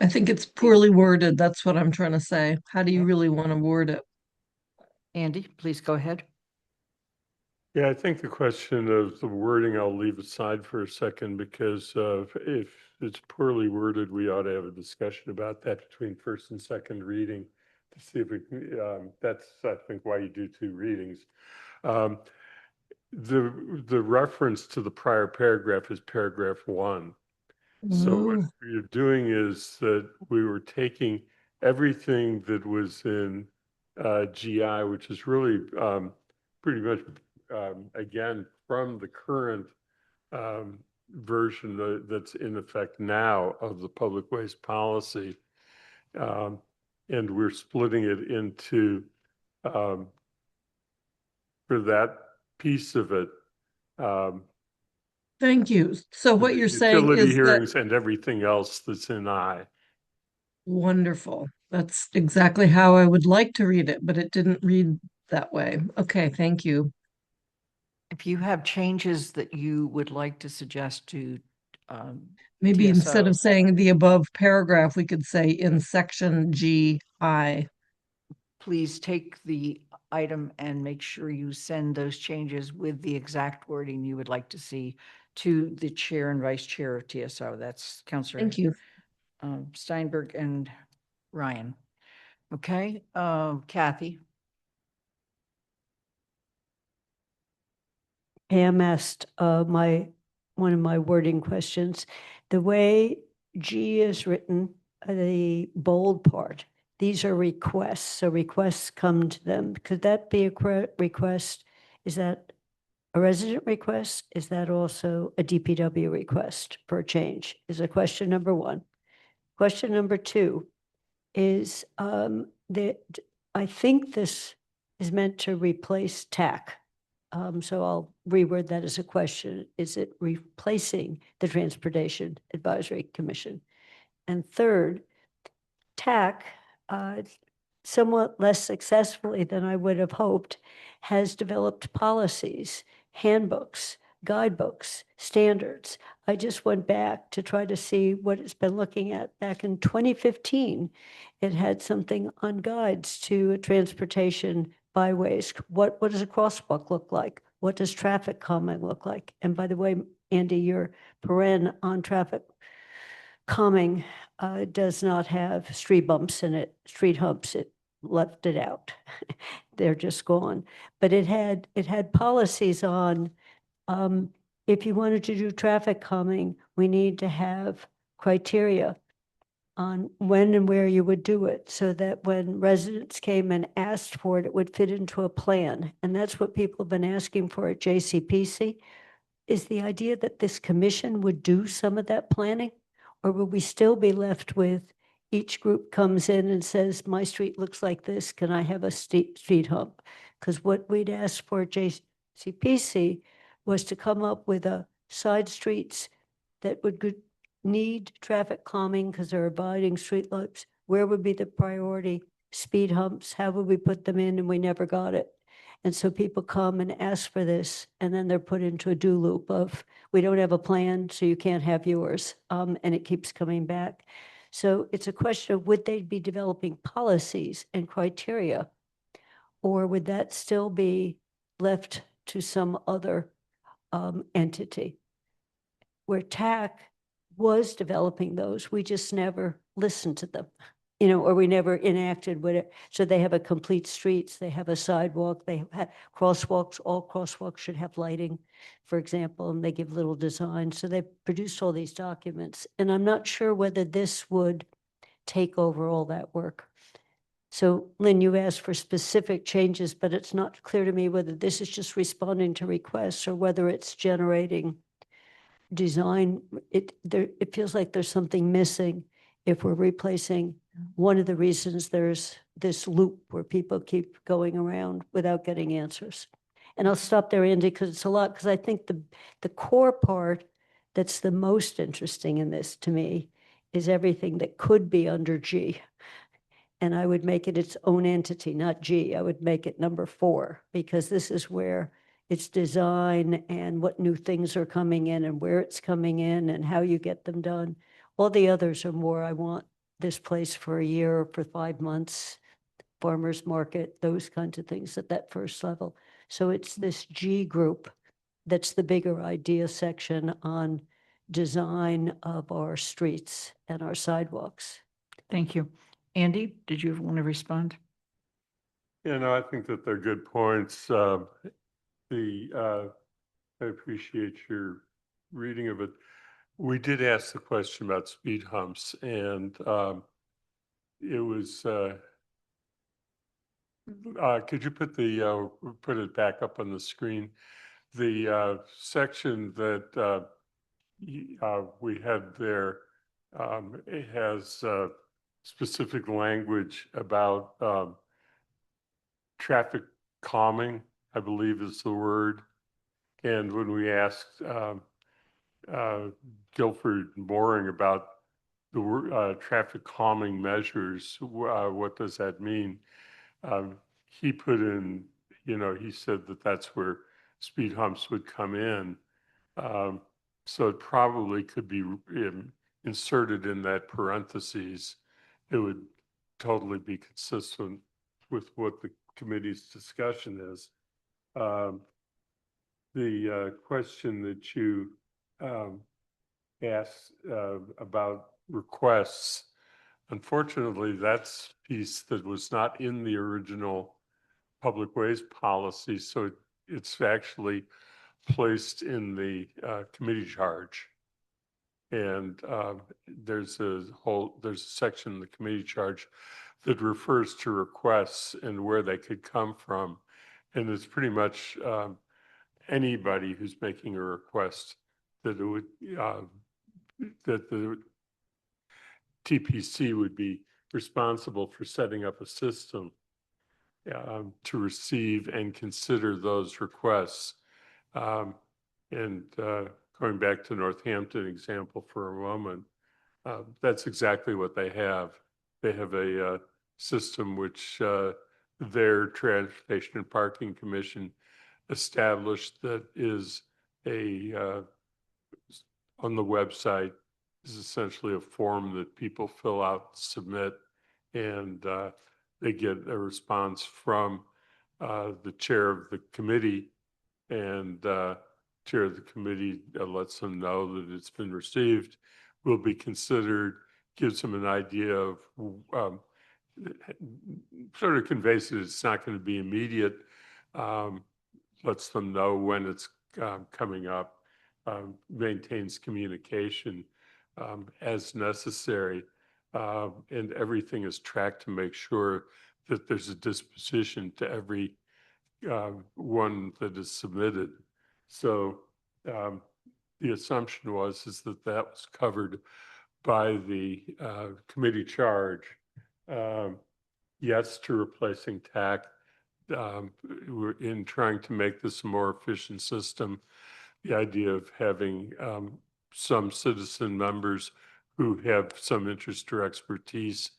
I think it's poorly worded. That's what I'm trying to say. How do you really want to word it? Andy, please go ahead. Yeah, I think the question of the wording I'll leave aside for a second, because if it's poorly worded, we ought to have a discussion about that between first and second reading to see if it, that's, I think, why you do 2 readings. The reference to the prior paragraph is paragraph 1. So what you're doing is that we were taking everything that was in GI, which is really pretty much, again, from the current version that's in effect now of the public waste policy. And we're splitting it into, for that piece of it, Thank you. So what you're saying utility is that hearings and everything else that's in I. wonderful. That's exactly how I would like to read it, but it didn't read that way. Okay, thank you. If you have changes that you would like to suggest to Maybe instead TSO, of saying the above paragraph, we could say in section GI. please take the item and make sure you send those changes with the exact wording you would like to see to the chair and vice chair of TSO. That's Councilor Thank you. Steinberg and Ryan. Okay, Kathy. Pam asked one of my wording questions. The way G is written, the bold part, these are requests, so requests come to them. Could that be a request? Is that a resident request? Is that also a DPW request for a change? Is a question number 1. Question number 2 is that I think this is meant to replace TAC. So I'll reword that as a question. Is it replacing the Transportation Advisory Commission? And third, TAC, somewhat less successfully than I would have hoped, has developed policies, handbooks, guidebooks, standards. I just went back to try to see what it's been looking at. Back in 2015, it had something on guides to transportation byways. What does a crosswalk look like? What does traffic calming look like? And by the way, Andy, your paren on traffic calming does not have street bumps in it, street humps. It left it out. They're just gone. But it had policies on if you wanted to do traffic calming, we need to have criteria on when and where you would do it so that when residents came and asked for it, it would fit into a plan. And that's what people have been asking for at JCPC. Is the idea that this commission would do some of that planning? Or will we still be left with each group comes in and says, my street looks like this, can I have a street hump? Because what we'd asked for at JCPC was to come up with a side streets that would need traffic calming because they're abiding streetlights. Where would be the priority? Speed humps, how would we put them in? And we never got it. And so people come and ask for this, and then they're put into a do loop of, we don't have a plan, so you can't have yours. And it keeps coming back. So it's a question of, would they be developing policies and criteria? Or would that still be left to some other entity? Where TAC was developing those, we just never listened to them, or we never enacted what it. So they have a complete streets, they have a sidewalk, they have crosswalks. All crosswalks should have lighting, for example, and they give little design. So they produced all these documents, and I'm not sure whether this would take over all that work. So Lynn, you asked for specific changes, but it's not clear to me whether this is just responding to requests or whether it's generating design. It feels like there's something missing if we're replacing one of the reasons there's this loop where people keep going around without getting answers. And I'll stop there, Andy, because it's a lot, because I think the core part that's the most interesting in this to me is everything that could be under G. And I would make it its own entity, not G. I would make it number 4, because this is where it's design and what new things are coming in and where it's coming in and how you get them done. All the others are more, I want this place for a year or for 5 months, farmer's market, those kinds of things at that first level. So it's this G group that's the bigger idea section on design of our streets and our sidewalks. Thank you. Andy, did you want to respond? Yeah, no, I think that they're good points. I appreciate your reading of it. We did ask the question about speed humps, and it was. Could you put it back up on the screen? The section that we had there, it has specific language about traffic calming, I believe is the word. And when we asked Guilford Mooring about the traffic calming measures, what does that mean? He put in, he said that that's where speed humps would come in. So it probably could be inserted in that parentheses. It would totally be consistent with what the committee's discussion is. The question that you asked about requests, unfortunately, that's a piece that was not in the original public ways policy, so it's actually placed in the committee charge. And there's a section in the committee charge that refers to requests and where they could come from. And it's pretty much anybody who's making a request that it would that the TPC would be responsible for setting up a system to receive and consider those requests. And going back to Northampton example for a moment, that's exactly what they have. They have a system which their Transportation and Parking Commission established that is on the website, is essentially a form that people fill out, submit, and they get a response from the chair of the committee, and chair of the committee lets them know that it's been received, will be considered, gives them an idea of, sort of conveys that it's not going to be immediate, lets them know when it's coming up, maintains communication as necessary, and everything is tracked to make sure that there's a disposition to every one that is submitted. So the assumption is that that was covered by the committee charge. Yes to replacing TAC. We're in trying to make this a more efficient system. The idea of having some citizen members who have some interest or expertise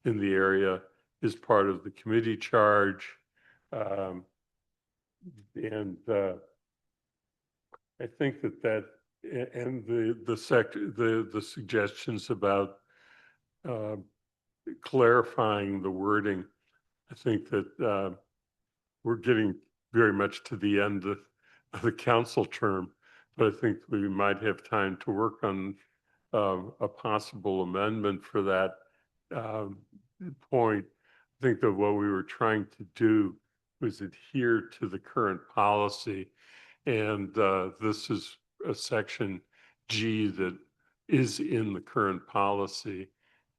in the area is part of the committee charge. And I think and the suggestions about clarifying the wording, I think that we're getting very much to the end of the council term, but I think we might have time to work on a possible amendment for that point. I think that what we were trying to do was adhere to the current policy. And this is a section G that is in the current policy.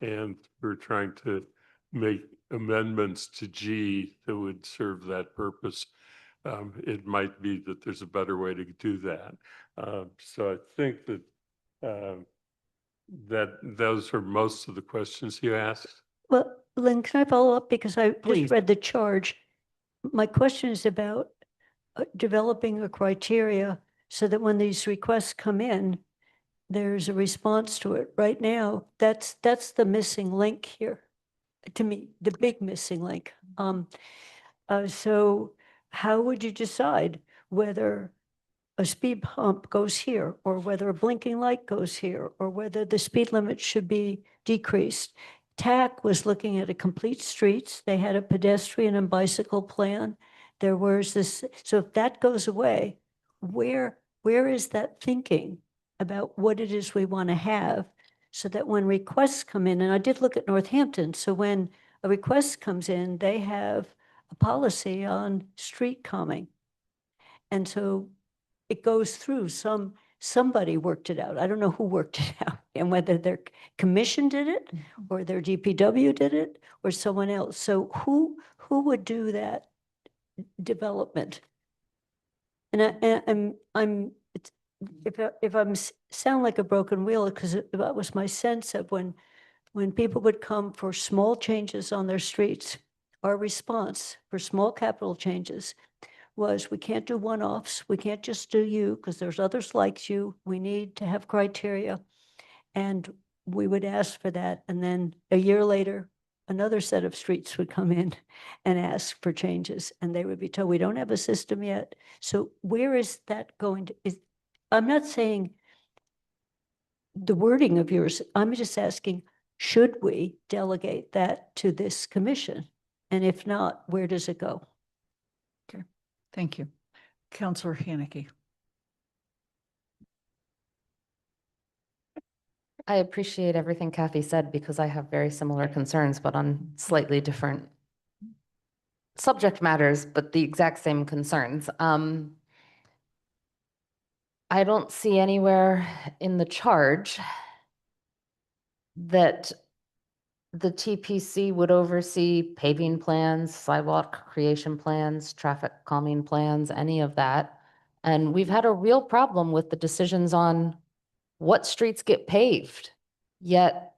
And we're trying to make amendments to G that would serve that purpose. It might be that there's a better way to do that. So I think that those are most of the questions you asked. Well, Lynn, can I follow up? Because I Please. just read the charge. My question is about developing a criteria so that when these requests come in, there's a response to it. Right now, that's the missing link here. To me, the big missing link. So how would you decide whether a speed bump goes here, or whether a blinking light goes here, or whether the speed limit should be decreased? TAC was looking at a complete streets. They had a pedestrian and bicycle plan. There was this, so if that goes away, where is that thinking about what it is we want to have, so that when requests come in, and I did look at Northampton, so when a request comes in, they have a policy on street calming. And so it goes through somebody worked it out. I don't know who worked it out, and whether their commission did it or their DPW did it or someone else. So who would do that development? And if I'm sound like a broken wheel, because that was my sense of when people would come for small changes on their streets, our response for small capital changes was, we can't do one-offs. We can't just do you because there's others like you. We need to have criteria. And we would ask for that. And then a year later, another set of streets would come in and ask for changes. And they would be told, we don't have a system yet. So where is that going to, I'm not saying the wording of yours, I'm just asking, should we delegate that to this commission? And if not, where does it go? Okay, thank you. Councillor Haneke. I appreciate everything Kathy said, because I have very similar concerns, but on slightly different subject matters, but the exact same concerns. I don't see anywhere in the charge that the TPC would oversee paving plans, sidewalk creation plans, traffic calming plans, any of that. And we've had a real problem with the decisions on what streets get paved. Yet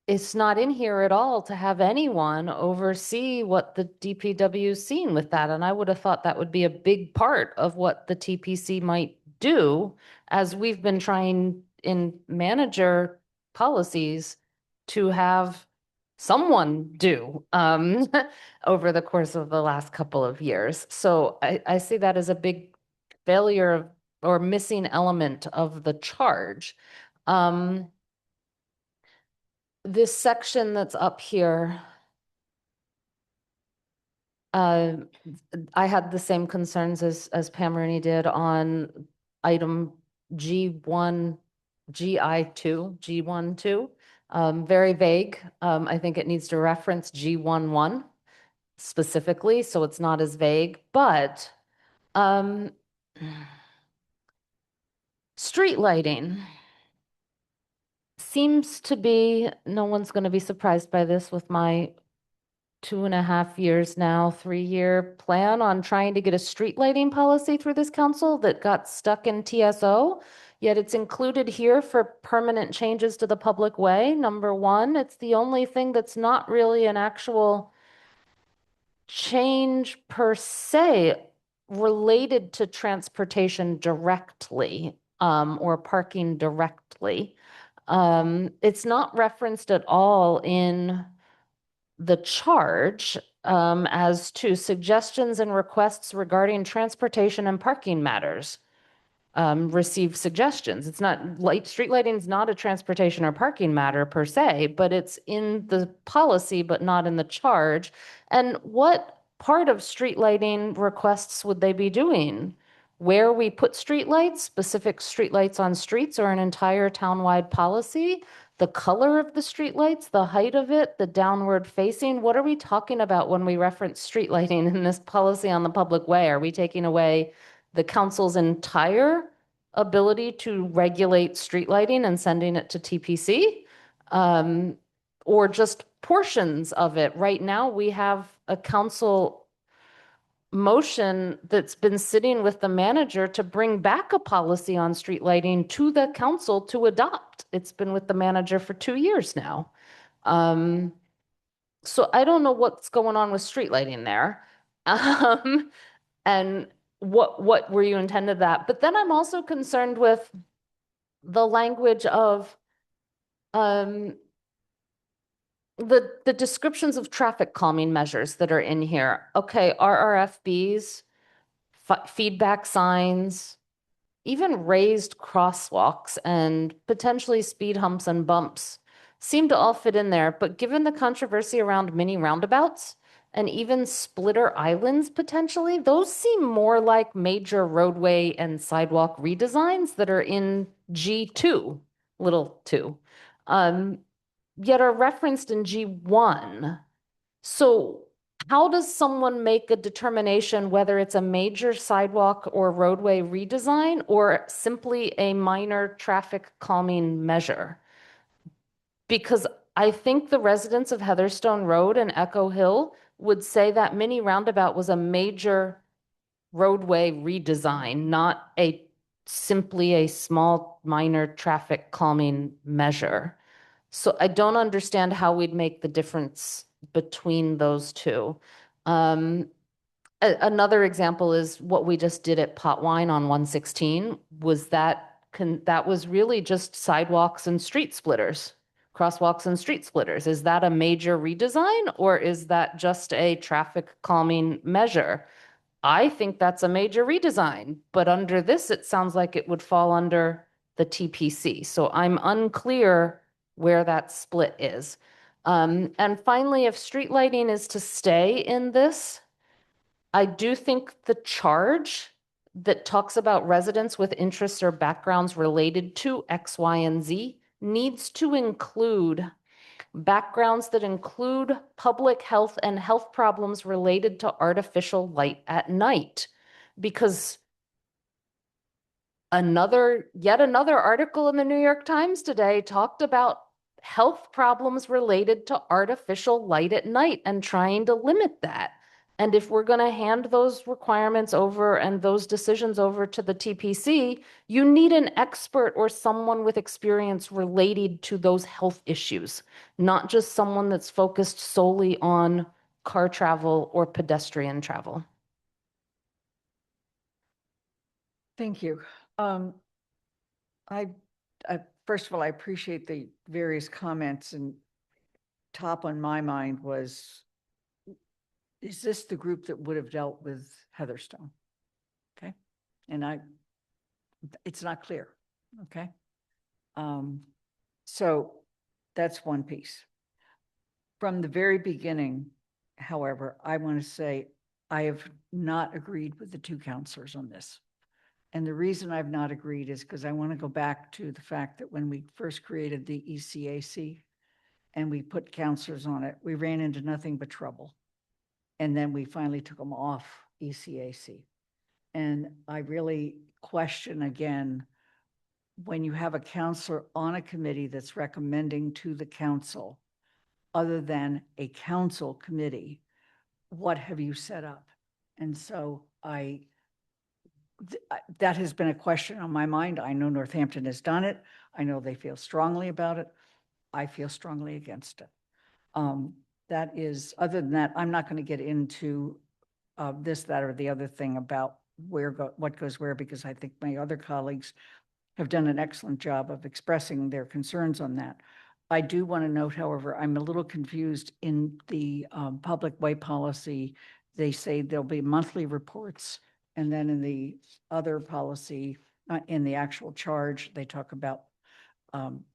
it's not in here at all to have anyone oversee what the DPW is seeing with that. And I would have thought that would be a big part of what the TPC might do, as we've been trying in manager policies to have someone do over the course of the last couple of years. So I see that as a big failure of, or missing element of the charge. This section that's up here, I had the same concerns as Pam Rooney did on item G1, G12. Very vague. I think it needs to reference G11 specifically, so it's not as vague, but street lighting seems to be, no one's going to be surprised by this with my 2.5 years now, 3-year plan on trying to get a street lighting policy through this council that got stuck in TSO, yet it's included here for permanent changes to the public way. Number one, it's the only thing that's not really an actual change per se related to transportation directly, or parking directly. It's not referenced at all in the charge. as to suggestions and requests regarding transportation and parking matters. Receive suggestions. It's not street lighting is not a transportation or parking matter per se, but it's in the policy, but not in the charge. And what part of street lighting requests would they be doing? Where we put street lights, specific street lights on streets, or an entire townwide policy? The color of the street lights, the height of it, the downward facing? What are we talking about when we reference street lighting in this policy on the public way? Are we taking away the council's entire ability to regulate street lighting and sending it to TPC? Or just portions of it? Right now, we have a council motion that's been sitting with the manager to bring back a policy on street lighting to the council to adopt. It's been with the manager for 2 years now. So I don't know what's going on with street lighting there. And what were you intended that? But then I'm also concerned with the language of the descriptions of traffic calming measures that are in here. Okay, RRFBs, feedback signs, even raised crosswalks and potentially speed humps and bumps seem to all fit in there. But given the controversy around mini roundabouts and even splitter islands potentially, those seem more like major roadway and sidewalk redesigns that are in G2, little 2. Yet are referenced in G1. So how does someone make a determination whether it's a major sidewalk or roadway redesign or simply a minor traffic calming measure? Because I think the residents of Heatherstone Road and Echo Hill would say that mini roundabout was a major roadway redesign, not simply a small minor traffic calming measure. So I don't understand how we'd make the difference between those two. Another example is what we just did at Potwine on 116 was that was really just sidewalks and street splitters, crosswalks and street splitters. Is that a major redesign or is that just a traffic calming measure? I think that's a major redesign, but under this, it sounds like it would fall under the TPC. So I'm unclear where that split is. And finally, if street lighting is to stay in this, I do think the charge that talks about residents with interests or backgrounds related to X, Y, and Z needs to include backgrounds that include public health and health problems related to artificial light at night. Because yet another article in the New York Times today talked about health problems related to artificial light at night and trying to limit that. And if we're going to hand those requirements over and those decisions over to the TPC, you need an expert or someone with experience related to those health issues, not just someone that's focused solely on car travel or pedestrian travel. Thank you. First of all, I appreciate the various comments, and top on my mind was, is this the group that would have dealt with Heatherstone? Okay. And it's not clear. Okay. So that's one piece. From the very beginning, however, I want to say I have not agreed with the two counselors on this. And the reason I've not agreed is because I want to go back to the fact that when we first created the ECAC and we put counselors on it, we ran into nothing but trouble. And then we finally took them off ECAC. And I really question again, when you have a counselor on a committee that's recommending to the council, other than a council committee, what have you set up? And so that has been a question on my mind. I know Northampton has done it. I know they feel strongly about it. I feel strongly against it. That is, other than that, I'm not going to get into this, that, or the other thing about what goes where, because I think my other colleagues have done an excellent job of expressing their concerns on that. I do want to note, however, I'm a little confused in the public way policy. They say there'll be monthly reports, and then in the other policy, in the actual charge, they talk about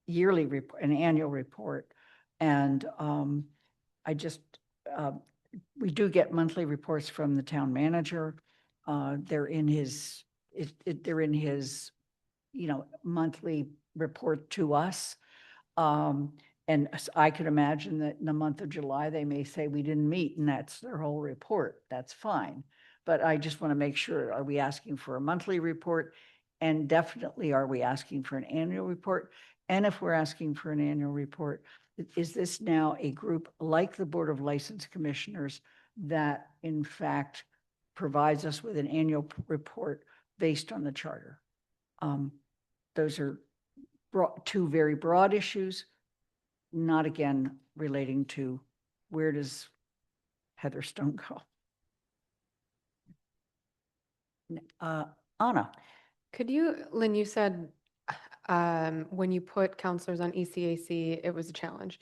yearly report, an annual report. And I just, we do get monthly reports from the town manager. They're in his, they're in his, monthly report to us. And I could imagine that in the month of July, they may say we didn't meet and that's their whole report. That's fine. But I just want to make sure, are we asking for a monthly report? And definitely, are we asking for an annual report? And if we're asking for an annual report, is this now a group like the Board of License Commissioners that in fact provides us with an annual report based on the charter? Those are two very broad issues, not again relating to where does Heather Stone go? Anna. Could you, Lynn, you said when you put counselors on ECAC, it was a challenge.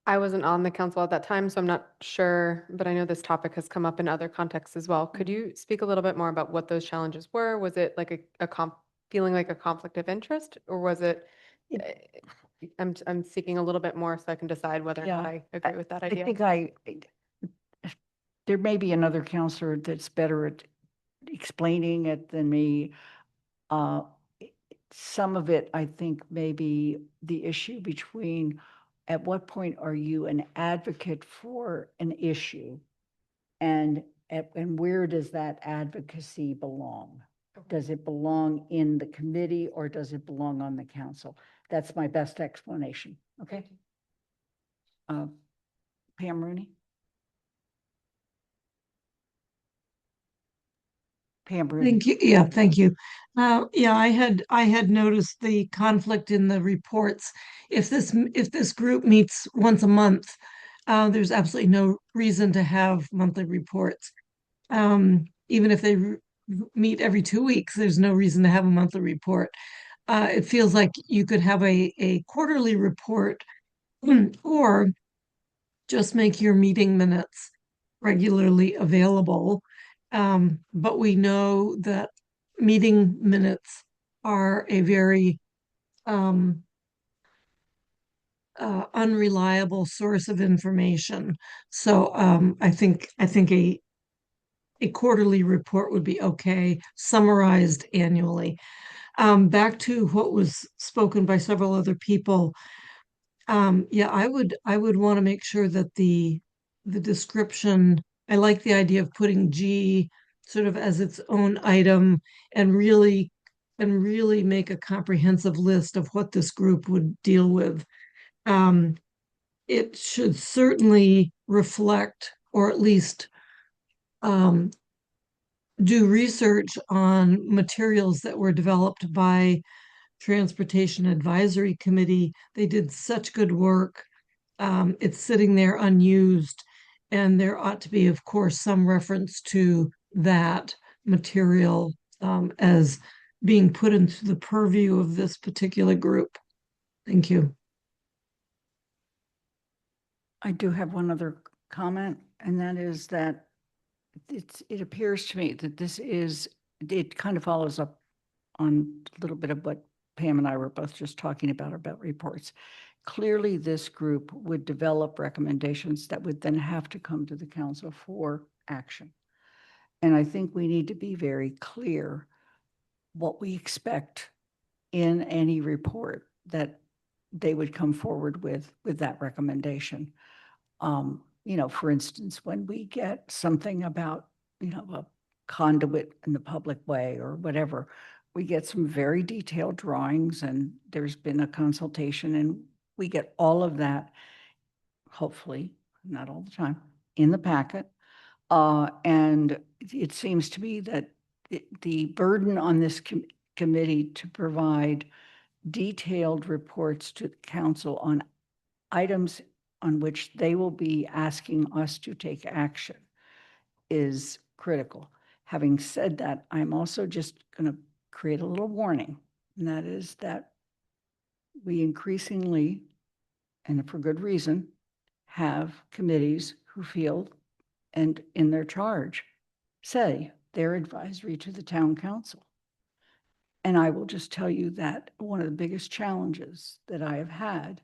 I wasn't on the council at that time, so I'm not sure, but I know this topic has come up in other contexts as well. Could you speak a little bit more about what those challenges were? Was it like feeling like a conflict of interest, or was it? I'm seeking a little bit more so I can decide whether or not I agree with that idea. I think there may be another counselor that's better at explaining it than me. Some of it, I think, may be the issue between at what point are you an advocate for an issue, and where does that advocacy belong? Does it belong in the committee or does it belong on the council? That's my best explanation. Okay. Pam Rooney. Pam Rooney. Thank you. Yeah, thank you. Yeah, I had noticed the conflict in the reports. If this group meets once a month, there's absolutely no reason to have monthly reports. Even if they meet every 2 weeks, there's no reason to have a monthly report. It feels like you could have a quarterly report or just make your meeting minutes regularly available. But we know that meeting minutes are a very unreliable source of information. So I think a quarterly report would be okay, summarized annually. Back to what was spoken by several other people. Yeah, I would want to make sure that the description, I like the idea of putting G sort of as its own item and really make a comprehensive list of what this group would deal with. It should certainly reflect, or at least do research on materials that were developed by Transportation Advisory Committee. They did such good work. It's sitting there unused, and there ought to be, of course, some reference to that material as being put into the purview of this particular group. Thank you. I do have one other comment, and that is that it appears to me that it kind of follows up on a little bit of what Pam and I were both just talking about reports. Clearly, this group would develop recommendations that would then have to come to the council for action. And I think we need to be very clear what we expect in any report that they would come forward with that recommendation. For instance, when we get something about, a conduit in the public way or whatever, we get some very detailed drawings and there's been a consultation and we get all of that, hopefully, not all the time, in the packet. And it seems to me that the burden on this committee to provide detailed reports to the council on items on which they will be asking us to take action is critical. Having said that, I'm also just going to create a little warning, and that is that we increasingly, and for good reason, have committees who feel and in their charge say they're advisory to the town council. And I will just tell you that one of the biggest challenges that I have had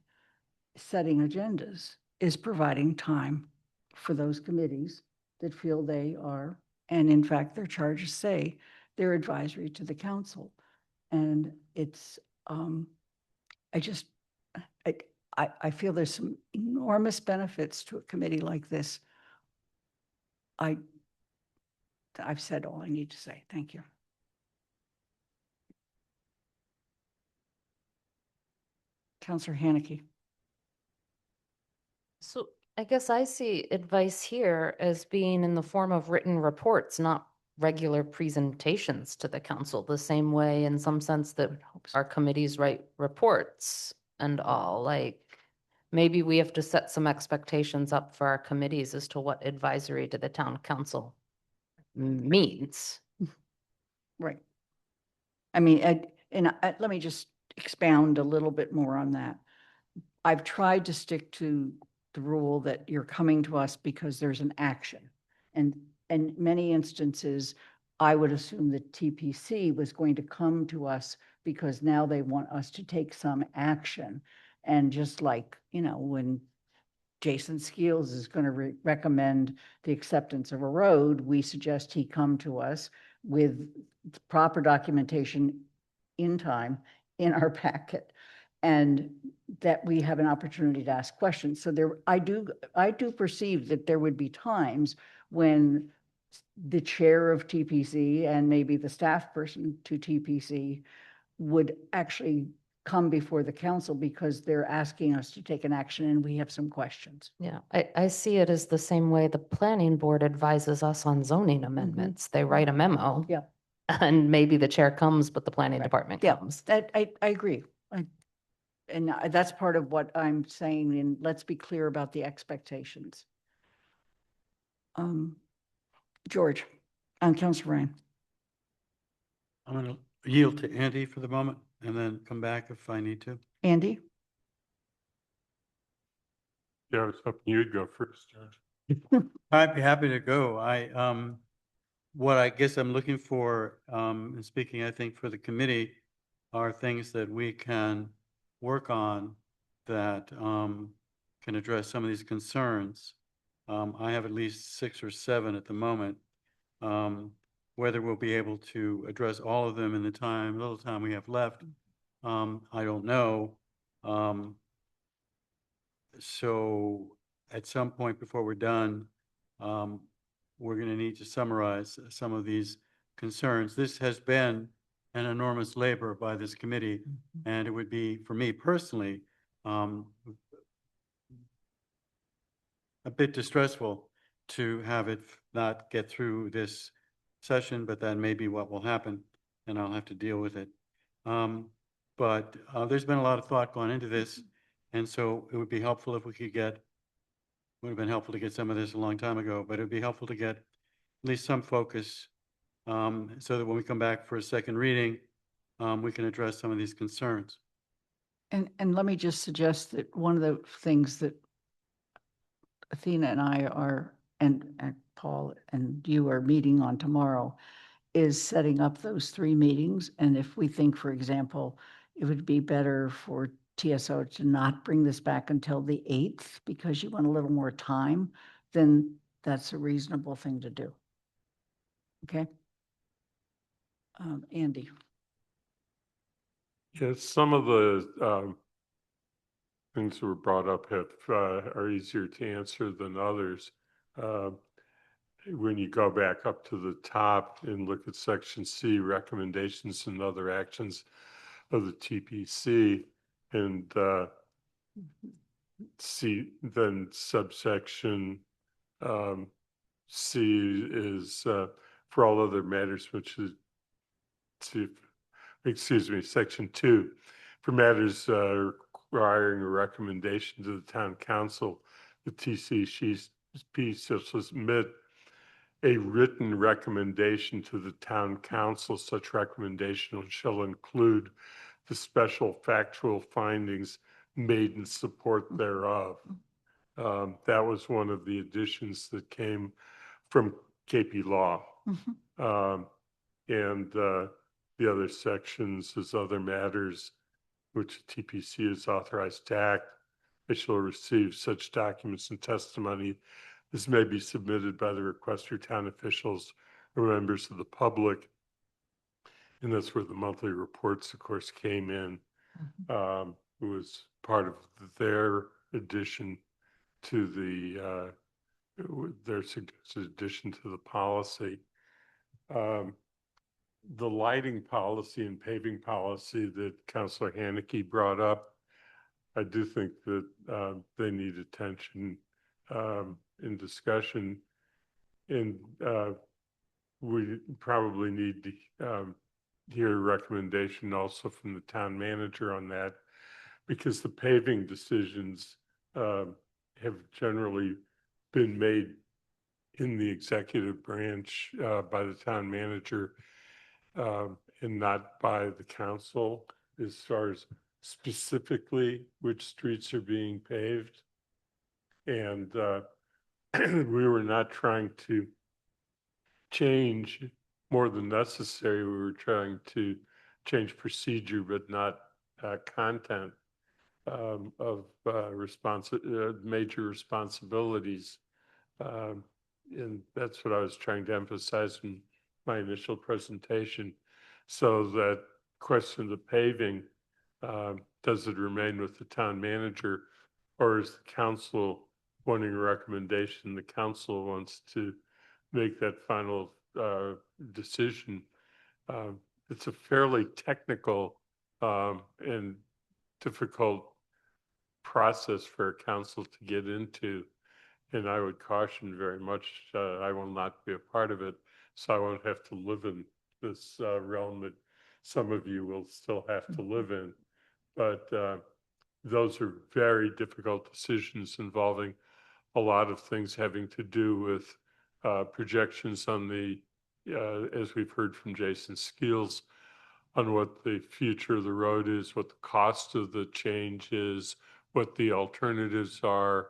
setting agendas is providing time for those committees that feel they are, and in fact, their charges say they're advisory to the council. And it's, I just, I feel there's some enormous benefits to a committee like this. I've said all I need to say. Thank you. Councillor Haneke. So I guess I see advice here as being in the form of written reports, not regular presentations to the council, the same way in some sense that our committees write reports and all. Like, maybe we have to set some expectations up for our committees as to what advisory to the town council means. Right. I mean, let me just expound a little bit more on that. I've tried to stick to the rule that you're coming to us because there's an action. And in many instances, I would assume that TPC was going to come to us because now they want us to take some action. And just like, you know, when Jason Skeels is going to recommend the acceptance of a road, we suggest he come to us with proper documentation in time in our packet, and that we have an opportunity to ask questions. So there, I do perceive that there would be times when the chair of TPC and maybe the staff person to TPC would actually come before the council because they're asking us to take an action and we have some questions. Yeah, I see it as the same way the planning board advises us on zoning amendments. They write a memo. Yeah. And maybe the chair comes, but the planning department Yeah, comes. that I agree. And that's part of what I'm saying, and let's be clear about the expectations. George, Councilor Ryan. I'm going to yield to Andy for the moment and then come back if I need to. Andy? Yeah, I was hoping you'd go first, George. I'd be happy to go. What I guess I'm looking for, and speaking, I think, for the committee, are things that we can work on that can address some of these concerns. I have at least 6 or 7 at the moment. Whether we'll be able to address all of them in the little time we have left, I don't know. So at some point before we're done, we're going to need to summarize some of these concerns. This has been an enormous labor by this committee, and it would be, for me personally, a bit distressful to have it not get through this session, but that may be what will happen, and I'll have to deal with it. But there's been a lot of thought gone into this, and so it would be helpful if we could would have been helpful to get some of this a long time ago, but it would be helpful to get at least some focus so that when we come back for a second reading, we can address some of these concerns. And let me just suggest that one of the things that Athena and I are, and Paul and you are meeting on tomorrow is setting up those 3 meetings. And if we think, for example, it would be better for TSO to not bring this back until the 8th because you want a little more time, then that's a reasonable thing to do. Okay. Andy. Yeah, some of the things that were brought up are easier to answer than others. When you go back up to the top and look at section C, recommendations and other actions of the TPC, and C, then subsection C is for all other matters, which is section 2, for matters requiring a recommendation to the town council, the TCP shall submit a written recommendation to the town council. Such recommendation shall include the special factual findings made in support thereof. That was one of the additions that came from KP Law. And the other sections is other matters which the TPC is authorized to act. They shall receive such documents and testimony as may be submitted by the requester, town officials, or members of the public. And that's where the monthly reports, of course, came in. It was part of their addition to the their suggested addition to the policy. The lighting policy and paving policy that Councilor Haneke brought up, I do think that they need attention in discussion, and we probably need to hear a recommendation also from the town manager on that, because the paving decisions have generally been made in the executive branch by the town manager and not by the council as far as specifically which streets are being paved. And we were not trying to change more than necessary. We were trying to change procedure, but not content of major responsibilities. And that's what I was trying to emphasize in my initial presentation. So that question of the paving, does it remain with the town manager, or is the council wanting a recommendation? The council wants to make that final decision. It's a fairly technical and difficult process for a council to get into. And I would caution very much, I will not be a part of it, so I won't have to live in this realm that some of you will still have to live in. But those are very difficult decisions involving a lot of things having to do with projections on the, as we've heard from Jason Skeels, on what the future of the road is, what the cost of the change is, what the alternatives are.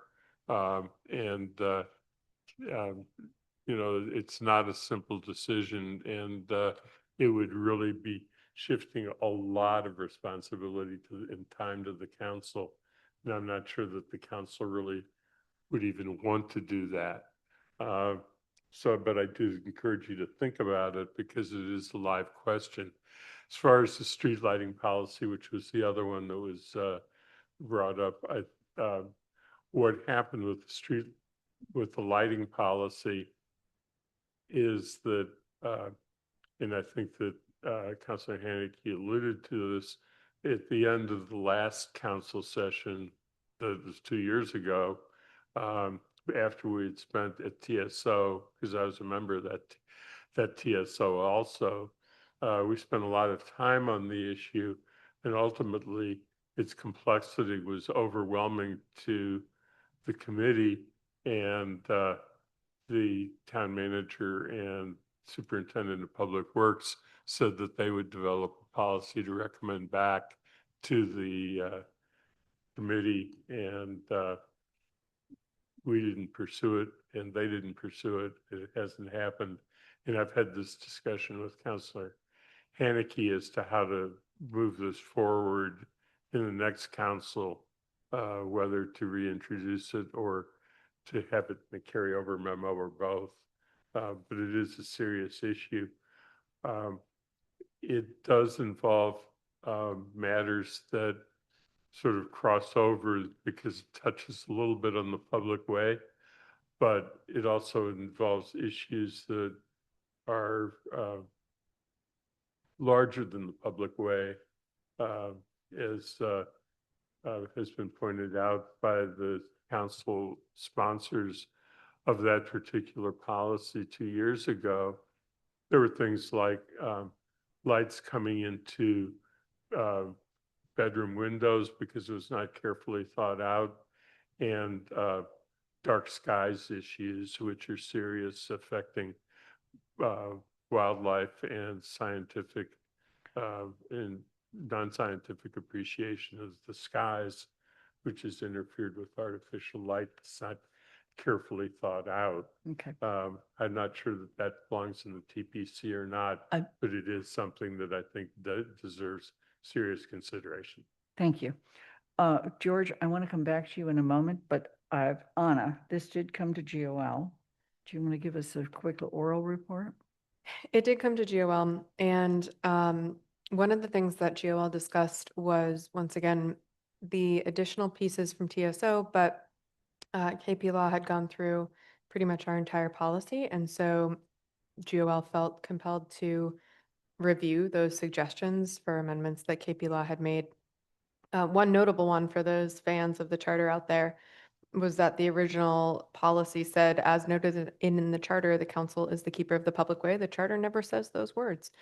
You know, it's not a simple decision, and it would really be shifting a lot of responsibility and time to the council. And I'm not sure that the council really would even want to do that. But I do encourage you to think about it because it is a live question. As far as the street lighting policy, which was the other one that was brought up, what happened with the lighting policy is that, and I think that Councilor Haneke alluded to this, at the end of the last council session, that was 2 years ago, after we had spent at TSO, because I was a member of that TSO also, we spent a lot of time on the issue, and ultimately its complexity was overwhelming to the committee, and the town manager and superintendent of public works said that they would develop a policy to recommend back to the committee, and we didn't pursue it, and they didn't pursue it. It hasn't happened. And I've had this discussion with Councilor Haneke as to how to move this forward in the next council, whether to reintroduce it or to have it in a carryover memo or both. But it is a serious issue. It does involve matters that sort of cross over because it touches a little bit on the public way, but it also involves issues that are larger than the public way, as has been pointed out by the council sponsors of that particular policy 2 years ago. There were things like lights coming into bedroom windows because it was not carefully thought out, and dark skies issues, which are serious, affecting wildlife and scientific and non-scientific appreciation of the skies, which has interfered with artificial light that's not carefully thought out. Okay. I'm not sure that that belongs in the TPC or not, but it is something that I think deserves serious consideration. Thank you. George, I want to come back to you in a moment, but Anna, this did come to GOL. Do you want to give us a quick oral report? It did come to GOL, and one of the things that GOL discussed was, once again, the additional pieces from TSO, but KP Law had gone through pretty much our entire policy, and so GOL felt compelled to review those suggestions for amendments that KP Law had made. One notable one for those fans of the charter out there was that the original policy said, as noted in the charter, the council is the keeper of the public way. The charter never says those words.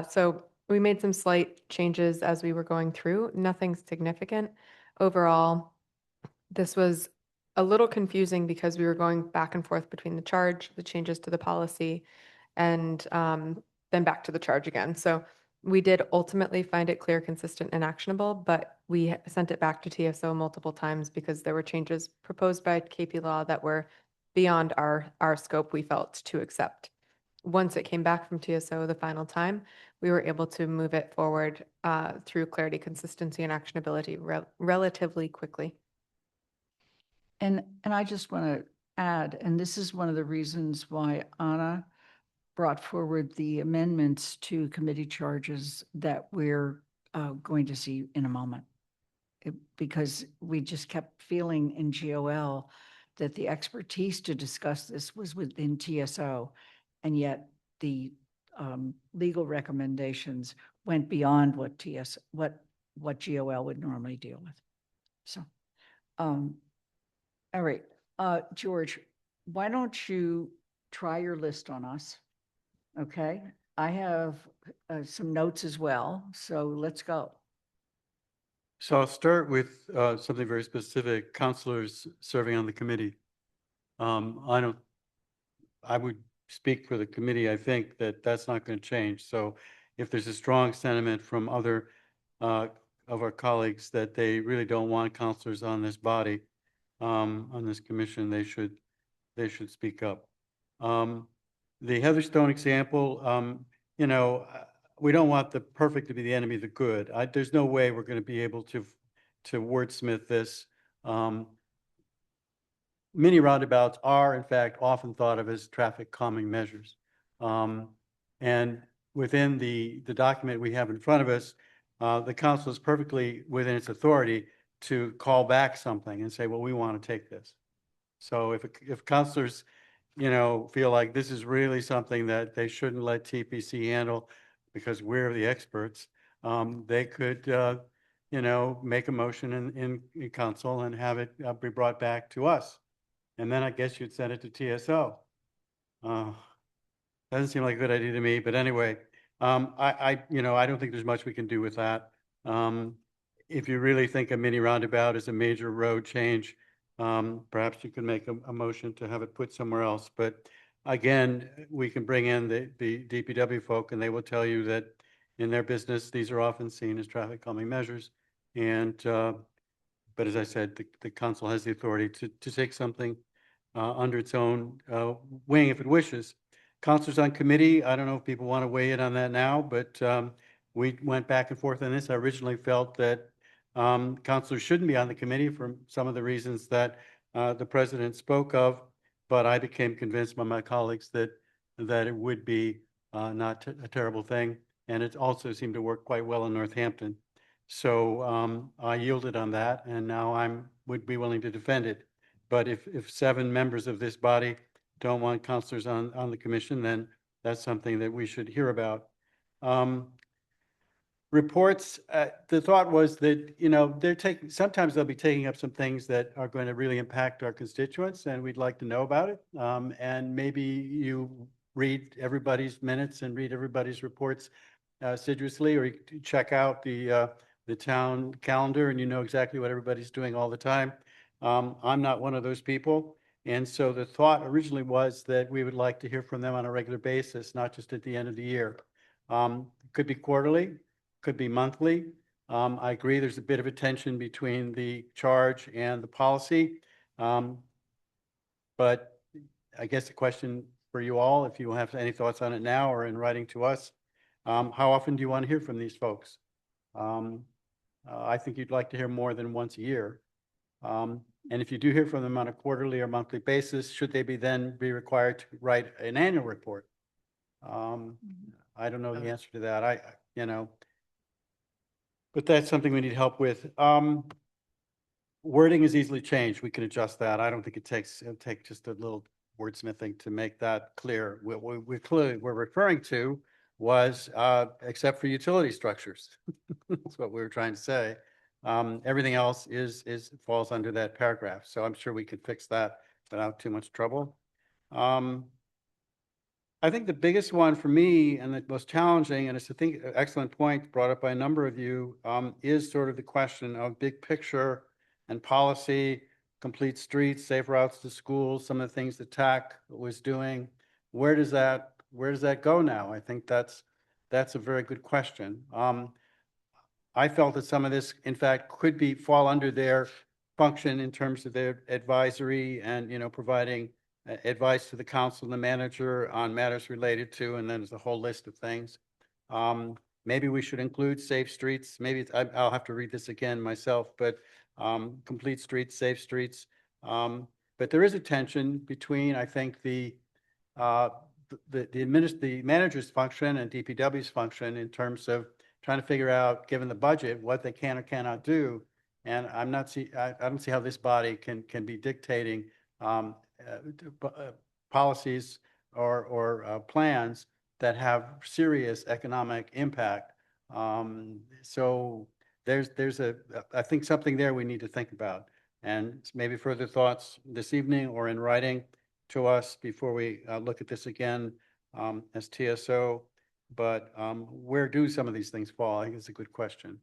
So we made some slight changes as we were going through, nothing significant. Overall, this was a little confusing because we were going back and forth between the charge, the changes to the policy, and then back to the charge again. So we did ultimately find it clear, consistent, and actionable, but we sent it back to TSO multiple times because there were changes proposed by KP Law that were beyond our scope, we felt, to accept. Once it came back from TSO the final time, we were able to move it forward through clarity, consistency, and actionability relatively quickly. And I just want to add, and this is one of the reasons why Anna brought forward the amendments to committee charges that we're going to see in a moment. Because we just kept feeling in GOL that the expertise to discuss this was within TSO, and yet the legal recommendations went beyond what GOL would normally deal with. So, all right, George, why don't you try your list on us? Okay, I have some notes as well, so let's go. So I'll start with something very specific, counselors serving on the committee. I would speak for the committee. I think that that's not going to change. So if there's a strong sentiment from other of our colleagues that they really don't want counselors on this body, on this commission, they should speak up. The Heatherstone example, you know, we don't want the perfect to be the enemy of the good. There's no way we're going to be able to wordsmith this. Mini roundabouts are, in fact, often thought of as traffic calming measures. And within the document we have in front of us, the council is perfectly within its authority to call back something and say, well, we want to take this. So if councilors, you know, feel like this is really something that they shouldn't let TPC handle because we're the experts, they could, you know, make a motion in council and have it be brought back to us. And then I guess you'd send it to TSO. Doesn't seem like a good idea to me, but anyway, you know, I don't think there's much we can do with that. If you really think a mini roundabout is a major road change, perhaps you can make a motion to have it put somewhere else. But again, we can bring in the DPW folk and they will tell you that in their business, these are often seen as traffic calming measures. And, but as I said, the council has the authority to take something under its own wing if it wishes. Councilors on committee, I don't know if people want to weigh in on that now, but we went back and forth on this. I originally felt that councilors shouldn't be on the committee for some of the reasons that the president spoke of, but I became convinced by my colleagues that it would be not a terrible thing, and it also seemed to work quite well in Northampton. So I yielded on that, and now would be willing to defend it. But if 7 members of this body don't want counselors on the commission, then that's something that we should hear about. Reports, the thought was that, you know, sometimes they'll be taking up some things that are going to really impact our constituents, and we'd like to know about it. And maybe you read everybody's minutes and read everybody's reports assiduously, or you check out the town calendar and you know exactly what everybody's doing all the time. I'm not one of those people. And so the thought originally was that we would like to hear from them on a regular basis, not just at the end of the year. Could be quarterly. could be monthly. I agree there's a bit of a tension between the charge and the policy. But I guess the question for you all, if you have any thoughts on it now or in writing to us, how often do you want to hear from these folks? I think you'd like to hear more than once a year. And if you do hear from them on a quarterly or monthly basis, should they then be required to write an annual report? I don't know the answer to that. But that's something we need help with. Wording is easily changed. We can adjust that. I don't think it'll take just a little wordsmithing to make that clear. What we're referring to was, except for utility structures. That's what we were trying to say. Everything else falls under that paragraph. So I'm sure we could fix that without too much trouble. I think the biggest one for me and the most challenging, and it's an excellent point brought up by a number of you, is sort of the question of big picture and policy, complete streets, safe routes to schools, some of the things that TAC was doing. Where does that go now? I think that's a very good question. I felt that some of this, in fact, could fall under their function in terms of their advisory and, providing advice to the council and the manager on matters related to, and then there's a whole list of things. Maybe we should include safe streets. Maybe I'll have to read this again myself, but complete streets, safe streets. But there is a tension between, I think, the manager's function and DPW's function in terms of trying to figure out, given the budget, what they can or cannot do. And I don't see how this body can be dictating policies or plans that have serious economic impact. So there's I think something there we need to think about, and maybe further thoughts this evening or in writing to us before we look at this again as TSO. But where do some of these things fall? I think it's a good question.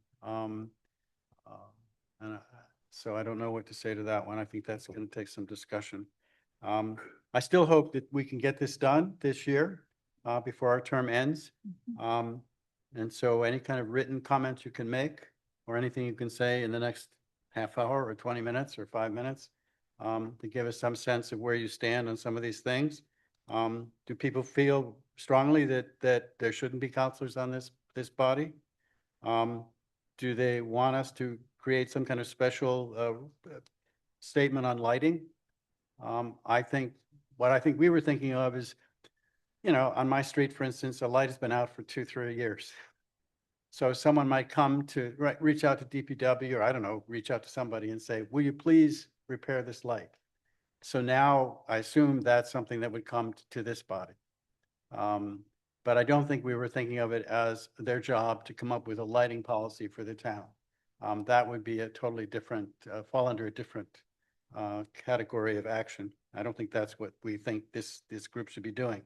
So I don't know what to say to that one. I think that's going to take some discussion. I still hope that we can get this done this year before our term ends. And so any kind of written comments you can make or anything you can say in the next half hour or 20 minutes or 5 minutes to give us some sense of where you stand on some of these things. Do people feel strongly that there shouldn't be counselors on this body? Do they want us to create some kind of special statement on lighting? I think we were thinking of is, on my street, for instance, a light has been out for 2-3 years. So someone might come to reach out to DPW, or I don't know, reach out to somebody and say, will you please repair this light? So now I assume that's something that would come to this body. But I don't think we were thinking of it as their job to come up with a lighting policy for the town. That would be a totally different, fall under a different category of action. I don't think that's what we think this group should be doing.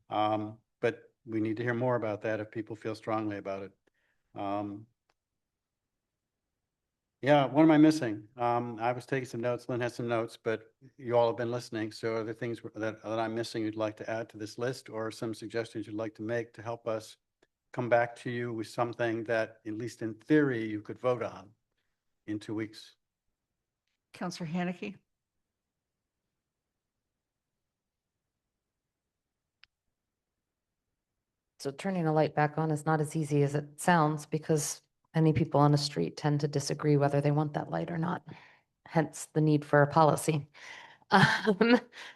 But we need to hear more about that if people feel strongly about it. Yeah, what am I missing? I was taking some notes. Lynn has some notes, but you all have been listening. So are there things that I'm missing you'd like to add to this list, or some suggestions you'd like to make to help us come back to you with something that, at least in theory, you could vote on in 2 weeks? Councillor Haneke? So turning a light back on is not as easy as it sounds, because many people on a street tend to disagree whether they want that light or not. Hence the need for a policy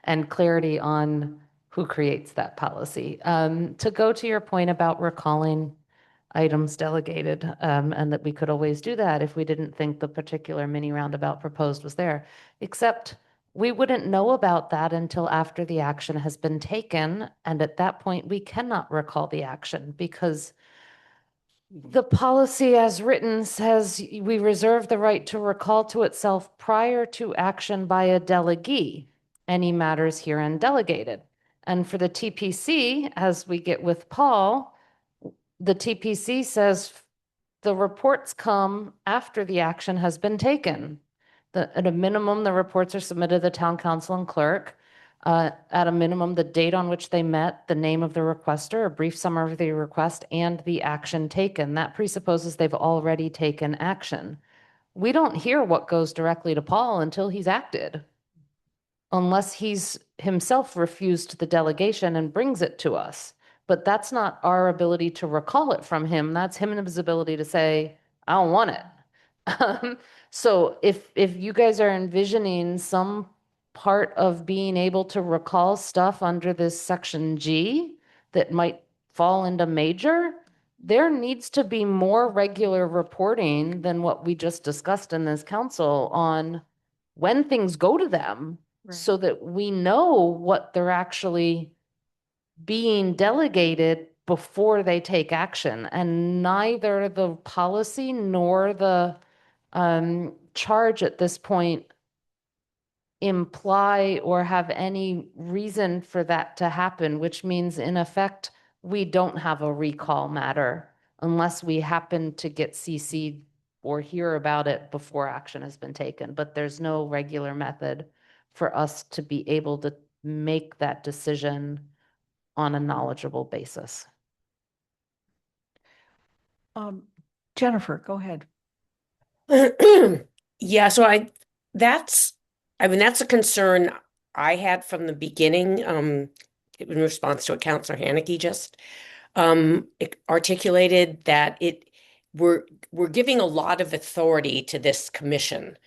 and clarity on who creates that policy. To go to your point about recalling items delegated, and that we could always do that if we didn't think the particular mini roundabout proposed was there, except we wouldn't know about that until after the action has been taken. And at that point, we cannot recall the action, because the policy as written says we reserve the right to recall to itself prior to action by a delegee any matters herein delegated. And for the TPC, as we get with Paul, the TPC says the reports come after the action has been taken. At a minimum, the reports are submitted to the town council and clerk. At a minimum, the date on which they met, the name of the requester, a brief summary of the request, and the action taken. That presupposes they've already taken action. We don't hear what goes directly to Paul until he's acted, unless he's himself refused the delegation and brings it to us. But that's not our ability to recall it from him. That's him and his ability to say, I don't want it. So if you guys are envisioning some part of being able to recall stuff under this section G that might fall into major, there needs to be more regular reporting than what we just discussed in this council on when things go to them, so that we know what they're actually being delegated before they take action. And neither the policy nor the charge at this point imply or have any reason for that to happen, which means in effect, we don't have a recall matter unless we happen to get CC'd or hear about it before action has been taken. But there's no regular method for us to be able to make that decision on a knowledgeable basis. Jennifer, go ahead. Yeah, so that's a concern I had from the beginning, in response to what Councilor Haneke just articulated, that we're giving a lot of authority to this commission.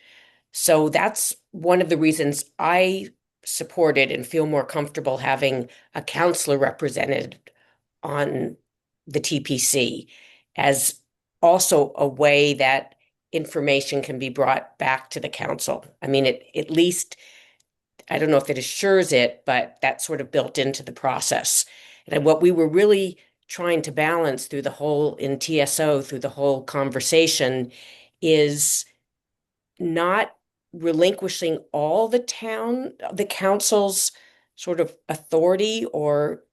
So that's one of the reasons I supported and feel more comfortable having a counselor represented on the TPC as also a way that information can be brought back to the council. I mean, at least, I don't know if it assures it, but that's sort of built into the process. And what we were really trying to balance through the whole, in TSO, through the whole conversation, is not relinquishing all the council's sort of authority or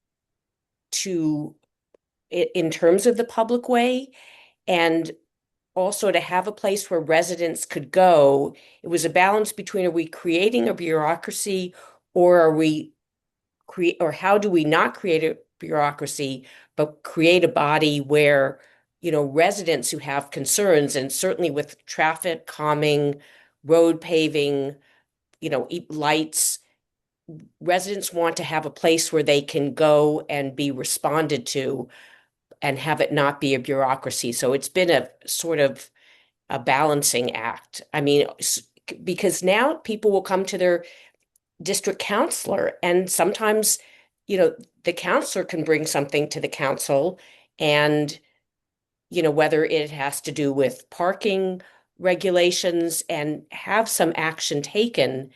in terms of the public way, and also to have a place where residents could go. It was a balance between, are we creating a bureaucracy, or how do we not create a bureaucracy, but create a body where, residents who have concerns, and certainly with traffic calming, road paving, lights, residents want to have a place where they can go and be responded to and have it not be a bureaucracy. So it's been a sort of a balancing act. I mean, because now people will come to their district counselor, and sometimes, the counselor can bring something to the council, and, whether it has to do with parking regulations, and have some action taken.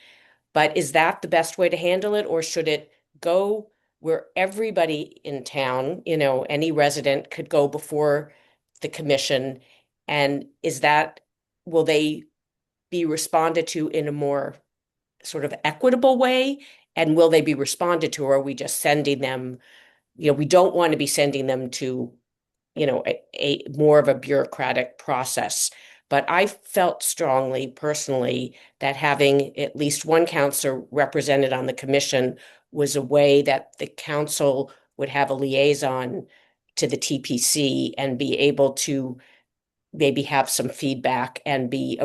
But is that the best way to handle it, or should it go where everybody in town, any resident could go before the commission? And will they be responded to in a more sort of equitable way? And will they be responded to, or are we just sending them, we don't want to be sending them to, a more of a bureaucratic process. But I felt strongly personally that having at least one counselor represented on the commission was a way that the council would have a liaison to the TPC and be able to maybe have some feedback and be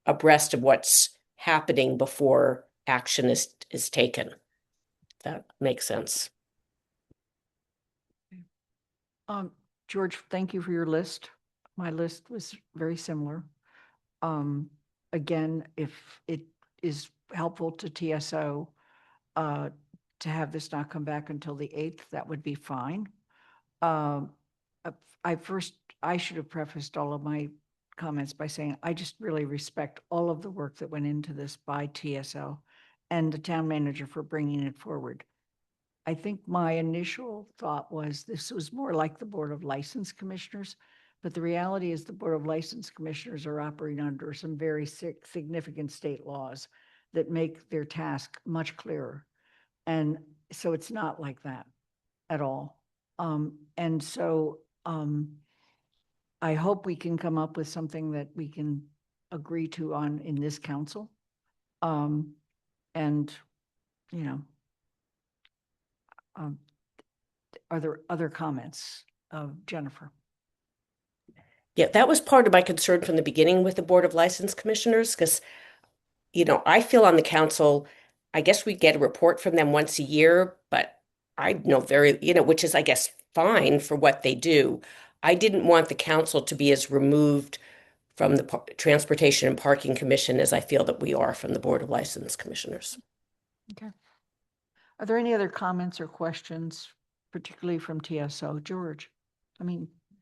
abreast of what's happening before action is taken. That makes sense. George, thank you for your list. My list was very similar. Again, if it is helpful to TSO to have this not come back until the 8th, that would be fine. I should have prefaced all of my comments by saying I just really respect all of the work that went into this by TSO and the town manager for bringing it forward. I think my initial thought was this was more like the Board of License Commissioners, but the reality is the Board of License Commissioners are operating under some very significant state laws that make their task much clearer. And so it's not like that at all. And so I hope we can come up with something that we can agree to on in this council. And, Um, Are there other comments of Jennifer? Yeah, that was part of my concern from the beginning with the Board of License Commissioners, because, I feel on the council, I guess we get a report from them once a year, but I know which is, I guess, fine for what they do. I didn't want the council to be as removed from the Transportation and Parking Commission as I feel that we are from the Board of License Commissioners. Okay. Are there any other comments or questions, particularly from TSO? George?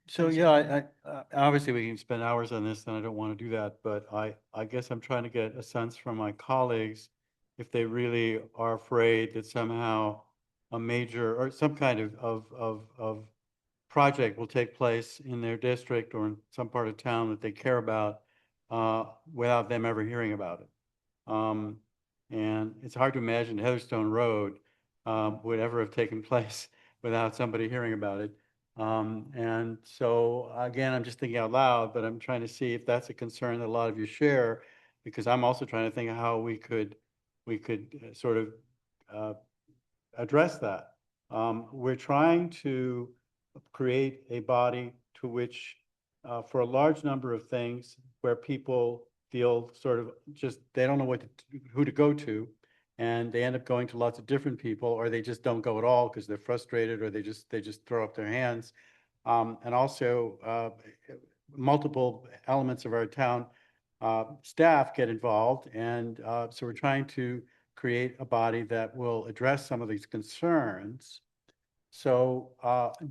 So yeah, I obviously we can spend hours on this, and I don't want to do that, but I guess I'm trying to get a sense from my colleagues if they really are afraid that somehow a major or some kind of project will take place in their district or in some part of town that they care about without them ever hearing about it. And it's hard to imagine Heatherstone Road would ever have taken place without somebody hearing about it. And so again, I'm just thinking out loud, but I'm trying to see if that's a concern that a lot of you share, because I'm also trying to think of how we could sort of address that. We're trying to create a body to which, for a large number of things where people feel sort of just, they don't know who to go to, and they end up going to lots of different people, or they just don't go at all because they're frustrated, or they just throw up their hands. And also multiple elements of our town staff get involved, and so we're trying to create a body that will address some of these concerns. So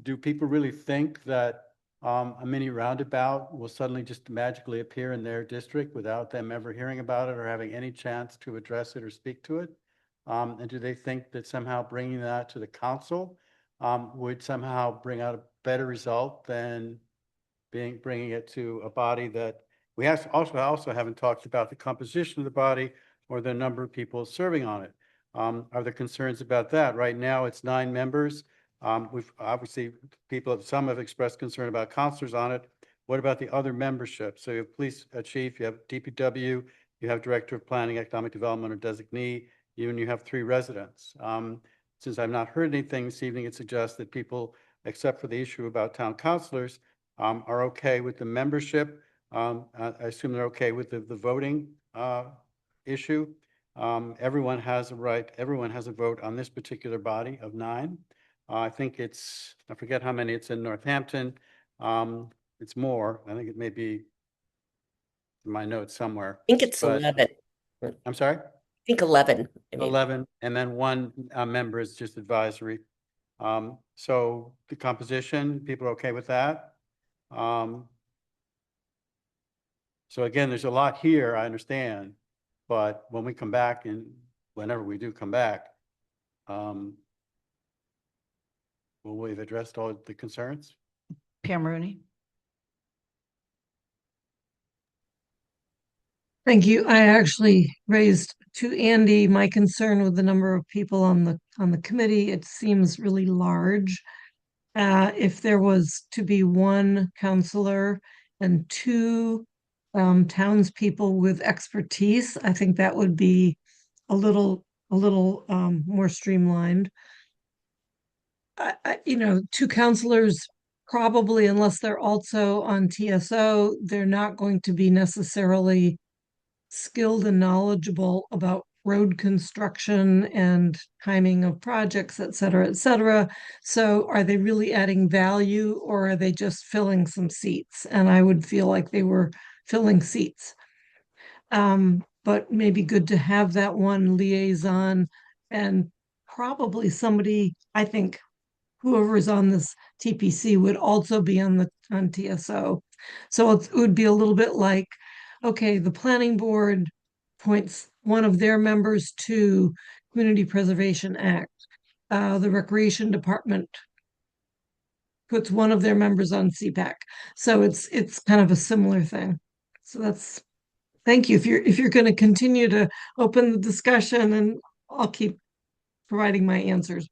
do people really think that a mini roundabout will suddenly just magically appear in their district without them ever hearing about it or having any chance to address it or speak to it? And do they think that somehow bringing that to the council would somehow bring out a better result than bringing it to a body that we also haven't talked about the composition of the body or the number of people serving on it? Are there concerns about that? Right now, it's 9 members. We've obviously, some have expressed concern about counselors on it. What about the other membership? So you have police chief, you have DPW, you have director of planning, economic development, or designee, you have 3 residents. Since I've not heard anything this evening, it suggests that people, except for the issue about town councilors, are okay with the membership. I assume they're okay with the voting issue. Everyone has a right, everyone has a vote on this particular body of 9. I think I forget how many it's in Northampton. It's more. I think it may be in my notes somewhere. I think it's 11. I'm sorry? I think 11. 11, and then 1 member is just advisory. So the composition, people are okay with that? So again, there's a lot here, I understand, but when we come back, and whenever we do come back, will we have addressed all the concerns? Pam Rooney? Thank you. I actually raised to Andy my concern with the number of people on the committee. It seems really large. If there was to be 1 counselor and 2 townspeople with expertise, I think that would be a little more streamlined. 2 counselors probably, unless they're also on TSO, they're not going to be necessarily skilled and knowledgeable about road construction and timing of projects, et cetera, et cetera. So are they really adding value, or are they just filling some seats? And I would feel like they were filling seats. But maybe good to have that 1 liaison, and probably somebody, I think whoever is on this TPC would also be on TSO. So it would be a little bit like, okay, the planning board appoints 1 of their members to Community Preservation Act. The Recreation Department puts 1 of their members on CPAC. So it's kind of a similar thing. So thank you. If you're going to continue to open the discussion, and I'll keep providing my answers.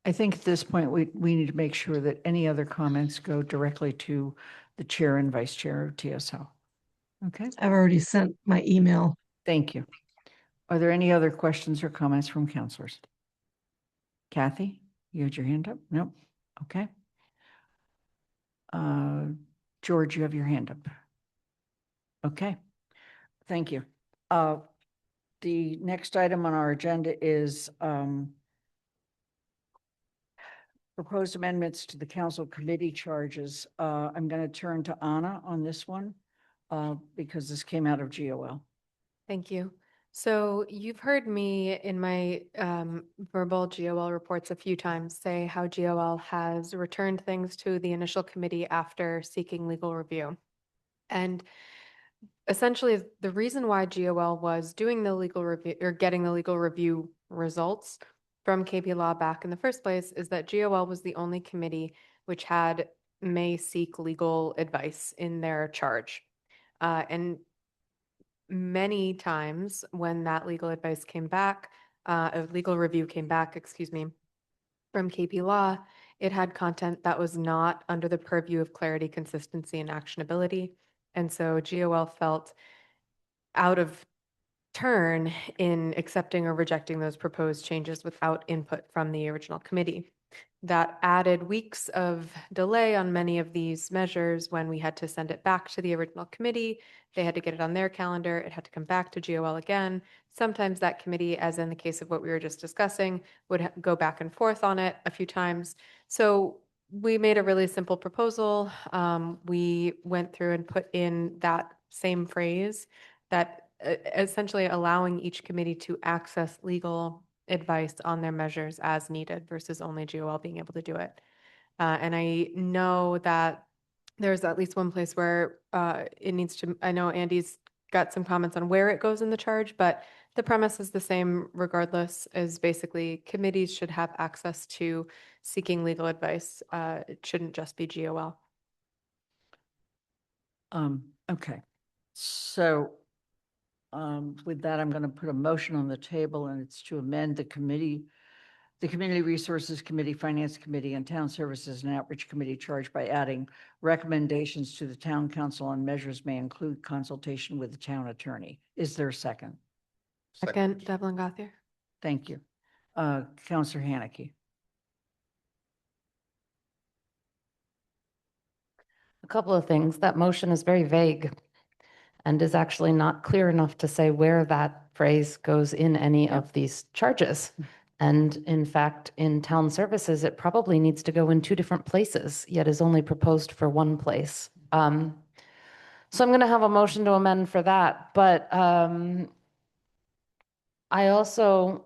I think at this point, we need to make sure that any other comments go directly to the chair and vice chair of TSO. Okay? I've already sent my email. Thank you. Are there any other questions or comments from counselors? Kathy? You had your hand up? Nope. Okay. George, you have your hand up. Okay. Thank you. The next item on our agenda is proposed amendments to the council committee charges. I'm going to turn to Anna on this one because this came out of GOL. Thank you. So you've heard me in my verbal GOL reports a few times say how GOL has returned things to the initial committee after seeking legal review. And essentially, the reason why GOL was doing the legal review or getting the legal review results from KP Law back in the first place is that GOL was the only committee which had may seek legal advice in their charge. And many times when that legal advice came back, a legal review came back, excuse me, from KP Law, it had content that was not under the purview of clarity, consistency, and actionability. And so GOL felt out of turn in accepting or rejecting those proposed changes without input from the original committee. That added weeks of delay on many of these measures when we had to send it back to the original committee. They had to get it on their calendar. It had to come back to GOL again. Sometimes that committee, as in the case of what we were just discussing, would go back and forth on it a few times. So we made a really simple proposal. We went through and put in that same phrase that essentially allowing each committee to access legal advice on their measures as needed versus only GOL being able to do it. And I know that there's at least one place where it needs to, I know Andy's got some comments on where it goes in the charge, but the premise is the same regardless, is basically committees should have access to seeking legal advice. It shouldn't just be GOL. Okay. So with that, I'm going to put a motion on the table, and it's to amend the Community Resources Committee, Finance Committee, and Town Services and Outreach Committee charge by adding recommendations to the Town Council on measures may include consultation with the town attorney. Is there a second? Second, Devlin Gauthier. Thank you. Councillor Haneke. A couple of things. That motion is very vague and is actually not clear enough to say where that phrase goes in any of these charges. And in fact, in town services, it probably needs to go in two different places, yet is only proposed for one place. So I'm going to have a motion to amend for that. But I also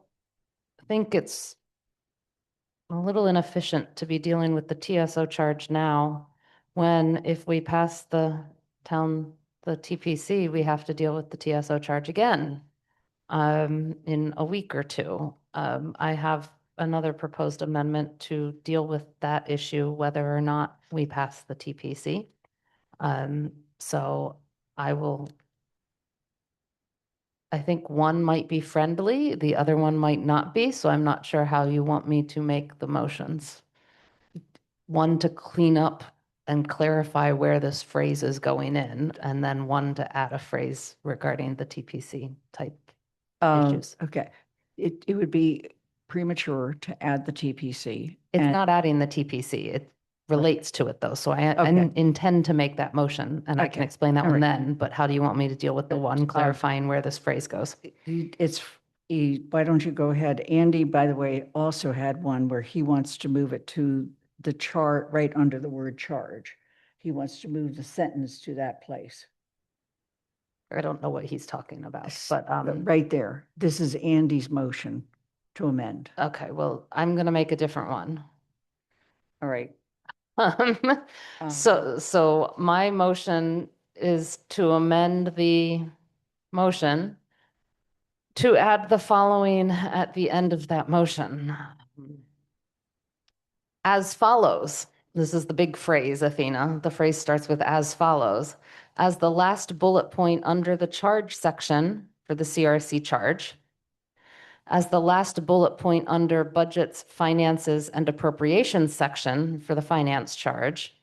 think it's a little inefficient to be dealing with the TSO charge now, when if we pass the TPC, we have to deal with the TSO charge again in a week or two. I have another proposed amendment to deal with that issue, whether or not we pass the TPC. So I think one might be friendly, the other one might not be, so I'm not sure how you want me to make the motions. One to clean up and clarify where this phrase is going in, and then one to add a phrase regarding the TPC type issues. Okay. It would be premature to add the TPC. It's and- not adding the TPC. It relates to it though. So I Okay. intend to make that motion, and I can Okay. explain that All one right. then, but how do you want me to deal with the one clarifying where this phrase goes? Why don't you go ahead? Andy, by the way, also had one where he wants to move it to the chart right under the word charge. He wants to move the sentence to that place. I don't know what he's talking about, but Right there. This is Andy's motion to amend. okay, well, I'm gonna make a different one. All right. So my motion is to amend the motion to add the following at the end of that motion. As follows. This is the big phrase, Athena. The phrase starts with as follows. As the last bullet point under the charge section for the CRC charge, as the last bullet point under budgets, finances, and appropriations section for the finance charge,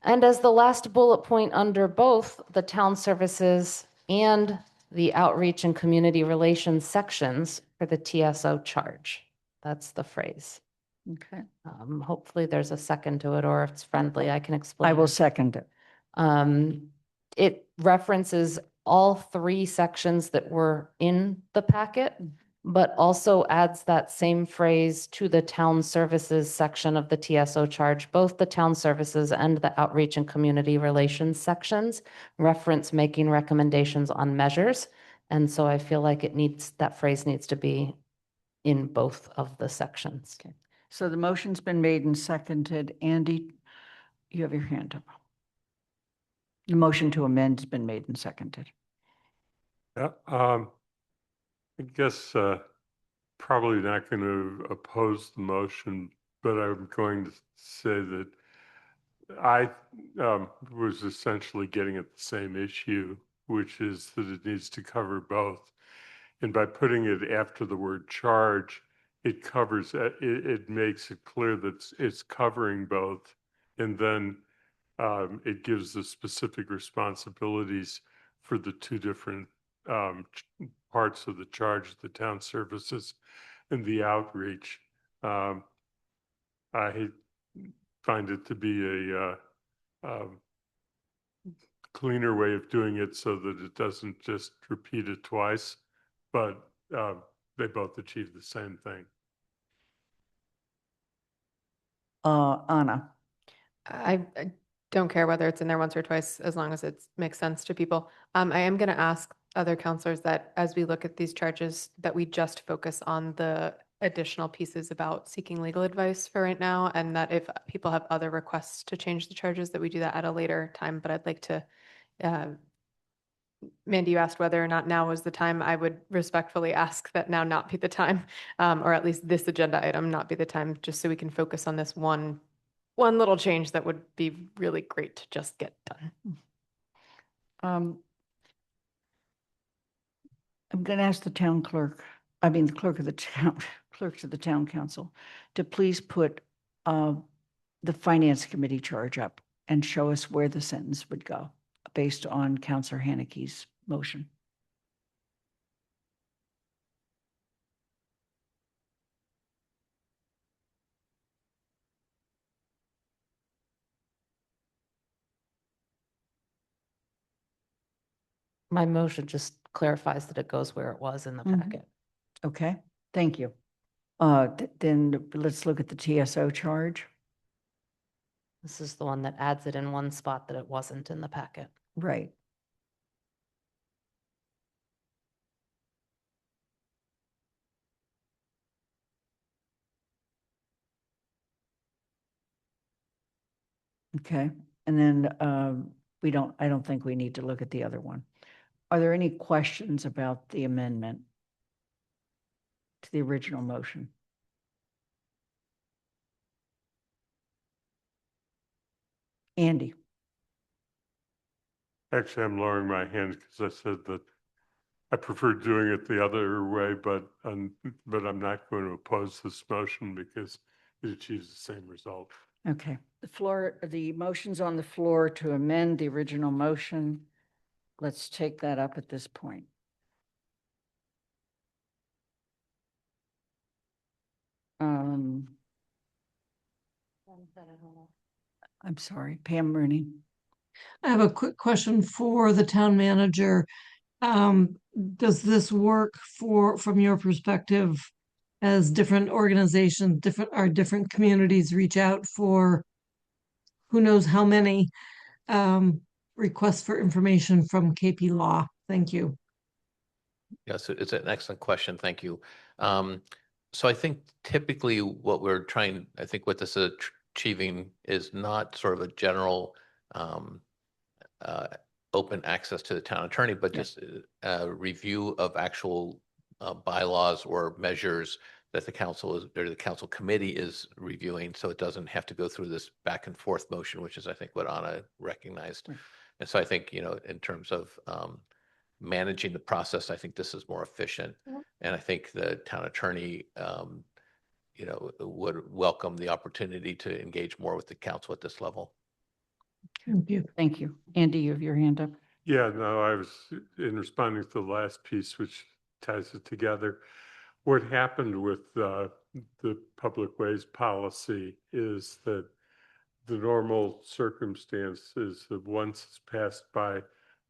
and as the last bullet point under both the town services and the outreach and community relations sections for the TSO charge. That's the phrase. Okay. Hopefully there's a second to it, or if it's friendly, I can explain. I will it. second it. It references all three sections that were in the packet, but also adds that same phrase to the town services section of the TSO charge. Both the town services and the outreach and community relations sections reference making recommendations on measures. And so I feel like that phrase needs to be in both of the sections. Okay. So the motion's been made and seconded. Andy, you have your hand up. The motion to amend has been made and seconded. Yeah, I guess probably not going to oppose the motion, but I'm going to say that I was essentially getting at the same issue, which is that it needs to cover both. And by putting it after the word charge, it covers, it makes it clear that it's covering both. And then it gives the specific responsibilities for the two different parts of the charge, the town services and the outreach. I find it to be a cleaner way of doing it so that it doesn't just repeat it twice, but they both achieve the same thing. Anna. I don't care whether it's in there once or twice, as long as it makes sense to people. I am going to ask other counselors that as we look at these charges, that we just focus on the additional pieces about seeking legal advice for right now, and that if people have other requests to change the charges, that we do that at a later time. But I'd like to, Mandy, you asked whether or not now was the time. I would respectfully ask that now not be the time, or at least this agenda item not be the time, just so we can focus on this one little change that would be really great to just get done. I'm going to ask the town clerk, the clerk of the town, clerks of the town council, to please put the finance committee charge up and show us where the sentence would go based on Councilor Haneke's motion. My motion just clarifies that it goes where it was in the packet. Okay, thank you. Then let's look at the TSO charge. This is the one that adds it in one spot that it wasn't in the packet. Right. Okay, and then I don't think we need to look at the other one. Are there any questions about the amendment to the original motion? Andy? Actually, I'm lowering my hand because I said that I prefer doing it the other way, but I'm not going to oppose this motion because it achieves the same result. Okay, the motion's on the floor to amend the original motion. Let's take that up at this point. I'm sorry, Pam Rooney. I have a quick question for the town manager. Does this work from your perspective, as different organizations, different communities reach out for who knows how many requests for information from KP Law? Thank you. Yes, it's an excellent question. Thank you. So I think typically what we're trying, I think what this is achieving is not sort of a general open access to the town attorney, but just a review of actual bylaws or measures that the council is, or the council committee is reviewing, so it doesn't have to go through this back and forth motion, which is, I think, what Anna recognized. And so I think, in terms of managing the process, I think this is more efficient. And I think the town attorney, would welcome the opportunity to engage more with the council at this level. Thank you. Thank you. Andy, you have your hand up. Yeah, no, I was in responding to the last piece, which ties it together. What happened with the public ways policy is that the normal circumstance is that once it's passed by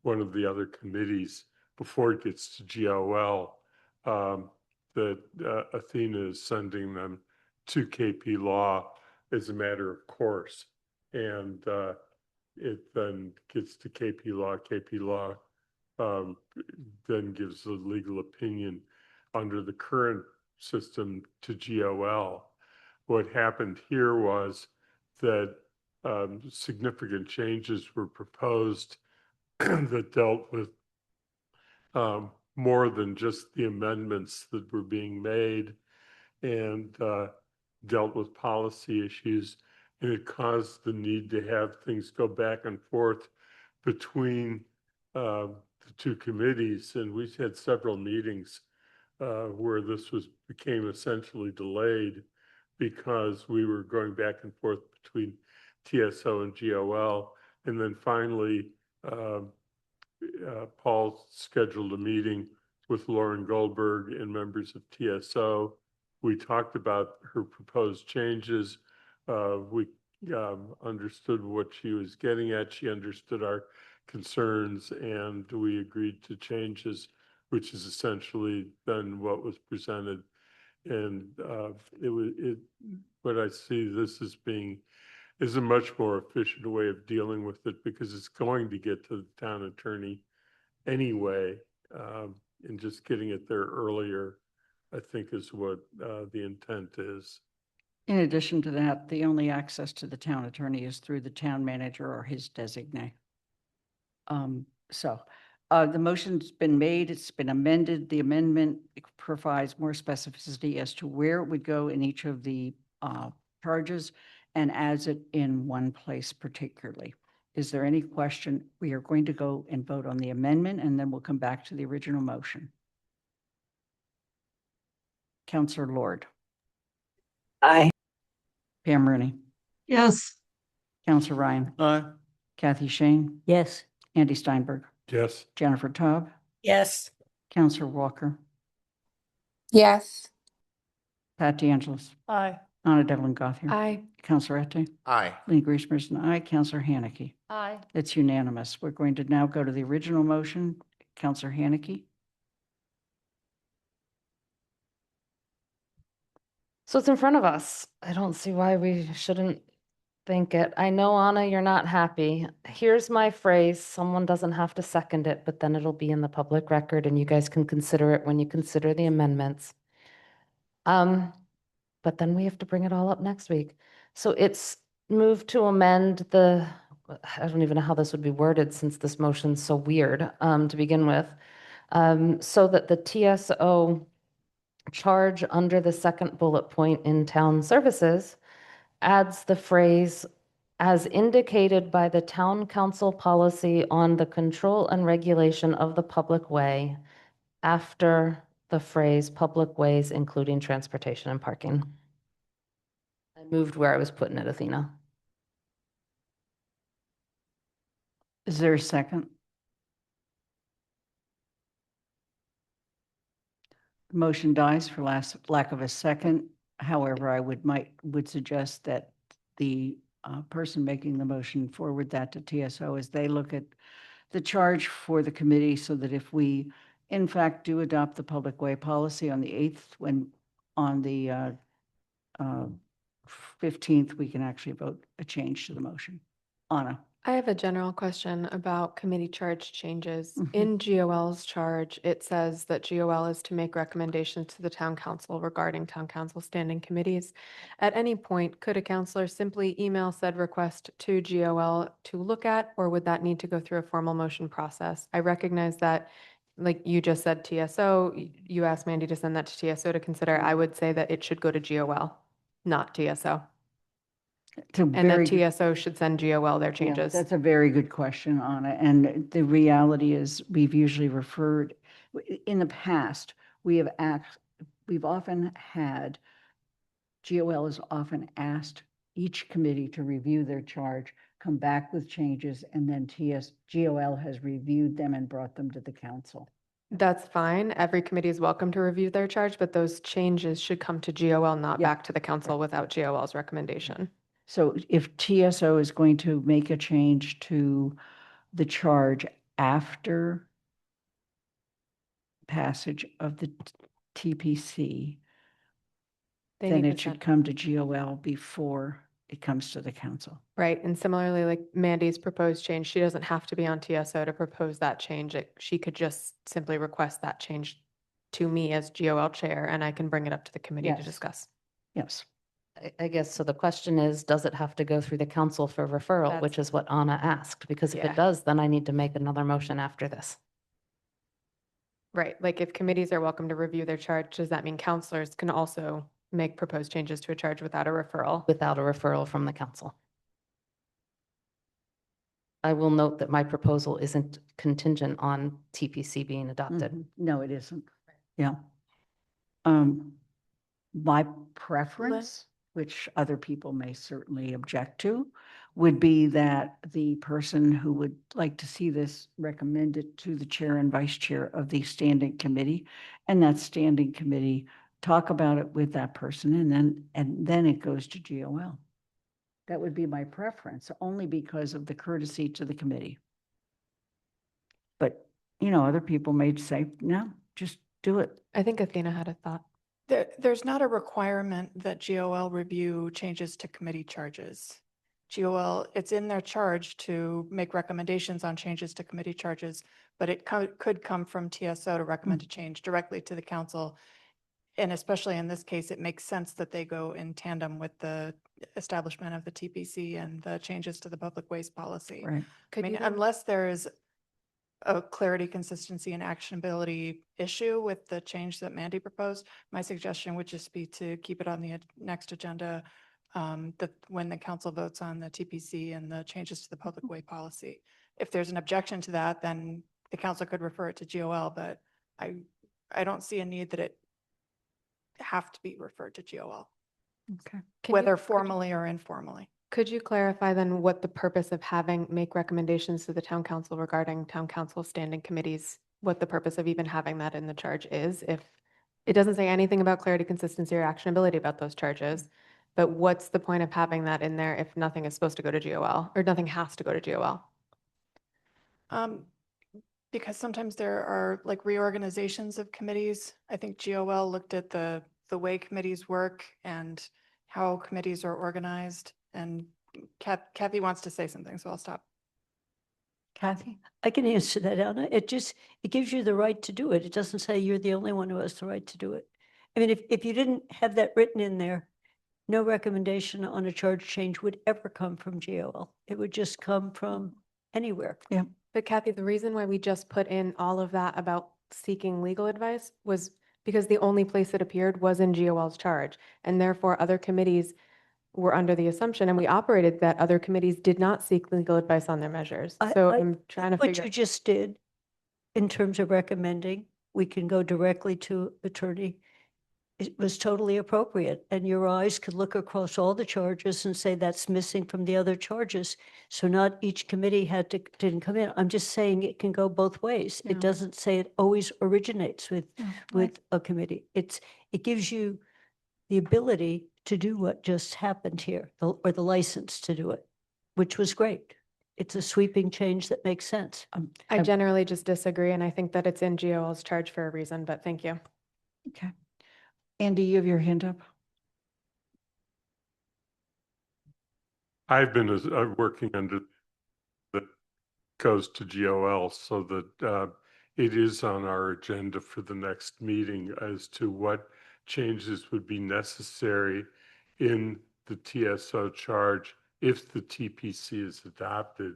one of the other committees before it gets to GOL, that Athena is sending them to KP Law as a matter of course. And it then gets to KP Law. KP Law then gives a legal opinion under the current system to GOL. What happened here was that significant changes were proposed that dealt with more than just the amendments that were being made, and dealt with policy issues. And it caused the need to have things go back and forth between the two committees. And we had several meetings where this became essentially delayed because we were going back and forth between TSO and GOL. And then finally, Paul scheduled a meeting with Lauren Goldberg and members of TSO. We talked about her proposed changes. We understood what she was getting at. She understood our concerns, and we agreed to changes, which is essentially then what was presented. And what I see this as being is a much more efficient way of dealing with it, because it's going to get to the town attorney anyway, and just getting it there earlier, I think, is what the intent is. In addition to that, the only access to the town attorney is through the town manager or his designee. The motion's been made, it's been amended. The amendment provides more specificity as to where it would go in each of the charges and adds it in one place particularly. Is there any question? We are going to go and vote on the amendment, and then we'll come back to the original motion. Councillor Lord. Aye. Pam Rooney. Yes. Councillor Ryan. Aye. Kathy Shane. Yes. Andy Steinberg. Yes. Jennifer Taub. Yes. Councillor Walker. Yes. Pat DeAngelis. Aye. Anna Devlin Gothier. Aye. Councillor Ette. Aye. Lee Griesemer is an aye. Councillor Haneke. Aye. It's unanimous. We're going to now go to the original motion. Councillor Haneke. So it's in front of us. I don't see why we shouldn't think it. I know, Anna, you're not happy. Here's my phrase. Someone doesn't have to second it, but then it'll be in the public record and you guys can consider it when you consider the amendments. But then we have to bring it all up next week. So it's moved to amend I don't even know how this would be worded since this motion's so weird to begin with, so that the TSO charge under the second bullet point in town services adds the phrase, as indicated by the town council policy on the control and regulation of the public way, after the phrase public ways, including transportation and parking. I moved where I was putting it, Athena. Is there a second? The motion dies for lack of a second. However, I would suggest that the person making the motion forward that to TSO as they look at the charge for the committee, so that if we in fact do adopt the public way policy on the 8th, when on the 15th, we can actually vote a change to the motion. Anna. I have a general question about committee charge changes. Mhm. In GOL's charge, it says that GOL is to make recommendations to the town council regarding town council standing committees. At any point, could a councillor simply email said request to GOL to look at, or would that need to go through a formal motion process? I recognize that, like you just said, TSO, you asked Mandy to send that to TSO to consider. I would say that it should go to GOL, not TSO. And that TSO should send GOL their changes. That's a very good question, Anna. And the reality is we've usually referred, in the past, we've often had, GOL has often asked each committee to review their charge, come back with changes, and then GOL has reviewed them and brought them to the council. That's fine. Every committee is welcome to review their charge, but those changes should come to GOL, not Yeah. back to the council without GOL's recommendation. So if TSO is going to make a change to the charge after passage of the TPC, They then need to it should send- come to GOL before it comes to the council. Right, and similarly, like Mandy's proposed change, she doesn't have to be on TSO to propose that change. She could just simply request that change to me as GOL chair, and I can bring it up to the committee to Yes. discuss. Yes. I guess, so the question is, does it have to go through the council for referral, which is what Anna asked? Because if Yeah. it does, then I need to make another motion after this. Right, like if committees are welcome to review their charge, does that mean counselors can also make proposed changes to a charge without a referral? Without a referral from the council. I will note that my proposal isn't contingent on TPC being adopted. Mhm. No, it isn't. Yeah. My preference, which other people may certainly object to, would be that the person who would like to see this recommended to the chair and vice chair of the standing committee, and that standing committee talk about it with that person, and then it goes to GOL. That would be my preference, only because of the courtesy to the committee. But, other people may say, no, just do it. I think Athena had a thought. There's not a requirement that GOL review changes to committee charges. GOL, it's in their charge to make recommendations on changes to committee charges, but it could come from TSO to recommend a change directly to the council. And especially in this case, it makes sense that they go in tandem with the establishment of the TPC and the changes to the public waste policy. Right. I mean, unless there is a clarity, consistency, and actionability issue with the change that Mandy proposed, my suggestion would just be to keep it on the next agenda, that when the council votes on the TPC and the changes to the public way policy. If there's an objection to that, then the council could refer it to GOL, but I don't see a need that it have to be referred to GOL, Okay. whether formally or informally. Could you clarify then what the purpose of make recommendations to the town council regarding town council standing committees, what the purpose of even having that in the charge is? If it doesn't say anything about clarity, consistency, or actionability about those charges, but what's the point of having that in there if nothing is supposed to go to GOL or nothing has to go to GOL? Because sometimes there are like reorganizations of committees. I think GOL looked at the way committees work and how committees are organized. And Kathy wants to say something, so I'll stop. Kathy? I can answer that, Anna. It gives you the right to do it. It doesn't say you're the only one who has the right to do it. I mean, if you didn't have that written in there, no recommendation on a charge change would ever come from GOL. It would just come from anywhere. Yeah. But Kathy, the reason why we just put in all of that about seeking legal advice was because the only place it appeared was in GOL's charge. And therefore other committees were under the assumption, and we operated that other committees did not seek legal advice on their measures. So I'm trying to What figure. you just did in terms of recommending, we can go directly to attorney. It was totally appropriate, and your eyes could look across all the charges and say that's missing from the other charges. So not each committee didn't come in. I'm just saying it can go both ways. Yeah. It doesn't say it always originates with Yeah. a committee. It gives you the ability to do what just happened here, or the license to do it, which was great. It's a sweeping change that makes sense. I generally just disagree, and I think that it's in GOL's charge for a reason, but thank you. Okay. Andy, you have your hand up? I've been working under that goes to GOL, so that it is on our agenda for the next meeting as to what changes would be necessary in the TSO charge if the TPC is adopted.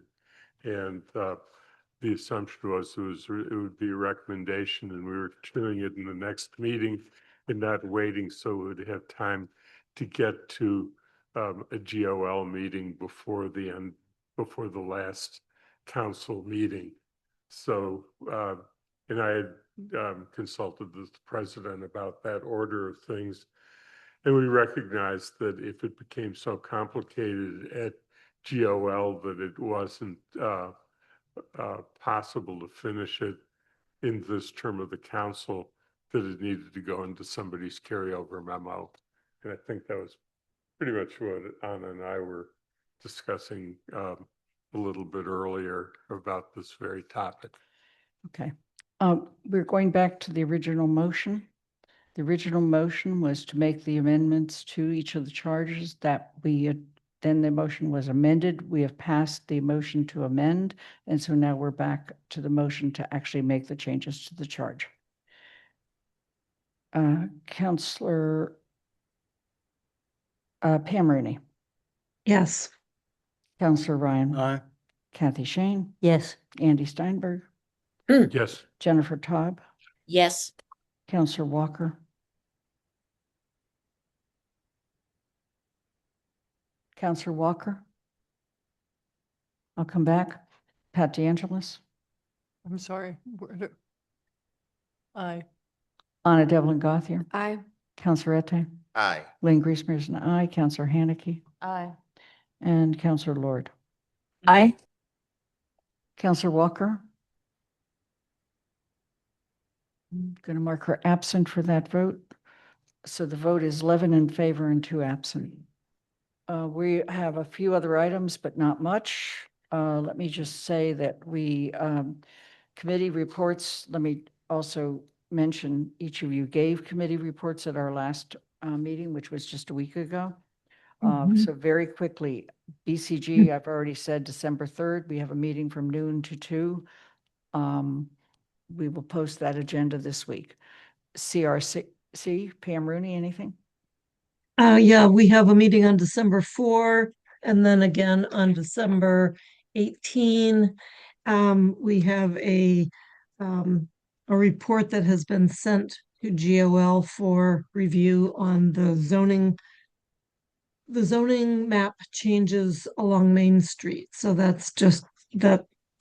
And the assumption was it would be a recommendation, and we were doing it in the next meeting and not waiting, so we would have time to get to a GOL meeting before the last council meeting. So, and I had consulted the president about that order of things. And we recognized that if it became so complicated at GOL that it wasn't possible to finish it in this term of the council that it needed to go into somebody's carryover memo. And I think that was pretty much what Anna and I were discussing a little bit earlier about this very topic. Okay. We're going back to the original motion. The original motion was to make the amendments to each of the charges that we had, then the motion was amended. We have passed the motion to amend. And so now we're back to the motion to actually make the changes to the charge. Counselor Pam Rooney, Yes. Counselor Ryan, Aye. Kathy Shane, Yes. Andy Steinberg, Yes. Jennifer Taub, Yes. Counselor Walker, Counselor Walker. I'll come back. Pat DeAngelis, I'm sorry. Aye. Anna Devlin Gauthier, Aye. Counselor Ette, Aye. Lynn Griesmer is an aye, Counselor Haneke, Aye. and Counselor Lord. Aye. Counselor Walker. I'm going to mark her absent for that vote. So the vote is 11 in favor and 2 absent. We have a few other items, but not much. Let me just say that we, committee reports, let me also mention each of you gave committee reports at our last meeting, which was just a week ago. So very quickly, BCG, I've already said December 3rd, we have a meeting from noon to 2. We will post that agenda this week. CRC, Pam Rooney, anything? Yeah, we have a meeting on December 4 and then again on December 18. We have a report that has been sent to GOL for review on the zoning map changes along Main Street. So that's just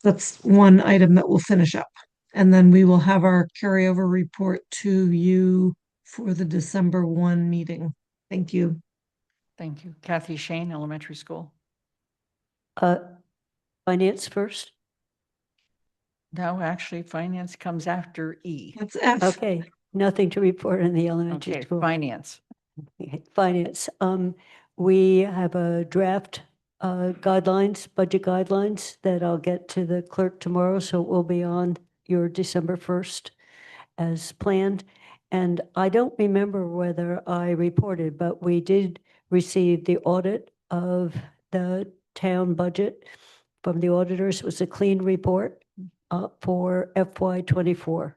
that's one item that we'll finish up. And then we will have our carryover report to you for the December 1 meeting. Thank you. Thank you. Kathy Shane, Elementary School. Finance first? No, actually, finance comes after E. That's F. Okay, nothing to report in the elementary Okay, school. finance. Okay, Finance. We have a draft guidelines, budget guidelines that I'll get to the clerk tomorrow, so it will be on your December 1st as planned. And I don't remember whether I reported, but we did receive the audit of the town budget from the auditors. It was a clean report for FY24.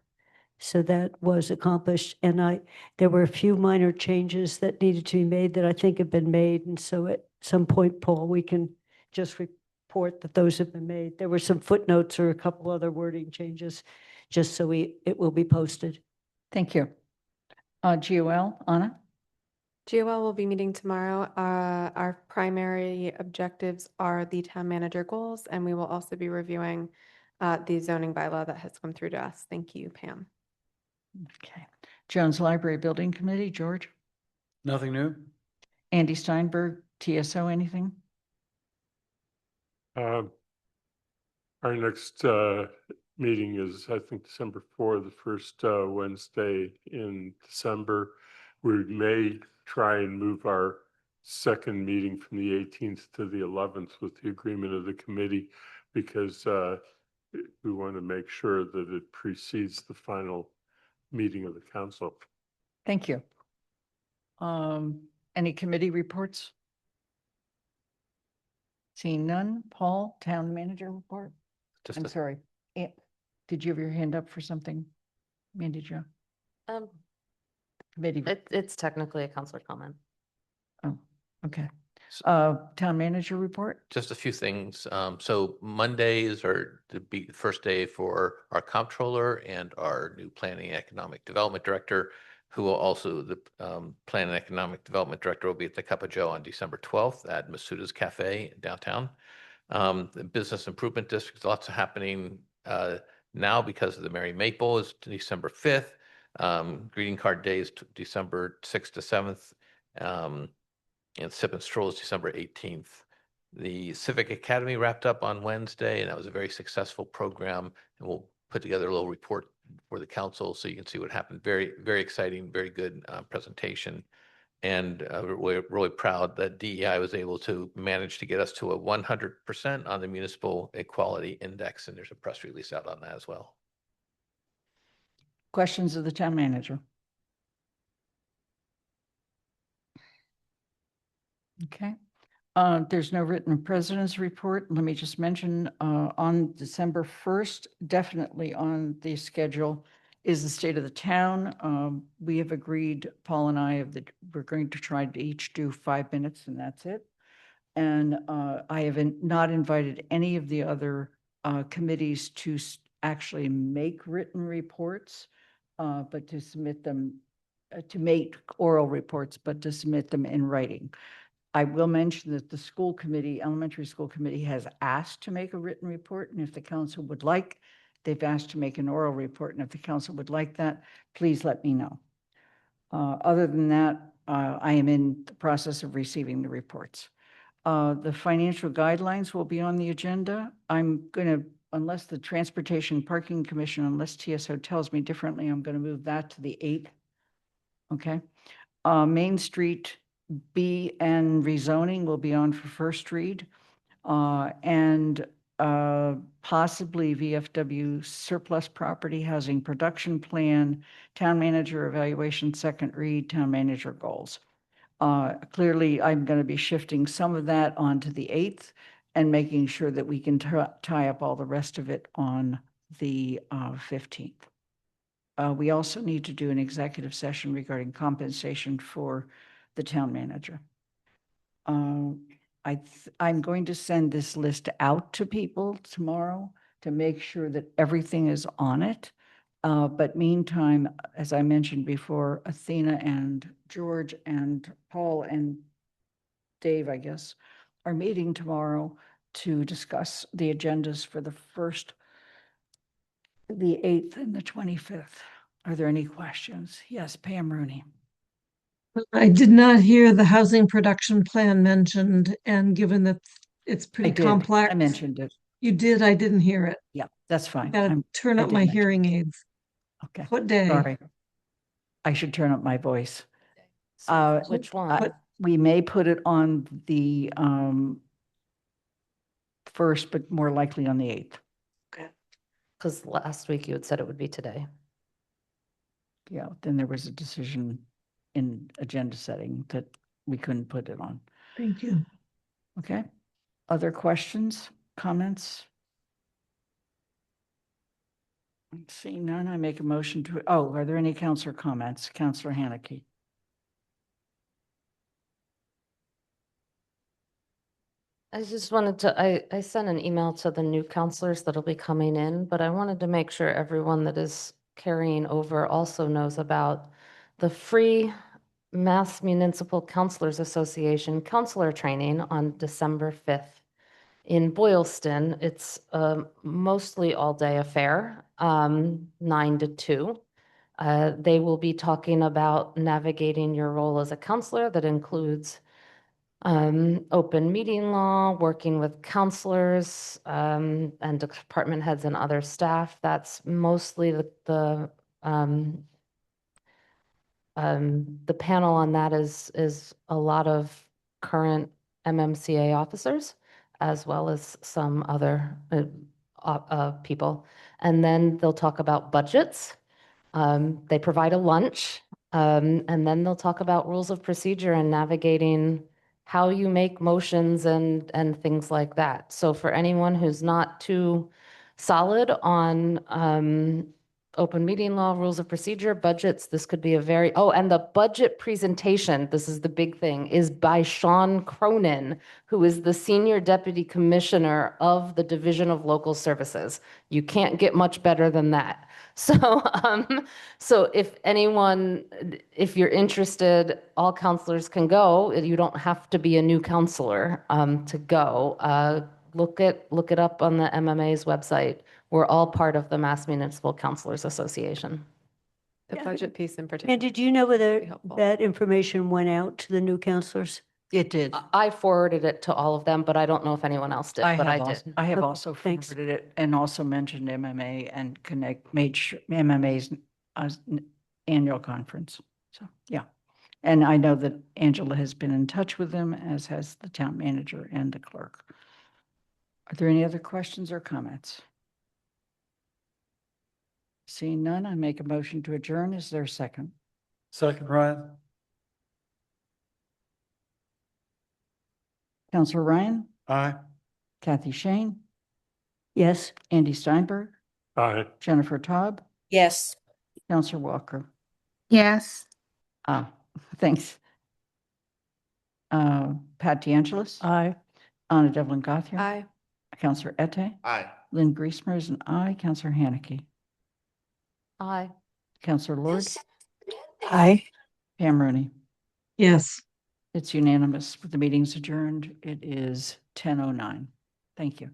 So that was accomplished. And there were a few minor changes that needed to be made that I think have been made. And so at some point, Paul, we can just report that those have been made. There were some footnotes or a couple other wording changes, just so it will be posted. Thank you. GOL, Anna? GOL will be meeting tomorrow. Our primary objectives are the town manager goals, and we will also be reviewing the zoning bylaw that has come through to us. Thank you, Pam. Okay. Jones Library Building Committee, George? Nothing new? Andy Steinberg, TSO, anything? Our next meeting is, I think, December 4th, the first Wednesday in December. We may try and move our second meeting from the 18th to the 11th with the agreement of the committee, because we want to make sure that it precedes the final meeting of the council. Thank you. Any committee reports? Seeing none. Paul, town manager report? Just I'm a- sorry. Did you have your hand up for something? Mandy Jo? Committee. It's technically a counselor comment. Oh, okay. Town manager report? Just a few things. So Mondays are the first day for our comptroller and our new planning and economic development director, who will also, the planning and economic development director will be at the Cup of Joe on December 12th at Masuda's Cafe downtown. The business improvement district, lots of happening now because of the Merry Maple is December 5th. Greeting card day is December 6th to 7th. And Sip and Stroll is December 18th. The Civic Academy wrapped up on Wednesday, and that was a very successful program. And we'll put together a little report for the council so you can see what happened. Very, very exciting, very good presentation. And we're really proud that DEI was able to manage to get us to a 100% on the Municipal Equality Index. And there's a press release out on that as well. Questions of the town manager? Okay. There's no written president's report. Let me just mention on December 1st, definitely on the schedule is the state of the town. We have agreed, Paul and I, we're going to try to each do 5 minutes and that's it. And I have not invited any of the other committees to actually make written reports, but to submit them, to make oral reports, but to submit them in writing. I will mention that the school committee, elementary school committee, has asked to make a written report, and if the council would like, they've asked to make an oral report, and if the council would like that, please let me know. Other than that, I am in the process of receiving the reports. The financial guidelines will be on the agenda. I'm going to, unless the Transportation Parking Commission, unless TSO tells me differently, I'm going to move that to the 8th. Okay. Main Street B and rezoning will be on for first read. And possibly VFW surplus property housing production plan, town manager evaluation second read, town manager goals. Clearly, I'm going to be shifting some of that onto the 8th and making sure that we can tie up all the rest of it on the 15th. We also need to do an executive session regarding compensation for the town manager. I'm going to send this list out to people tomorrow to make sure that everything is on it. But meantime, as I mentioned before, Athena and George and Paul and Dave, I guess, are meeting tomorrow to discuss the agendas for the 1st, the 8th, and the 25th. Are there any questions? Yes, Pam Rooney. I did not hear the housing production plan mentioned, and given that it's pretty complex. I mentioned it. You did, I didn't hear it. Yeah, that's fine. Gotta turn I up did my mention hearing aids. Okay. What day? Sorry. I should turn up my voice. Which one? We may put it on the 1st, but more likely on the 8th. Because last week you had said it would be today. Yeah, then there was a decision in agenda setting that we couldn't put it on. Thank you. Okay. Other questions, comments? Seeing none, I make a motion to, are there any counselor comments? Counselor Haneke. I just wanted to, I sent an email to the new counselors that'll be coming in, but I wanted to make sure everyone that is carrying over also knows about the free Mass Municipal Counselors Association counselor training on December 5th in Boylston. It's a mostly all-day affair, 9 to 2. They will be talking about navigating your role as a counselor. That includes open meeting law, working with counselors and department heads and other staff. That's mostly the panel on that is a lot of current MMCA officers, as well as some other people. And then they'll talk about budgets. They provide a lunch, and then they'll talk about rules of procedure and navigating how you make motions and things like that. So for anyone who's not too solid on open meeting law, rules of procedure, budgets, this could be a very, and the budget presentation, this is the big thing, is by Sean Cronin, who is the Senior Deputy Commissioner of the Division of Local Services. You can't get much better than that. So, so if anyone, if you're interested, all counselors can go. You don't have to be a new counselor to go. Look it up on the MMA's website. We're all part of the Mass Municipal Counselors Association. The budget piece in particular. And did you know whether that information went out to the new counselors? It did. I forwarded it to all of them, but I don't know if anyone else did, but I did. I have Okay, also thanks. forwarded it and also mentioned MMA and made sure MMA's annual conference. So, yeah. And I know that Angela has been in touch with them, as has the town manager and the clerk. Are there any other questions or comments? Seeing none, I make a motion to adjourn. Is there a second? Second, Ryan? Counselor Ryan, Aye. Kathy Shane, Yes. Andy Steinberg, Aye. Jennifer Taub, Yes. Counselor Walker. Yes. Thanks. Pat DeAngelis, Aye. Anna Devlin Gauthier. Aye. Counselor Ette, Aye. Lynn Griesmer is an aye. Counselor Haneke, Aye. Counselor Lord, Aye. Pam Rooney. Yes. It's unanimous. The meeting's adjourned. It is 10:09. Thank you.